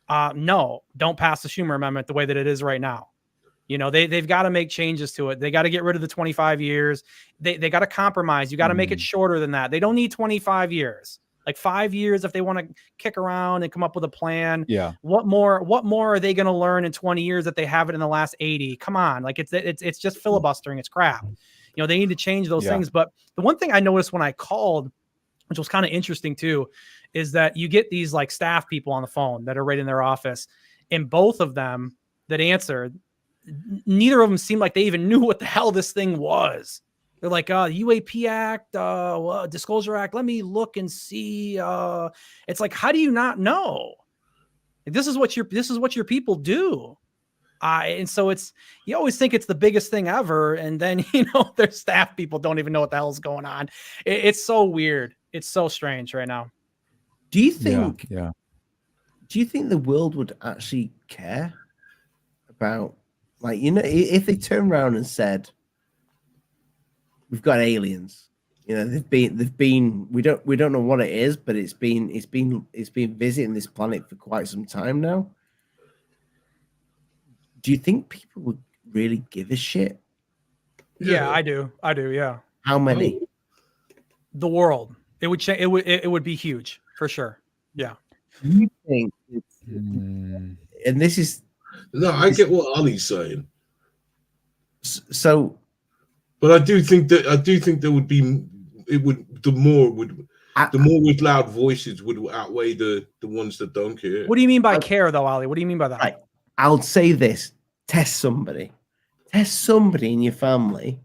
Speaker 5: no, don't pass the Schumer amendment the way that it is right now. You know, they've got to make changes to it. They got to get rid of the 25 years. They got to compromise. You got to make it shorter than that. They don't need 25 years. Like 5 years if they want to kick around and come up with a plan.
Speaker 3: Yeah.
Speaker 5: What more are they going to learn in 20 years that they haven't in the last 80? Come on. Like it's just filibustering. It's crap. You know, they need to change those things. But the one thing I noticed when I called, which was kind of interesting too, is that you get these like staff people on the phone that are right in their office, and both of them that answered, neither of them seemed like they even knew what the hell this thing was. They're like, UAP Act, Disclosure Act. Let me look and see. It's like, how do you not know? Like, this is what your people do. And so you always think it's the biggest thing ever. And then, you know, their staff people don't even know what the hell is going on. It's so weird. It's so strange right now.
Speaker 4: Do you think,
Speaker 3: yeah.
Speaker 4: Do you think the world would actually care about, like, you know, if they turned around and said, we've got aliens, you know, they've been, we don't know what it is, but it's been visiting this planet for quite some time now. Do you think people would really give a shit?
Speaker 5: Yeah, I do. Yeah.
Speaker 4: How many?
Speaker 5: The world. It would change. It would be huge for sure. Yeah.
Speaker 4: You think and this is
Speaker 6: no, I get what Ali's saying.
Speaker 4: So,
Speaker 6: But I do think there would be the more with loud voices would outweigh the ones that don't care.
Speaker 5: What do you mean by care, though, Ali? What do you mean by that?
Speaker 4: Right. I'll say this: test somebody in your family,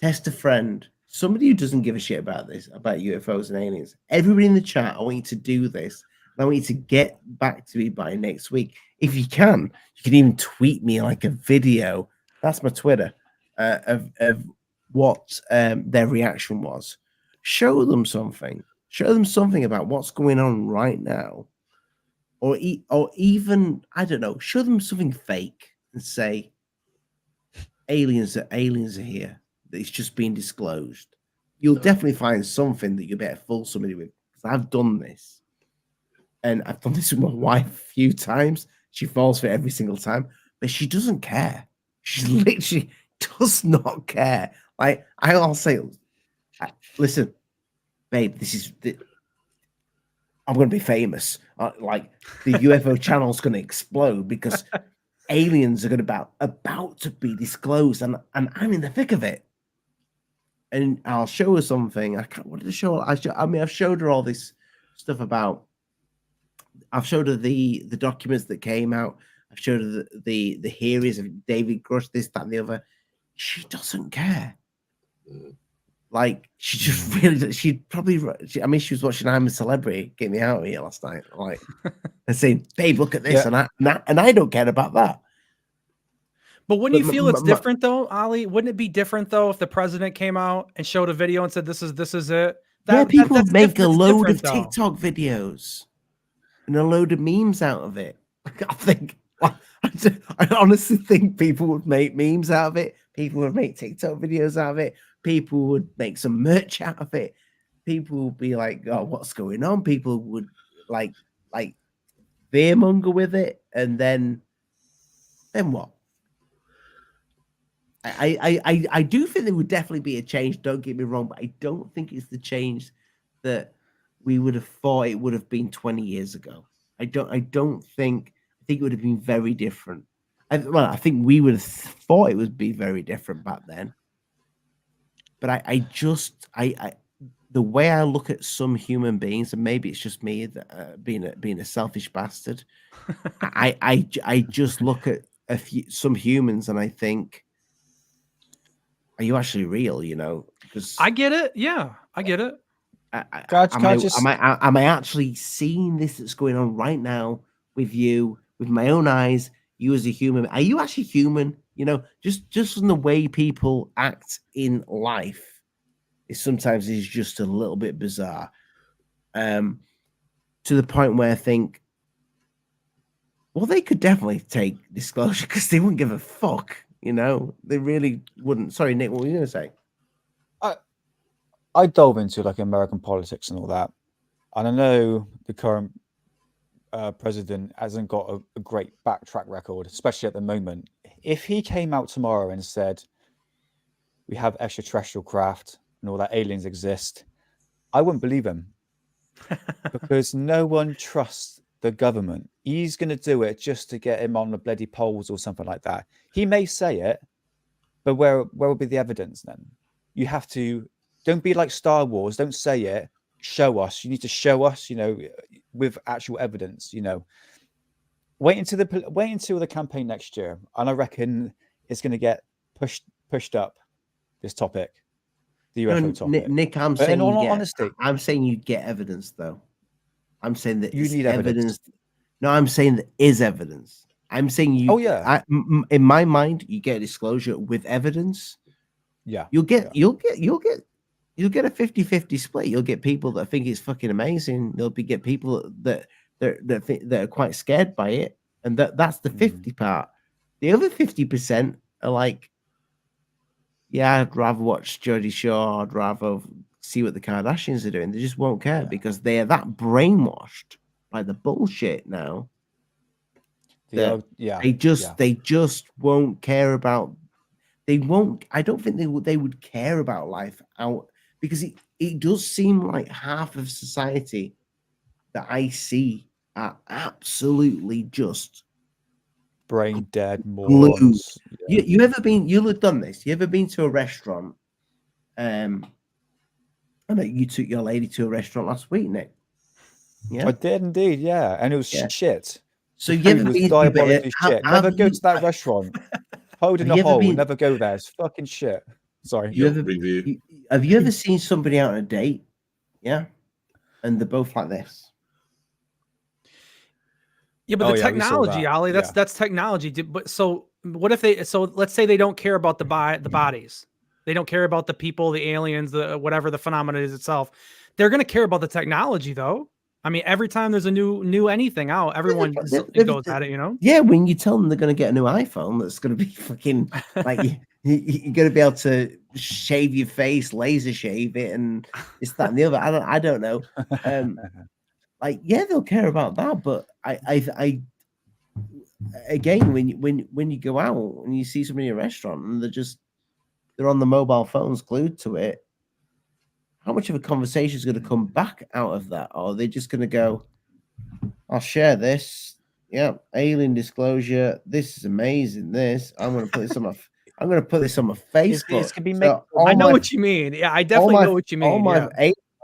Speaker 4: test a friend, somebody who doesn't give a shit about this, about UFOs and aliens. Everybody in the chat, I want you to do this. I want you to get back to me by next week. If you can even tweet me like a video. That's my Twitter of what their reaction was. Show them something. Show them something about what's going on right now. Or even, I don't know, show them something fake and say, aliens are here. It's just been disclosed. You'll definitely find something that you better fool somebody with. Because I've done this. And I've done this with my wife a few times. She falls for it every single time. But she doesn't care. She literally does not care. Like, I'll say, listen, babe, I'm going to be famous. Like, the UFO channel's going to explode because aliens are going to about to be disclosed, and I'm in the thick of it. And I'll show her something. What did I show her? I've showed her all this stuff about. I've showed her the documents that came out. I've showed her the hearings of David Grush, this, that, and the other. She doesn't care. Like, she just really, she was watching I'm a Celebrity, Get Me Out of Here last night. Like, and saying, babe, look at this. Yeah. And I don't care about that.
Speaker 5: But wouldn't you feel it's different though, Ali? Wouldn't it be different though if the president came out and showed a video and said, this is it?
Speaker 4: People make a load of TikTok videos and a load of memes out of it. I honestly think people would make memes out of it. People would make TikTok videos out of it. People would make some merch out of it. People would be like, oh, what's going on? People would like fearmonger with it. And then what? I do think there would definitely be a change. Don't get me wrong, but I don't think it's the change that we would have thought it would have been 20 years ago. I think it would have been very different. I think we would have thought it would be very different back then. But the way I look at some human beings, and maybe it's just me that, being a selfish bastard, I just look at some humans and I think, are you actually real? You know, because
Speaker 5: I get it. Yeah, I get it.
Speaker 4: Am I actually seeing this that's going on right now with you, with my own eyes? You as a human, are you actually human? You know, just from the way people act in life, it sometimes is just a little bit bizarre. To the point where I think, well, they could definitely take disclosure because they wouldn't give a fuck. You know, they really wouldn't. Sorry, Nick, what were you going to say?
Speaker 3: I dove into like American politics and all that, and I know the current president hasn't got a great backtrack record, especially at the moment. If he came out tomorrow and said, we have extraterrestrial craft and all that, aliens exist, I wouldn't believe him because no one trusts the government. He's going to do it just to get him on the bloody polls or something like that. He may say it, but where will be the evidence then? You have to, don't be like Star Wars. Don't say it. Show us. You need to show us, you know, with actual evidence, you know. Wait until the campaign next year, and I reckon it's going to get pushed up, this topic, the UFO topic.
Speaker 4: Nick, I'm saying you get evidence though. I'm saying that you need evidence. No, I'm saying there is evidence. I'm saying you. Oh yeah. In my mind, you get a disclosure with evidence.
Speaker 3: Yeah.
Speaker 4: You'll get a 50-50 split. You'll get people that think it's fucking amazing. Get people that are quite scared by it, and that's the 50 part. The other 50% are like, yeah, I'd rather watch Geordie Shore. I'd rather see what the Kardashians are doing. They just won't care because they are that brainwashed by the bullshit now. They just won't care about. They won't. I don't think they would care about life out because it does seem like half of society that I see are absolutely just
Speaker 3: brain dead morons.
Speaker 4: You ever been? You've done this. You ever been to a restaurant I know you took your lady to a restaurant last week, Nick. Yeah,
Speaker 3: I did indeed, yeah, and it was
Speaker 4: Yeah.
Speaker 3: shit.
Speaker 4: so
Speaker 3: The
Speaker 4: you
Speaker 3: food
Speaker 4: ever
Speaker 3: was
Speaker 4: been?
Speaker 3: diabolically
Speaker 4: Have,
Speaker 3: shit. Never
Speaker 4: have
Speaker 3: go
Speaker 4: you,
Speaker 3: to that restaurant. Hold in
Speaker 4: have
Speaker 3: a
Speaker 4: you ever
Speaker 3: hole.
Speaker 4: been?
Speaker 3: Never go there. It's fucking shit. Sorry.
Speaker 4: You
Speaker 6: Your
Speaker 4: ever?
Speaker 6: review.
Speaker 4: Have you ever seen somebody out on a date? Yeah, and they're both like this.
Speaker 5: Yeah, but
Speaker 3: Oh
Speaker 5: the
Speaker 3: yeah, we saw
Speaker 5: technology,
Speaker 3: that.
Speaker 5: Ollie,
Speaker 3: Yeah.
Speaker 5: that's technology. But so what if they? So let's say they don't care about the bodies. They don't care about the people, the aliens, the whatever the phenomena is itself. They're going to care about the technology, though. I mean, every time there's a new anything out, everyone goes at it. You know.
Speaker 4: Yeah, when you tell them they're going to get a new iPhone, that's going to be fucking like you're going to be able to shave your face, laser shave it, and it's that and the other. I don't know. Like, yeah, they'll care about that, but I again, when you go out and you see somebody in a restaurant and they're on the mobile phones glued to it, how much of a conversation is going to come back out of that? Or are they just going to go, I'll share this. Yeah, alien disclosure. This is amazing. I'm going to put this on my Facebook.
Speaker 3: It's gonna be
Speaker 4: So
Speaker 5: I know what you mean. Yeah, I definitely know what you mean.
Speaker 4: All my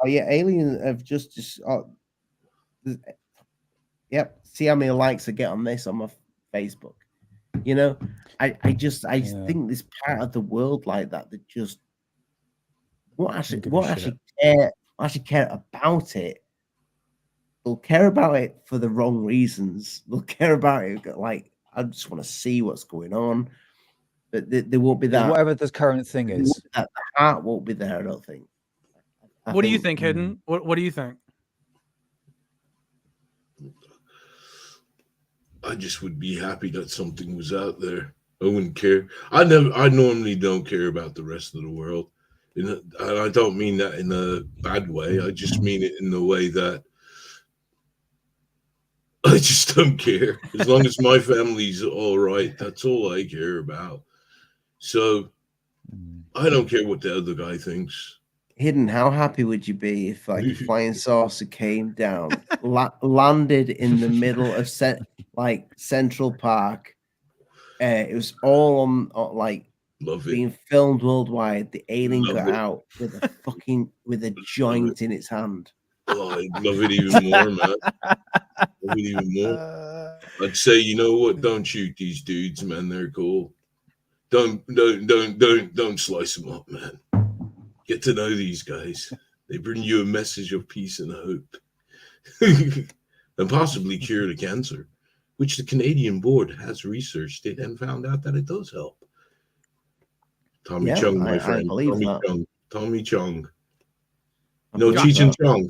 Speaker 5: Yeah.
Speaker 4: aliens have just yep. See how many likes I get on this on my Facebook. You know, I think this part of the world like that just won't actually care about it. They'll care about it for the wrong reasons. They'll care about it like I just want to see what's going on, but there won't be that.
Speaker 3: Whatever the current thing is,
Speaker 4: the heart won't be there. I don't think.
Speaker 5: What do you think, Hidden? What do you think?
Speaker 6: I just would be happy that something was out there. I wouldn't care. I normally don't care about the rest of the world. And I don't mean that in a bad way. I just mean it in the way that I just don't care. As long as my family's all right, that's all I care about. So I don't care what the other guy thinks.
Speaker 4: Hidden, how happy would you be if like a flying saucer came down, landed in the middle of Central Park? It was all on like being filmed worldwide. The alien got out with a joint in its hand.
Speaker 6: Oh, I'd love it even more, man. Love it even more. I'd say, you know what? Don't shoot these dudes, man. They're cool. Don't slice them up, man. Get to know these guys. They bring you a message of peace and hope. And possibly cure the cancer, which the Canadian board has researched it and found out that it does help. Tommy Chung, my friend. Tommy Chung. No, Cheech and Chong.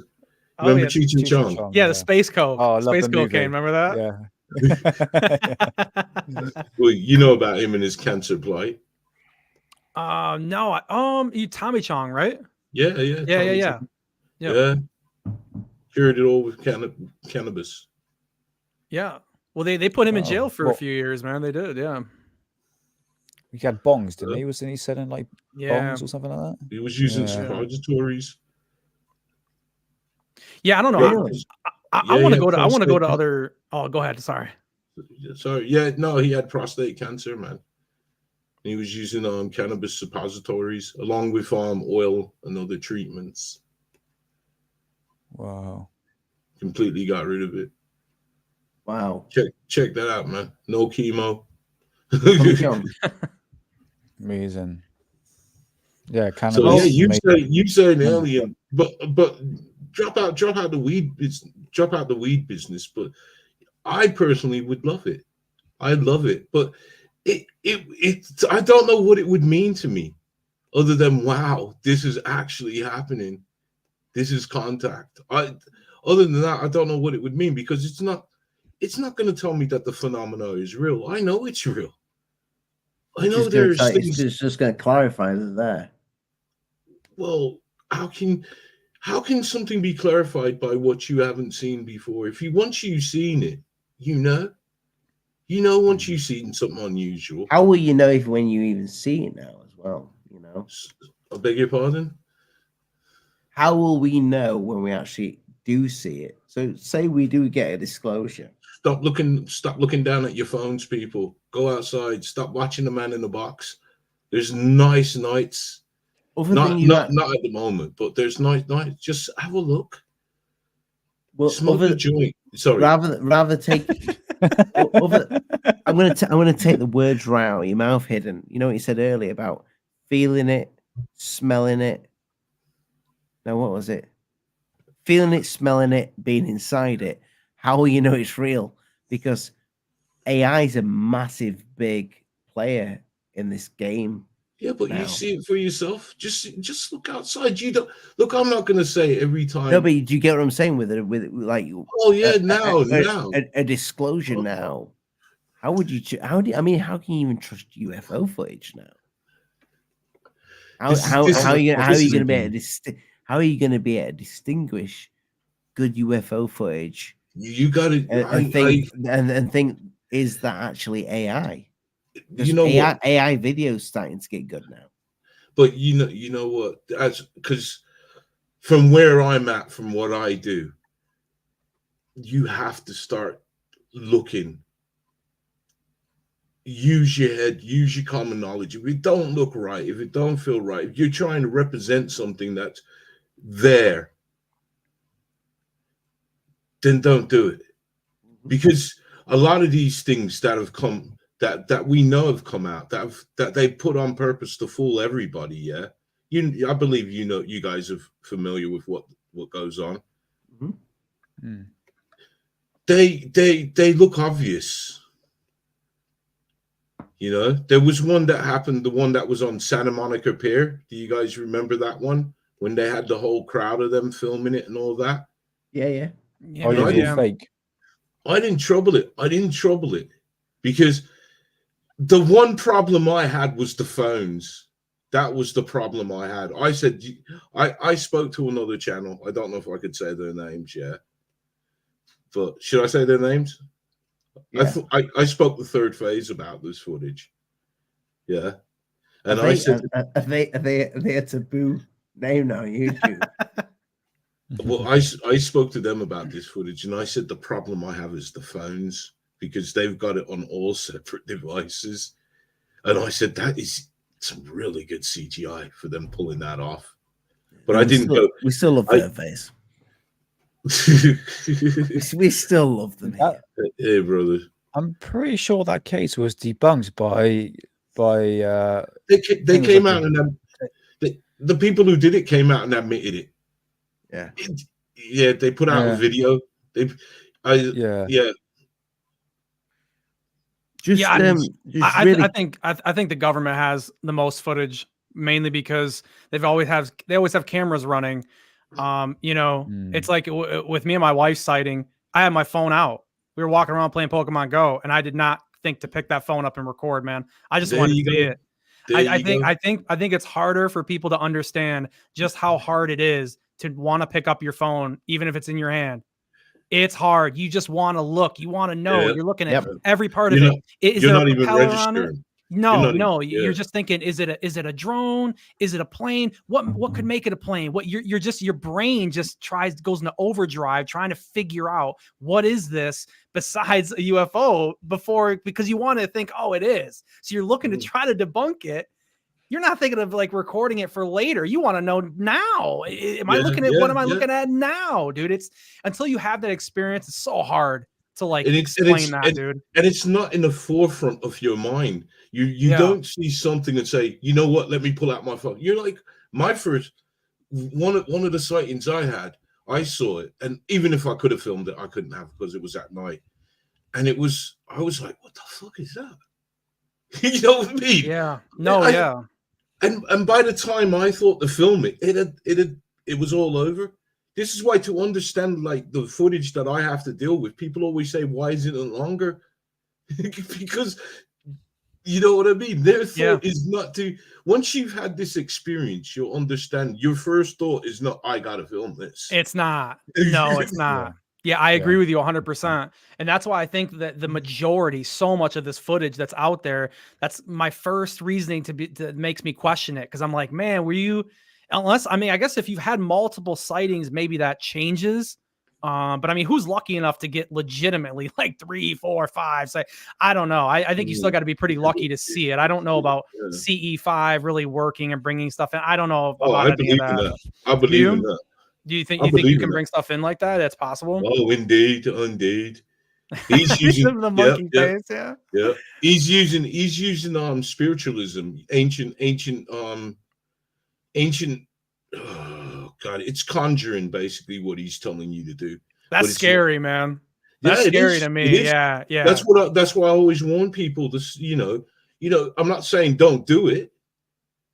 Speaker 6: Remember Cheech and Chong?
Speaker 5: Yeah, the Space Cove.
Speaker 3: Oh, I love
Speaker 5: Space
Speaker 3: the movie.
Speaker 5: Cocaine. Remember that?
Speaker 3: Yeah.
Speaker 6: Well, you know about him and his cancer plight.
Speaker 5: No, you Tommy Chong, right?
Speaker 6: Yeah.
Speaker 5: Yeah.
Speaker 6: Cured it all with cannabis.
Speaker 5: Yeah. Well, they put him in jail for a few years, man. They did, yeah.
Speaker 3: He had bongs, didn't he? Wasn't he selling like bongs or something like that?
Speaker 6: He was using suppositories.
Speaker 5: Yeah, I don't know. I want to go to. I want to go to other. Oh, go ahead. Sorry.
Speaker 6: Yeah, no, he had prostate cancer, man. He was using cannabis suppositories along with oil and other treatments.
Speaker 3: Wow.
Speaker 6: Completely got rid of it.
Speaker 4: Wow.
Speaker 6: Check that out, man. No chemo.
Speaker 3: Amazing. Yeah, cannabis.
Speaker 6: So yeah, you say an alien, but drop out the weed business. But I personally would love it. I love it, but it I don't know what it would mean to me, other than wow, this is actually happening. This is contact. Other than that, I don't know what it would mean, because it's not going to tell me that the phenomena is real. I know it's real. I know there's things.
Speaker 4: It's just going to clarify that there.
Speaker 6: Well, how can something be clarified by what you haven't seen before? Once you've seen it, you know once you've seen something unusual.
Speaker 4: How will you know when you even see it now as well? You know.
Speaker 6: I beg your pardon?
Speaker 4: How will we know when we actually do see it? So say we do get a disclosure.
Speaker 6: Stop looking down at your phones, people. Go outside. Stop watching the man in the box. There's nice nights.
Speaker 4: Other
Speaker 6: Not
Speaker 4: than you,
Speaker 6: not not at the moment, but there's no just have a look.
Speaker 4: well,
Speaker 6: Smoke a joint. Sorry.
Speaker 4: rather take. I'm gonna take the words right out of your mouth, Hidden. You know what you said earlier about feeling it, smelling it. Now, what was it? Feeling it, smelling it, being inside it. How will you know it's real? Because AI is a massive, big player in this game.
Speaker 6: Yeah, but
Speaker 4: now.
Speaker 6: you see it for yourself. Just look outside. You don't look. I'm not going to say it every time.
Speaker 4: No, but do you get what I'm saying with it? With like,
Speaker 6: oh yeah, now
Speaker 4: a disclosure now. How would you? How do? I mean, how can you even trust UFO footage now? How are you going to be able to how are you going to be able to distinguish good UFO footage?
Speaker 6: You got to
Speaker 4: and think, is that actually AI?
Speaker 6: You know
Speaker 4: AI,
Speaker 6: what?
Speaker 4: AI videos starting to get good now.
Speaker 6: But you know what? Because from where I'm at, from what I do, you have to start looking. Use your head, use your common knowledge. If it don't look right, if it don't feel right, if you're trying to represent something that's there, then don't do it. Because a lot of these things that have come, that we know have come out, that they put on purpose to fool everybody. Yeah, I believe you guys are familiar with what goes on.
Speaker 3: Mm.
Speaker 6: They look obvious. You know, there was one that happened, the one that was on Santa Monica Pier. Do you guys remember that one when they had the whole crowd of them filming it and all that?
Speaker 4: Yeah.
Speaker 3: Oh, yeah, fake.
Speaker 6: I didn't trouble it because the one problem I had was the phones. That was the problem I had. I said, I spoke to another channel. I don't know if I could say their names yet, but should I say their names? Yeah. I spoke the third phase about this footage. Yeah. And I said,
Speaker 4: are they a taboo name now on YouTube?
Speaker 6: Well, I spoke to them about this footage, and I said the problem I have is the phones, because they've got it on all separate devices. And I said that is some really good CGI for them pulling that off. But I didn't go.
Speaker 4: We still love their face. We still love them.
Speaker 6: Hey, brother.
Speaker 3: I'm pretty sure that case was debunked by
Speaker 6: they came out and the people who did it came out and admitted it.
Speaker 4: Yeah.
Speaker 6: They put out a video.
Speaker 5: I think the government has the most footage, mainly because they always have cameras running. It's like with me and my wife's sighting, I had my phone out. We were walking around playing Pokemon Go, and I did not think to pick that phone up and record, man. I just wanted to see it. I think it's harder for people to understand just how hard it is to want to pick up your phone, even if it's in your hand. It's hard. You just want to look. You want to know. You're looking at every part of it. Is there a propeller on it? No. You're just thinking, is it a drone? Is it a plane? What could make it a plane? What your brain just goes into overdrive trying to figure out what is this besides a UFO because you want to think, oh, it is. So you're looking to try to debunk it. You're not thinking of like recording it for later. You want to know now. Am I looking at what am I looking at now, dude? It's until you have that experience, it's so hard to like explain that, dude.
Speaker 6: And it's not in the forefront of your mind. You don't see something and say, you know what? Let me pull out my phone. You're like, my first one of the sightings I had, I saw it, and even if I could have filmed it, I couldn't have because it was at night. And I was like, what the fuck is that? You know what I mean?
Speaker 5: Yeah.
Speaker 6: And by the time I thought to film it, it was all over. This is why, to understand like the footage that I have to deal with, people always say, why isn't it longer? Because you know what I mean? Their thought is not to, once you've had this experience, you'll understand your first thought is not, I gotta film this.
Speaker 5: It's not. No, it's not. Yeah, I agree with you 100%. And that's why I think that the majority, so much of this footage that's out there, that's my first reasoning that makes me question it. Cause I'm like, man, I guess if you've had multiple sightings, maybe that changes But I mean, who's lucky enough to get legitimately like 3, 4, 5? Say, I don't know. I think you still got to be pretty lucky to see it. I don't know about CE5 really working and bringing stuff in. I don't know about
Speaker 6: I
Speaker 5: any of
Speaker 6: believe
Speaker 5: that.
Speaker 6: in that. I believe in that.
Speaker 5: Do you think
Speaker 6: I
Speaker 5: you think you
Speaker 6: believe
Speaker 5: can
Speaker 6: in
Speaker 5: bring stuff in like that? That's possible.
Speaker 6: Oh, indeed. He's using
Speaker 5: the monkey face,
Speaker 6: yeah. He's using spiritualism, ancient. Oh God, it's conjuring basically what he's telling you to do.
Speaker 5: That's scary, man. That's
Speaker 6: Yeah,
Speaker 5: scary to me. Yeah.
Speaker 6: That's why I always warn people. This, I'm not saying don't do it,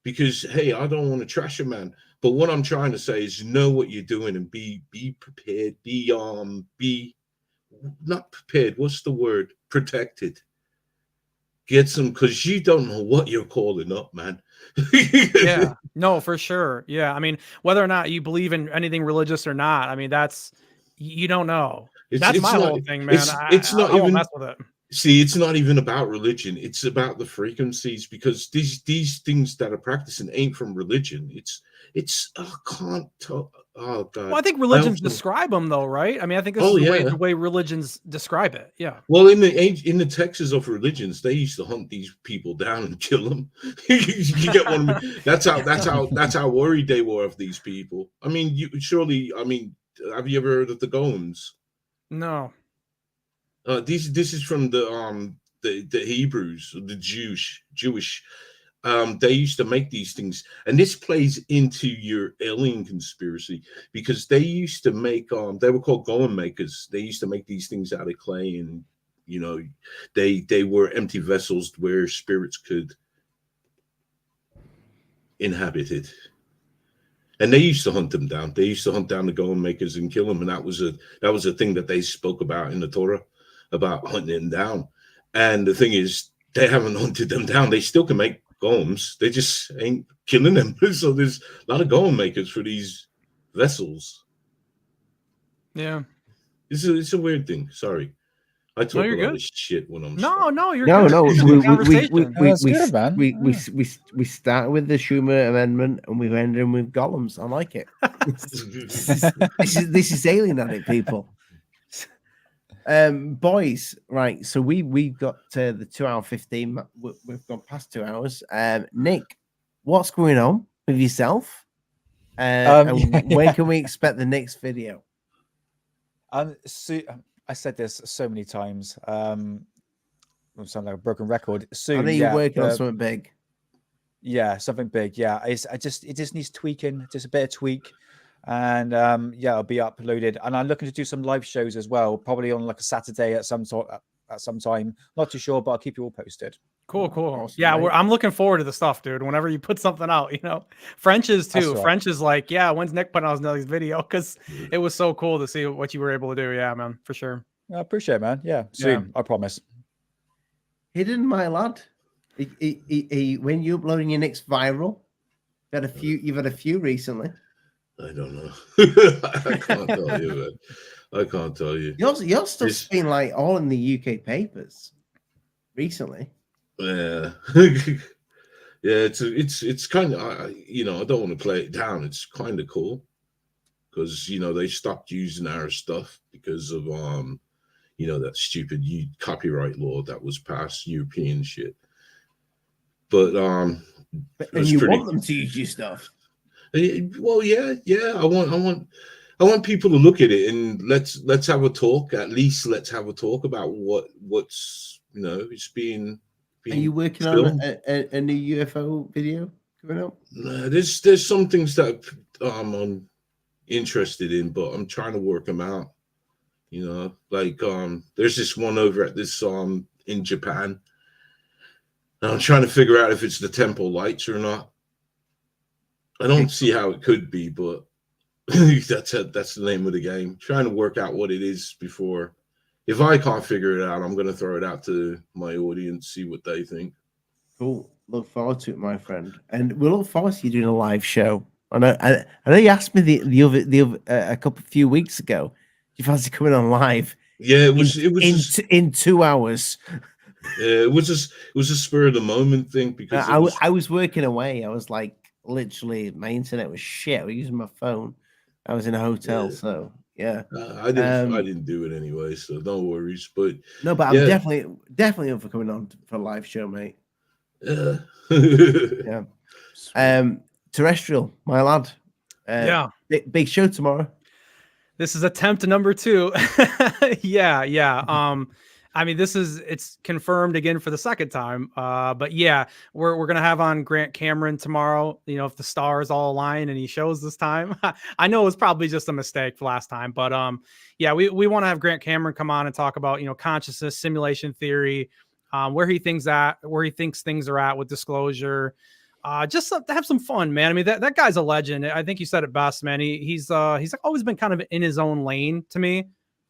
Speaker 6: because hey, I don't want to trash a man. But what I'm trying to say is know what you're doing and be prepared. Be not prepared. What's the word? Protected. Get some, because you don't know what you're calling up, man.
Speaker 5: Yeah, no, for sure. Yeah, I mean, whether or not you believe in anything religious or not, I mean, you don't know. That's my whole thing, man. I won't mess with it.
Speaker 6: See, it's not even about religion. It's about the frequencies, because these things that are practicing ain't from religion. I can't tell. Oh God.
Speaker 5: Well, I think religions describe them though, right? I mean, I think this is the way religions describe it. Yeah.
Speaker 6: Well, in the texts of religions, they used to hunt these people down and kill them. You get one of me? That's how worried they were of these people. I mean, have you ever heard of the golems?
Speaker 5: No.
Speaker 6: This is from the Hebrews, the Jewish. They used to make these things, and this plays into your alien conspiracy, because they used to make they were called golem makers. They used to make these things out of clay, and they were empty vessels where spirits could inhabit it. And they used to hunt them down. They used to hunt down the golem makers and kill them, and that was a thing that they spoke about in the Torah, about hunting them down. And the thing is, they haven't hunted them down. They still can make golems. They just ain't killing them. So there's a lot of golem makers for these vessels.
Speaker 5: Yeah,
Speaker 6: it's a weird thing. Sorry, I talk a lot of shit when I'm.
Speaker 5: No, you're
Speaker 4: good.
Speaker 5: No,
Speaker 4: we start with the Schumer amendment and we end with golems. I like it. This is alien at it, people. Boys, right? So we've got the 2 hour 15. We've gone past 2 hours. Nick, what's going on with yourself? And when can we expect the next video?
Speaker 3: So I said this so many times. I'm sounding like a broken record. Soon,
Speaker 4: I know you're working on something big.
Speaker 3: Yeah, something big. Yeah, it just needs tweaking, just a bit of tweak. And it'll be uploaded, and I'm looking to do some live shows as well, probably on like a Saturday at some time. Not too sure, but I'll keep you all posted.
Speaker 5: Cool. Awesome, yeah, I'm looking forward to the stuff, dude. Whenever you put something out, French is too. Right. French is like, yeah, when's Nick putting out another video? Because it was so cool to see what you were able to do. Yeah, man, for sure.
Speaker 3: I appreciate it, man. Yeah, soon, I promise.
Speaker 4: Hidden, my lad. When you're uploading your next viral, you've had a few recently.
Speaker 6: I don't know. I can't tell you, man. I can't tell you.
Speaker 4: Your stuff's been like all in the UK papers recently.
Speaker 6: Yeah. Yeah, it's kind of, I don't want to play it down. It's kind of cool because, they stopped using our stuff because of, that stupid copyright law that was passed, European shit. But,
Speaker 4: and you want them to use your stuff?
Speaker 6: Well, yeah. I want people to look at it and let's have a talk. At least let's have a talk about what's it's being.
Speaker 4: Are you working on a new UFO video coming up?
Speaker 6: There's some things that I'm interested in, but I'm trying to work them out. Like there's this one over at this in Japan, and I'm trying to figure out if it's the temple lights or not. I don't see how it could be, but that's the name of the game. Trying to work out what it is before. If I can't figure it out, I'm going to throw it out to my audience, see what they think.
Speaker 4: Cool. Look forward to it, my friend. And we'll look forward to you doing a live show. I know you asked me the other few weeks ago. Do you fancy coming on live?
Speaker 6: Yeah, it was
Speaker 4: in 2 hours.
Speaker 6: Yeah, it was a spur of the moment thing because
Speaker 4: I was working away. I was like, literally, my internet was shit. I was using my phone. I was in a hotel, so Yeah.
Speaker 6: I didn't do it anyway, so no worries. But
Speaker 4: no, but I'm definitely up for coming on for a live show, mate. Yeah. Terrestrial, my lad.
Speaker 5: Yeah.
Speaker 4: Big show tomorrow.
Speaker 5: This is attempt number 2. Yeah. I mean, it's confirmed again for the second time. But yeah, we're gonna have on Grant Cameron tomorrow. You know, if the stars all align and he shows this time. I know it was probably just a mistake last time, but yeah, we want to have Grant Cameron come on and talk about, you know, consciousness, simulation theory, where he thinks things are at with disclosure. Just to have some fun, man. I mean, that guy's a legend. I think you said it best, man. He's always been kind of in his own lane to me.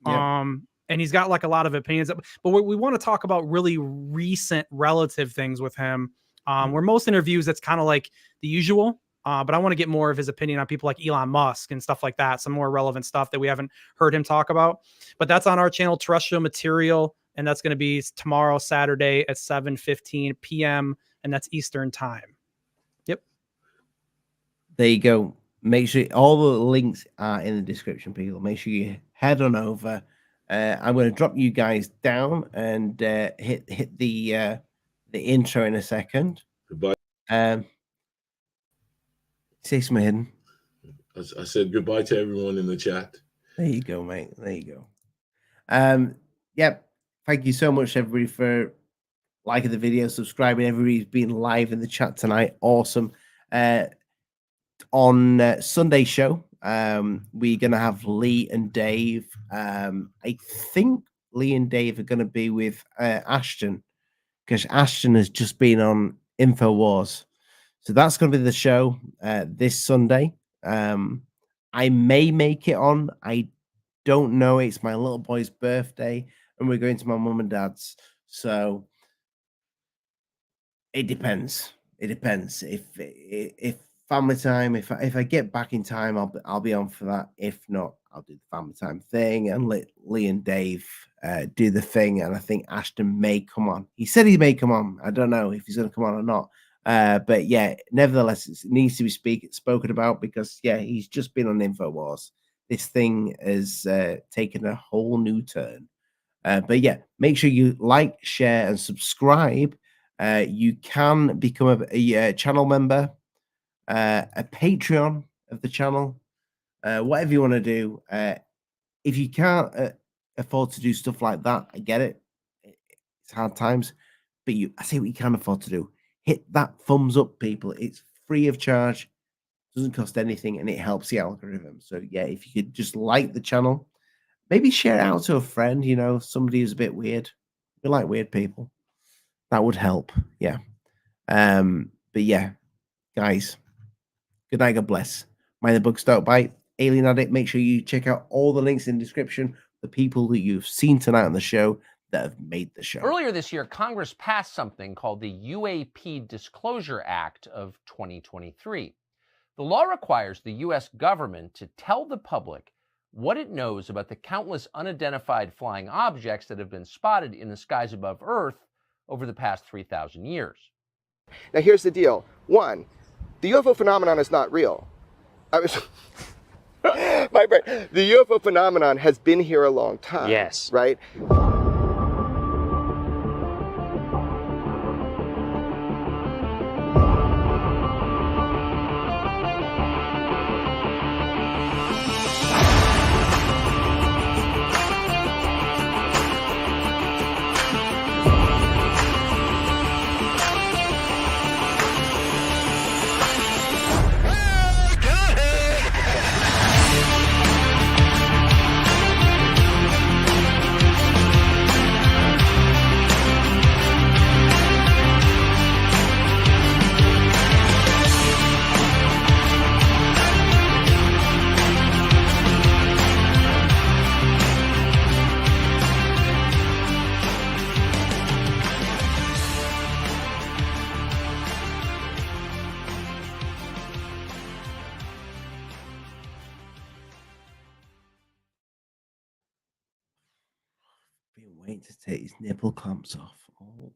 Speaker 4: Yeah.
Speaker 5: And he's got like a lot of opinions, but we want to talk about really recent relative things with him. Where most interviews, it's kind of like the usual. But I want to get more of his opinion on people like Elon Musk and stuff like that. Some more relevant stuff that we haven't heard him talk about. But that's on our channel, Terrestrial Material. And that's going to be tomorrow, Saturday at 7:15 p.m. And that's Eastern time.
Speaker 4: There you go. Make sure all the links are in the description, people. Make sure you head on over. I'm going to drop you guys down and hit the intro in a second.
Speaker 6: Goodbye.
Speaker 4: Say something hidden.
Speaker 6: I said goodbye to everyone in the chat.
Speaker 4: There you go, mate. There you go. Yep. Thank you so much, everybody, for liking the video, subscribing. Everybody's been live in the chat tonight. Awesome. On Sunday's show, we're going to have Lee and Dave. I think Lee and Dave are going to be with Ashton, because Ashton has just been on InfoWars. So that's going to be the show this Sunday. I may make it on. I don't know. It's my little boy's birthday, and we're going to my mum and dad's. So it depends. It depends. If family time, if I get back in time, I'll be on for that. If not, I'll do the family time thing and let Lee and Dave do the thing. And I think Ashton may come on. He said he may come on. I don't know if he's going to come on or not. But yeah, nevertheless, it needs to be spoken about, because yeah, he's just been on InfoWars. This thing has taken a whole new turn. But yeah, make sure you like, share, and subscribe. You can become a channel member, a Patreon of the channel, whatever you want to do. If you can't afford to do stuff like that, I get it. It's hard times, but I say what you can afford to do. Hit that thumbs up, people. It's free of charge, doesn't cost anything, and it helps the algorithm. So yeah, if you could just like the channel, maybe share it out to a friend, you know, somebody who's a bit weird. We like weird people. That would help. Yeah. But yeah, guys, good night, God bless. Mind the bug, don't bite. Alien Addict, make sure you check out all the links in the description. The people that you've seen tonight on the show that have made the show.
Speaker 1: Earlier this year, Congress passed something called the UAP Disclosure Act of 2023. The law requires the U.S. government to tell the public what it knows about the countless unidentified flying objects that have been spotted in the skies above Earth over the past 3,000 years.
Speaker 2: Now here's the deal. One, the UFO phenomenon is not real. My brain. The UFO phenomenon has been here a long time.
Speaker 8: Yes.
Speaker 2: Right?
Speaker 4: Been waiting to take his nipple clamps off all